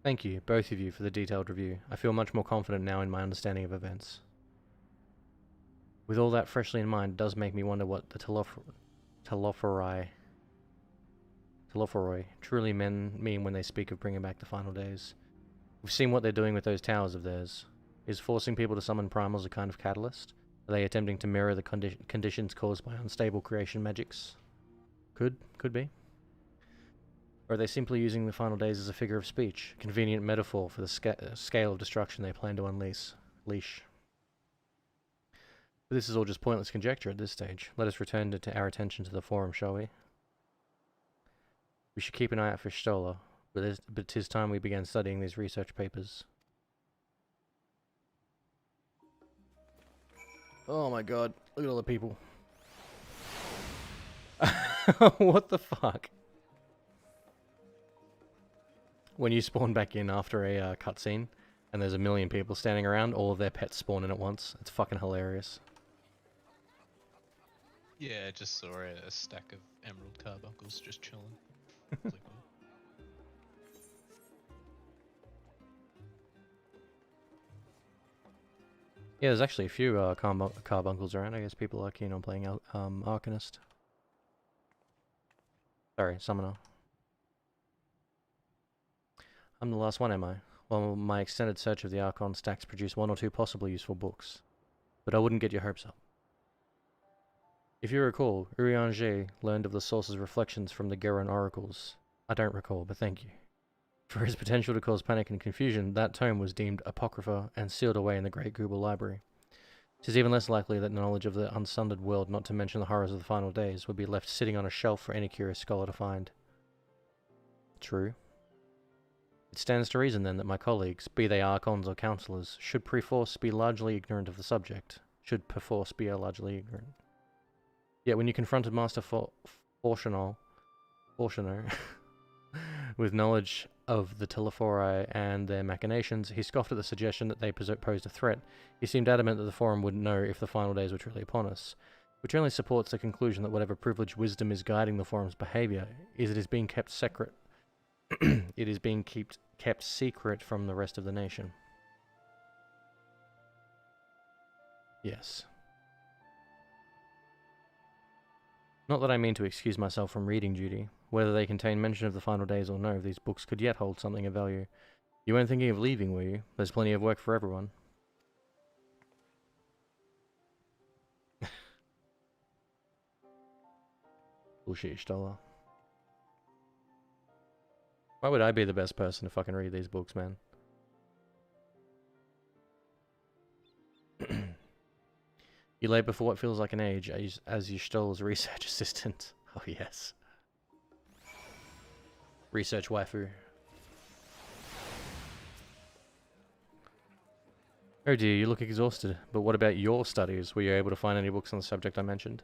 Thank you, both of you, for the detailed review. I feel much more confident now in my understanding of events. With all that freshly in mind, it does make me wonder what the Telophoroi truly mean when they speak of bringing back the final days. We've seen what they're doing with those towers of theirs. Is forcing people to summon primals a kind of catalyst? Are they attempting to mirror the conditions caused by unstable creation magics? Could be. Or are they simply using the final days as a figure of speech, a convenient metaphor for the scale of destruction they plan to unleash? But this is all just pointless conjecture at this stage. Let us return our attention to the forum, shall we? We should keep an eye out for Stoller, but 'tis time we began studying these research papers. Oh my god, look at all the people. What the fuck? When you spawn back in after a cutscene, and there's a million people standing around, all of their pets spawn in at once. It's fucking hilarious. Yeah, I just saw a stack of emerald carbuncles just chilling. I was like, oh. Yeah, there's actually a few carbuncles around. I guess people are keen on playing Arcanist. Sorry, Summoner. I'm the last one, am I? Well, my extended search of the Archon stacks produced 1 or 2 possibly useful books. But I wouldn't get your hopes up. If you recall, Urianger learned of the source's reflections from the Geron oracles. I don't recall, but thank you. For his potential to cause panic and confusion, that tome was deemed apocrypha and sealed away in the Great Google Library. It is even less likely that knowledge of the unsundered world, not to mention the horrors of the final days, would be left sitting on a shelf for any curious scholar to find. True. It stands to reason, then, that my colleagues, be they archons or counsellors, should perforce be largely ignorant of the subject. Yet when you confronted Master Fortuno with knowledge of the Telephori and their machinations, he scoffed at the suggestion that they posed a threat. He seemed adamant that the Forum would know if the final days were truly upon us, which only supports the conclusion that whatever privileged wisdom is guiding the Forum's behaviour is being kept secret. It is being kept secret from the rest of the nation. Yes. Not that I mean to excuse myself from reading duty. Whether they contain mention of the final days or no, these books could yet hold something of value. You weren't thinking of leaving, were you? There's plenty of work for everyone. Bullshit, Stoller. Why would I be the best person to fucking read these books, man? You labour for what feels like an age as Yshtoll's research assistant. Oh yes. Research waifu. Oh dear, you look exhausted. But what about your studies? Were you able to find any books on the subject I mentioned?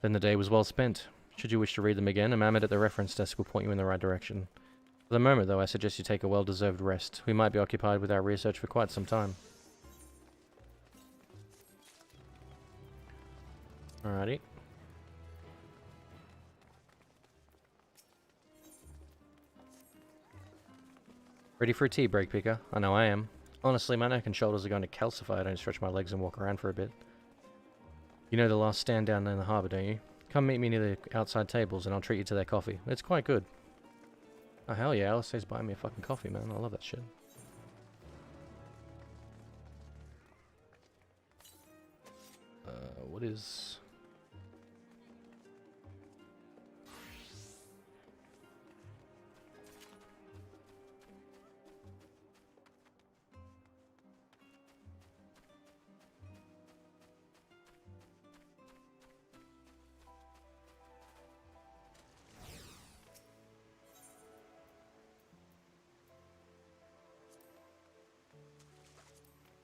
Then the day was well spent. Should you wish to read them again, a mammoth at the reference desk will point you in the right direction. For the moment, though, I suggest you take a well-deserved rest. We might be occupied with our research for quite some time. Alrighty. Ready for a tea break, Picker? I know I am. Honestly, my neck and shoulders are going to calcify if I don't stretch my legs and walk around for a bit. You know the last stand down in the harbour, don't you? Come meet me near the outside tables and I'll treat you to their coffee. It's quite good. Oh hell yeah, Alistair's buying me a fucking coffee, man. I love that shit. What is...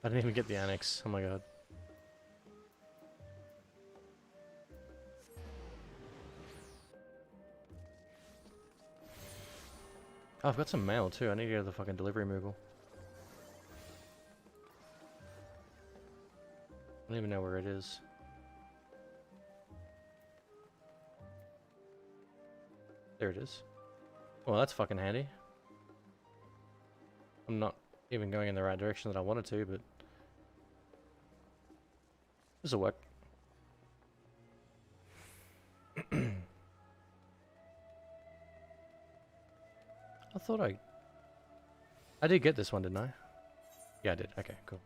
I didn't even get the annex. Oh my god. Oh, I've got some mail too. I need to go to the fucking delivery Moogle. I don't even know where it is. There it is. Well, that's fucking handy. I'm not even going in the right direction that I wanted to, but... this'll work. I thought I did get this one, didn't I? Yeah, I did. Okay, cool.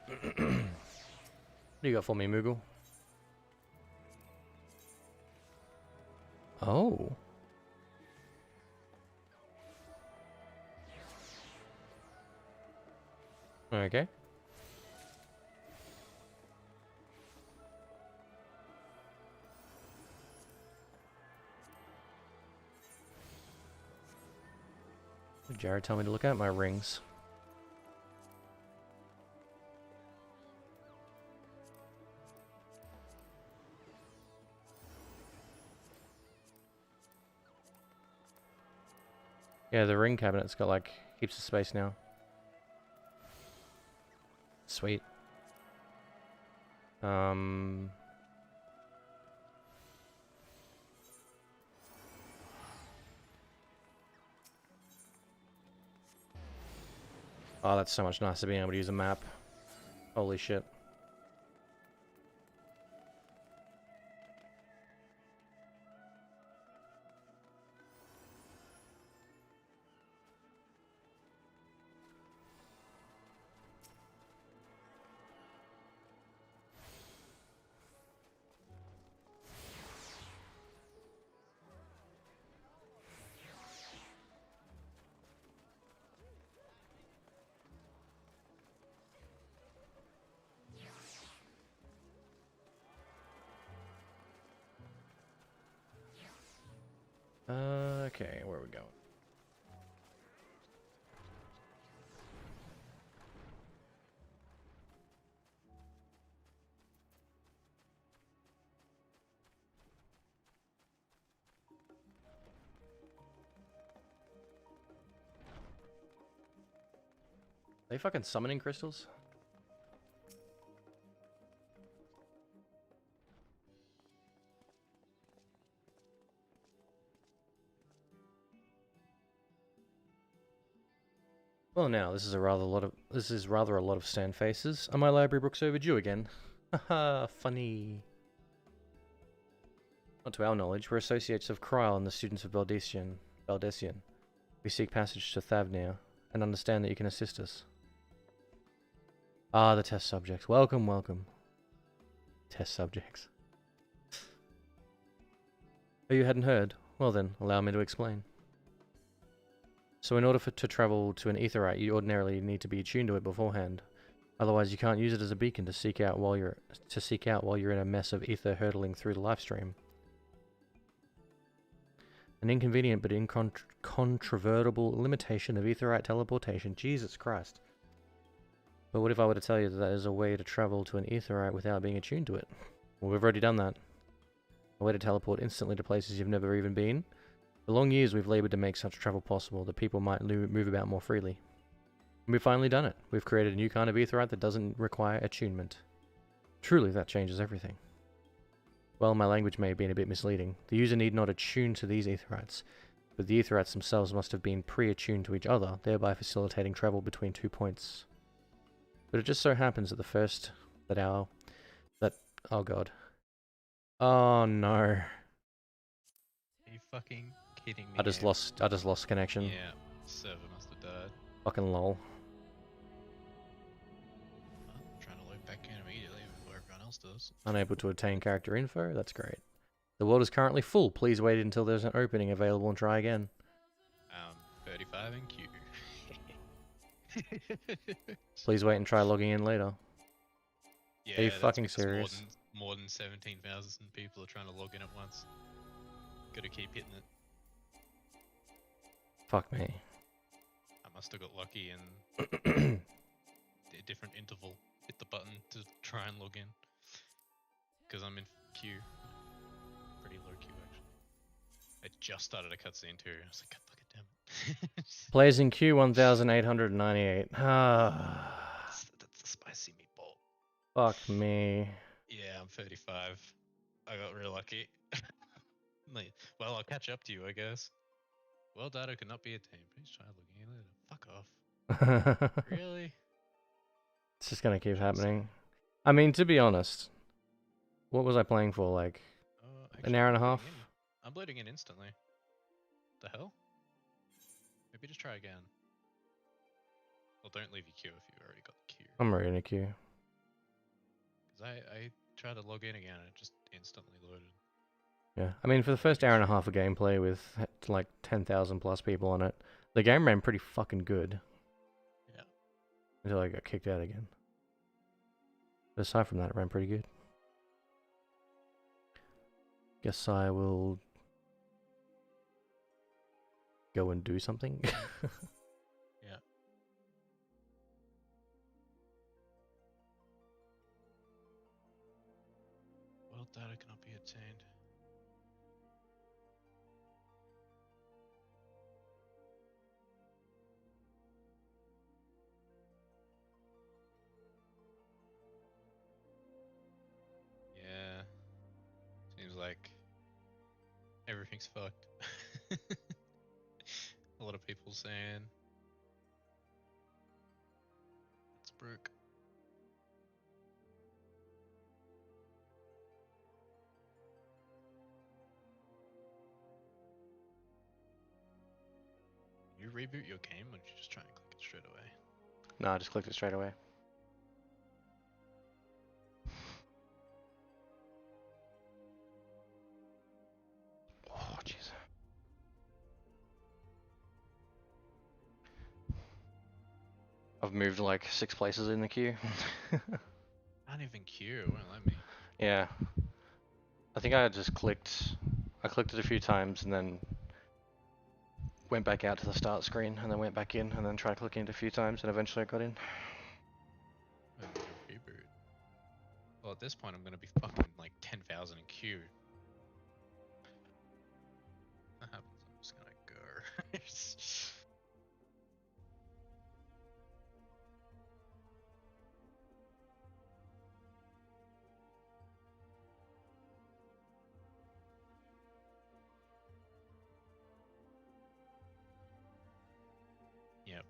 What do you got for me, Moogle? Oh. Okay. Did Jared tell me to look at my rings? Yeah, the ring cabinet's got like heaps of space now. Sweet. Oh, that's so much nicer being able to use a map. Holy shit. they fucking summoning crystals? Well now, this is rather a lot of stand faces. Are my library books overdue again? Haha, funny. Not to our knowledge, we're associates of Kryl and the students of Baldesian. We seek passage to Thavnir, and understand that you can assist us. Ah, the test subjects. Welcome, welcome. Test subjects. Oh, you hadn't heard? Well then, allow me to explain. So in order to travel to an aetheryte, you ordinarily need to be attuned to it beforehand. Otherwise, you can't use it as a beacon to seek out while you're in a mess of ether hurtling through the life stream. An inconvenient but incontrovertible limitation of aetheryte teleportation. Jesus Christ. But what if I were to tell you that there's a way to travel to an aetheryte without being attuned to it? Well, we've already done that. A way to teleport instantly to places you've never even been. For long years we've laboured to make such travel possible that people might move about more freely. And we've finally done it. We've created a new kind of aetheryte that doesn't require attunement. Truly, that changes everything. Well, my language may have been a bit misleading. The user need not attune to these aetherites, but the aetherites themselves must have been pre-attuned to each other, thereby facilitating travel between 2 points. But it just so happens that oh god. Oh no. Are you fucking kidding me? I just lost connection. Yeah, server must have died. Fucking lol. I'm trying to load back in immediately before everyone else does. Unable to obtain character info? That's great. The world is currently full. Please wait until there's an opening available and try again. 35 in queue. Please wait and try logging in later. Yeah, are you that's fucking because serious? More than 17,000 people are trying to log in at once. Gotta keep hitting it. Fuck me. I must have got lucky and a different interval. Hit the button to try and log in. Because I'm in queue. Pretty low queue actually. I just started a cutscene too. I was like, God fucking damn it. Players in queue 1,898. Ah. That's the spicy meatball. Fuck me. Yeah, I'm 35. I got real lucky. Well, I'll catch up to you, I guess. Well, data cannot be attained. Please try logging in later. Fuck off. Really? It's just gonna keep happening. I mean, to be honest, what was I playing for? Like an hour and a half? I'm loading in instantly. The hell? Maybe just try again. Well, don't leave your queue if you've already got the queue. I'm already in a queue. Because I tried to log in again and it just instantly loaded. Yeah, I mean, for the first hour and a half of gameplay with like 10,000 plus people on it, the game ran pretty fucking good. Yeah. Until I got kicked out again. But aside from that, it ran pretty good. Guess I will go and do something. Yeah. Well, data cannot be obtained. Yeah. Seems like everything's fucked. A lot of people saying it's broke. You reboot your game, or did you just try and click it straight away? No, I just clicked it straight away. Oh, jeez. I've moved like 6 places in the queue. Not even queue, won't let me. Yeah. I think I clicked it a few times and then went back out to the start screen and then went back in and then tried clicking it a few times and eventually I got in. Reboot. Well, at this point, I'm gonna be fucking like 10,000 in queue. That happens, I'm just gonna go.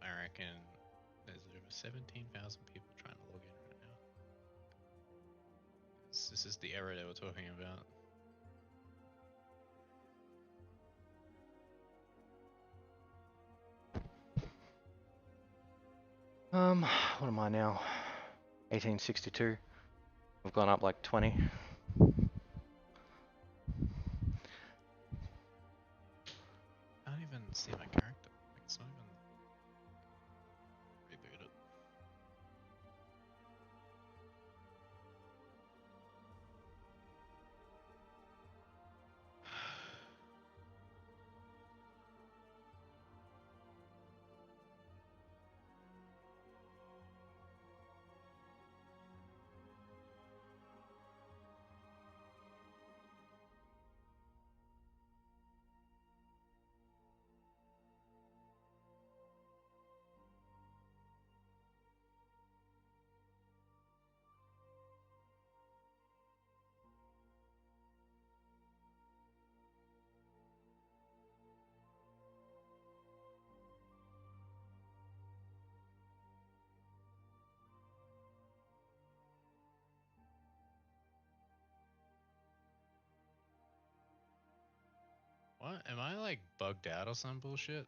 I reckon there's over 17,000 people trying to log in right now. This is the error they were talking about. What am I now? 1862. We've gone up like 20. I don't even see my character. Like, it's not even rebooted. What? Am I like bugged out or some bullshit?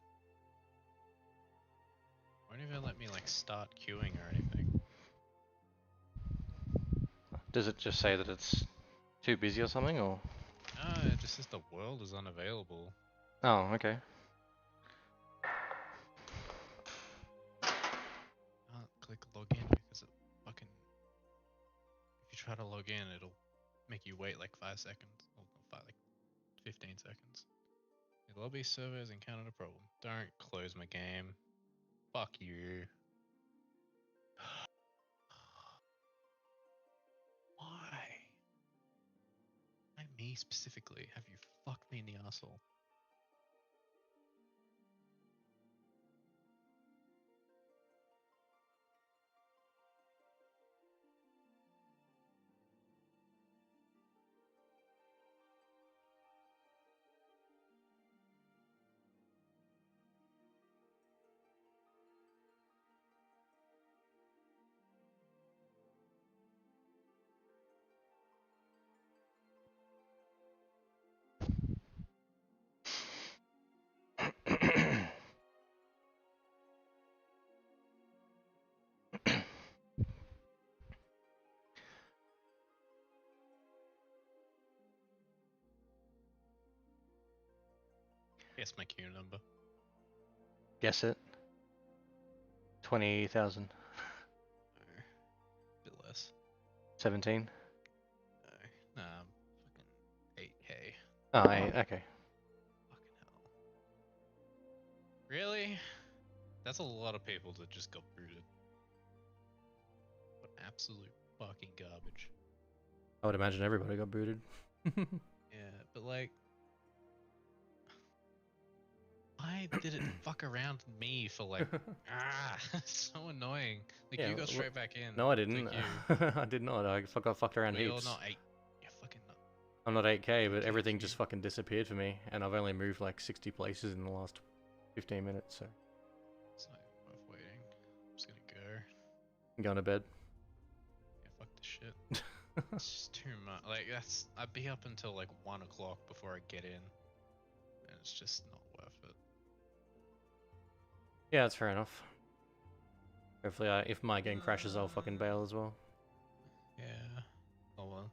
Won't even let me like start queuing or anything. Does it just say that it's too busy or something, or? No, it just says the world is unavailable. Oh, okay. Can't click login because it fucking... If you try to log in, it'll make you wait like 5 seconds. Or like 15 seconds. The lobby server has encountered a problem. Don't close my game. Fuck you. Why? Why me specifically? Have you fucked me in the asshole? Guess my queue number. Guess it. 20,000. Bit less. 17. No, fucking 8K. Oh, 8, okay. Fucking hell. Really? That's a lot of people that just got booted. What absolute fucking garbage. I would imagine everybody got booted. Yeah, but like... Why did it fuck around me for like... so annoying. Like, Yeah, you got straight back in. No, I didn't. Like I did not. I got fucked around Well, you're heaps. not 8. You're fucking not. I'm not 8K, but everything just fucking disappeared for me, and I've only moved like 60 places in the last 15 minutes, so... It's not even worth waiting. I'm just gonna go. I'm going to bed. Yeah, fuck this shit. It's just too much. Like, that's... I'd be up until like 1 o'clock before I get in. And it's just not worth it. Yeah, that's fair enough. Hopefully, if my game crashes, I'll fucking bail as well. Yeah. Oh well.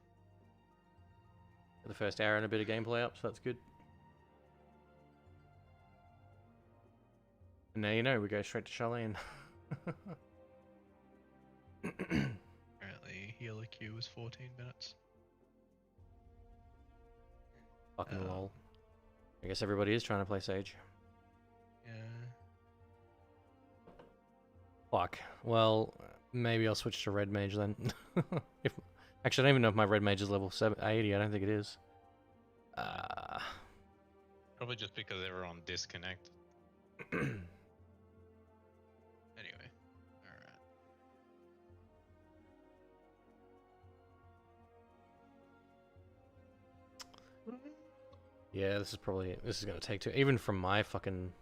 Got the first hour and a bit of gameplay up, so that's good. And now you know, we go straight to Charlene. Apparently, healer queue was 14 minutes. Fucking lol. I guess everybody is trying to play Sage. Yeah. Fuck. Well, maybe I'll switch to Red Mage then. Actually, I don't even know if my Red Mage is level 80. I don't think it is. Probably just because everyone disconnected. Anyway. Alright. Yeah, this is probably... This is gonna take too... Even from my fucking...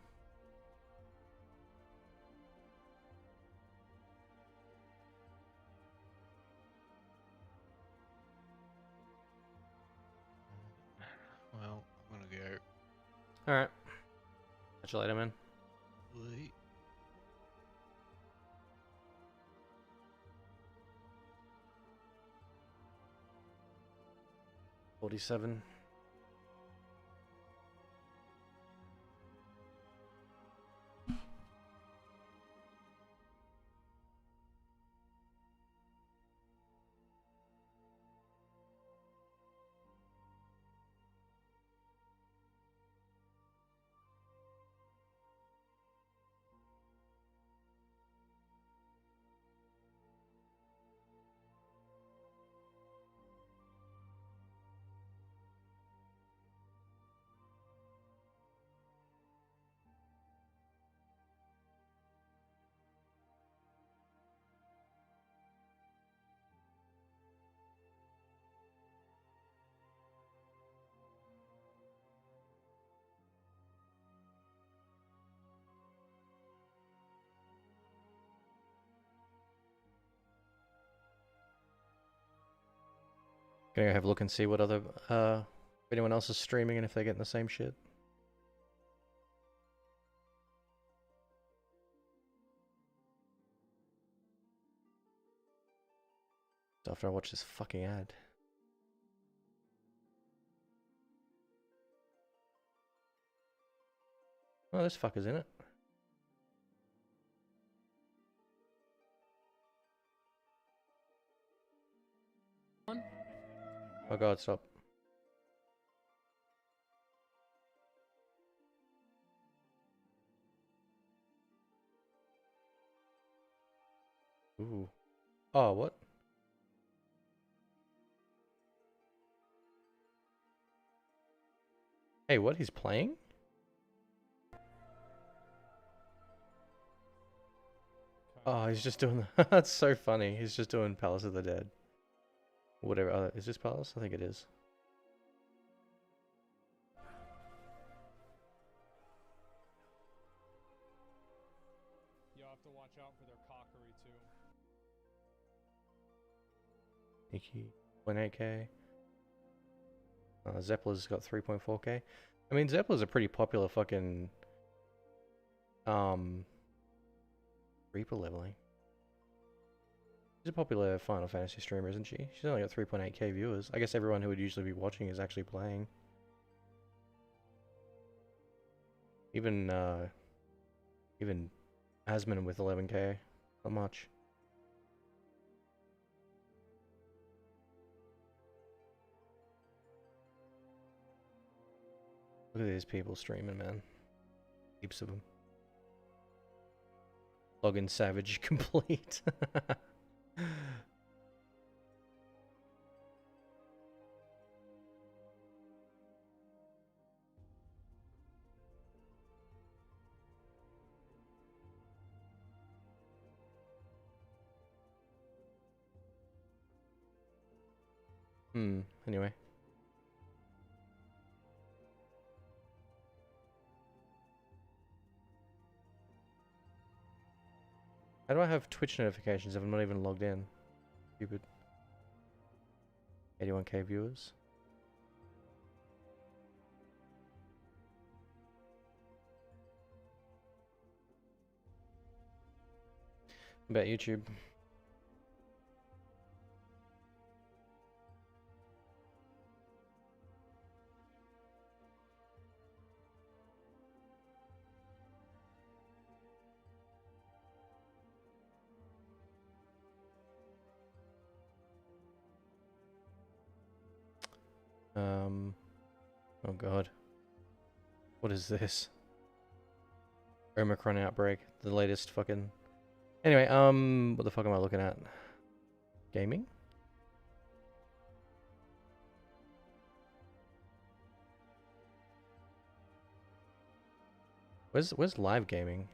Alright. Catch you later, man. Wait. 47. Gonna go have a look and see what other, if anyone else is streaming and if they're getting the same shit. After I watch this fucking ad. Oh, this fucker's in it. Oh god, stop. Ooh. Oh, what? Hey, what? He's playing? Oh, he's just doing the that's so funny. He's just doing Palace of the Dead. Whatever. Is this Palace? I think it is. You'll have to watch out for their cockery too. Nikki, 0.8k. Zeppela's got 3.4k. I mean, Zeppela's a pretty popular fucking Reaper leveling. She's a popular Final Fantasy streamer, isn't she? She's only got 3.8k viewers. I guess everyone who would usually be watching is actually playing. Even Asmon with 11k. Not much. Look at these people streaming, man. Heaps of them. Login Savage complete. Anyway. How do I have Twitch notifications if I'm not even logged in? Stupid. 81k viewers. About YouTube. Oh god. What is this? Omicron outbreak. The latest fucking... Anyway, what the fuck am I looking at? Gaming? Where's live gaming?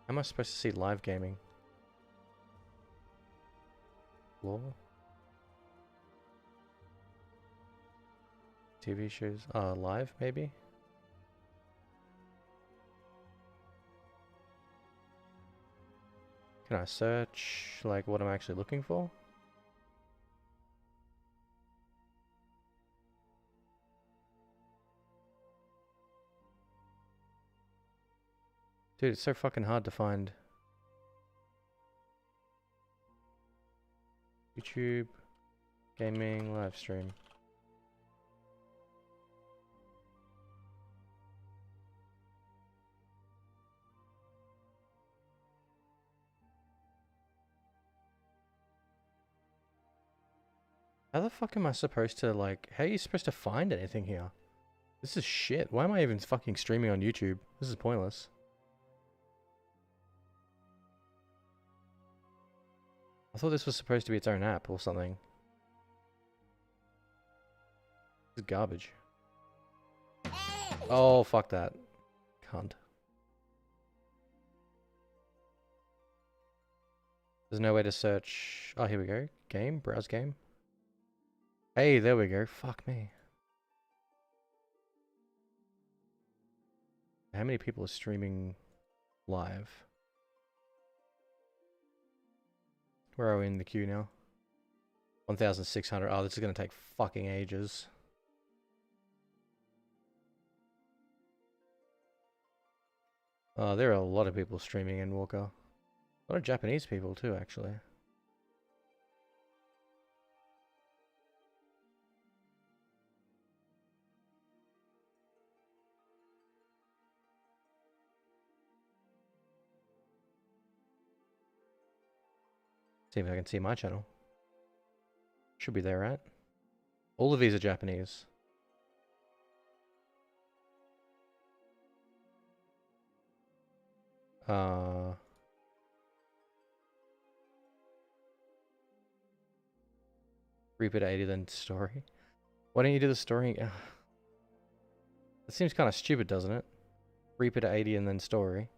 How am I supposed to see live gaming? Law? TV shows? Live, maybe? Can I search, like, what I'm actually looking for? Dude, it's so fucking hard to find. YouTube gaming live stream. How the fuck am I supposed to, like, how are you supposed to find anything here? This is shit. Why am I even fucking streaming on YouTube? This is pointless. I thought this was supposed to be its own app or something. This is garbage. Oh, fuck that. Cunt. There's no way to search. Oh, here we go. Game? Browse game. Hey, there we go. Fuck me. How many people are streaming live? Where are we in the queue now? 1,600. Oh, this is going to take fucking ages. There are a lot of people streaming Endwalker. A lot of Japanese people too, actually. See if I can see my channel. Should be there, right? All of these are Japanese. Repeat 80 then story. Why don't you do the story? That seems kind of stupid, doesn't it? Repeat 80 and then story.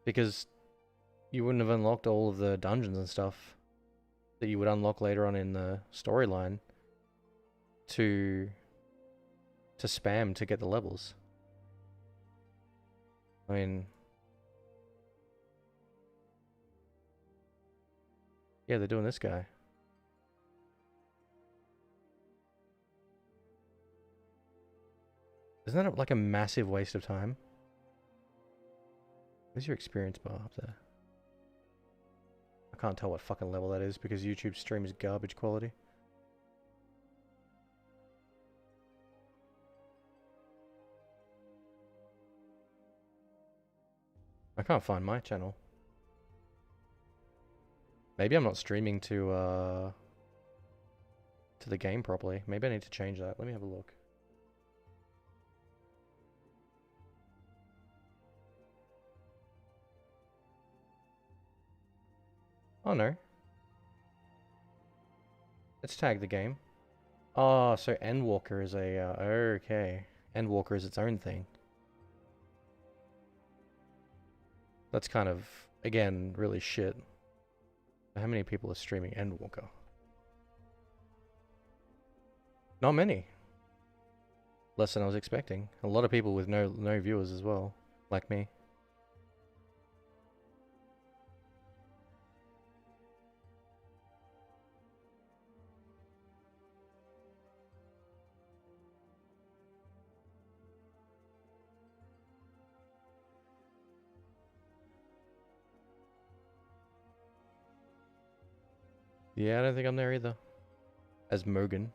Because you wouldn't have unlocked all of the dungeons and stuff that you would unlock later on in the storyline to spam to get the levels. I mean, yeah, they're doing this guy. Isn't that like a massive waste of time? Where's your experience bar up there? I can't tell what fucking level that is because YouTube stream is garbage quality. I can't find my channel. Maybe I'm not streaming to the game properly. Maybe I need to change that. Let me have a look. Oh no. Let's tag the game. Oh, so Endwalker is a, okay. Endwalker is its own thing. That's kind of, again, really shit. How many people are streaming Endwalker? Not many. Less than I was expecting. A lot of people with no viewers as well, like me. Yeah, I don't think I'm there either. As Mogan.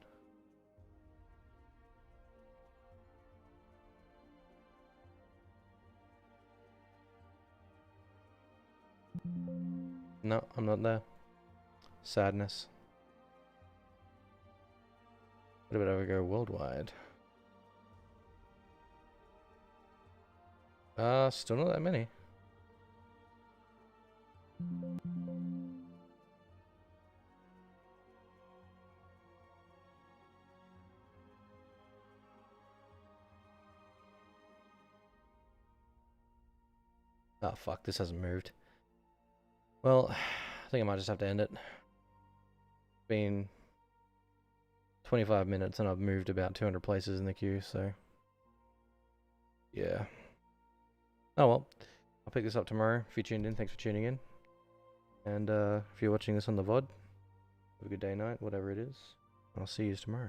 No, I'm not there. Sadness. What about I go worldwide? Still not that many. Oh fuck, this hasn't moved. Well, I think I might just have to end it. It's been 25 minutes and I've moved about 200 places in the queue, so yeah. Oh well, I'll pick this up tomorrow. If you tuned in, thanks for tuning in. And if you're watching this on the VOD, have a good day, night, whatever it is. I'll see you tomorrow.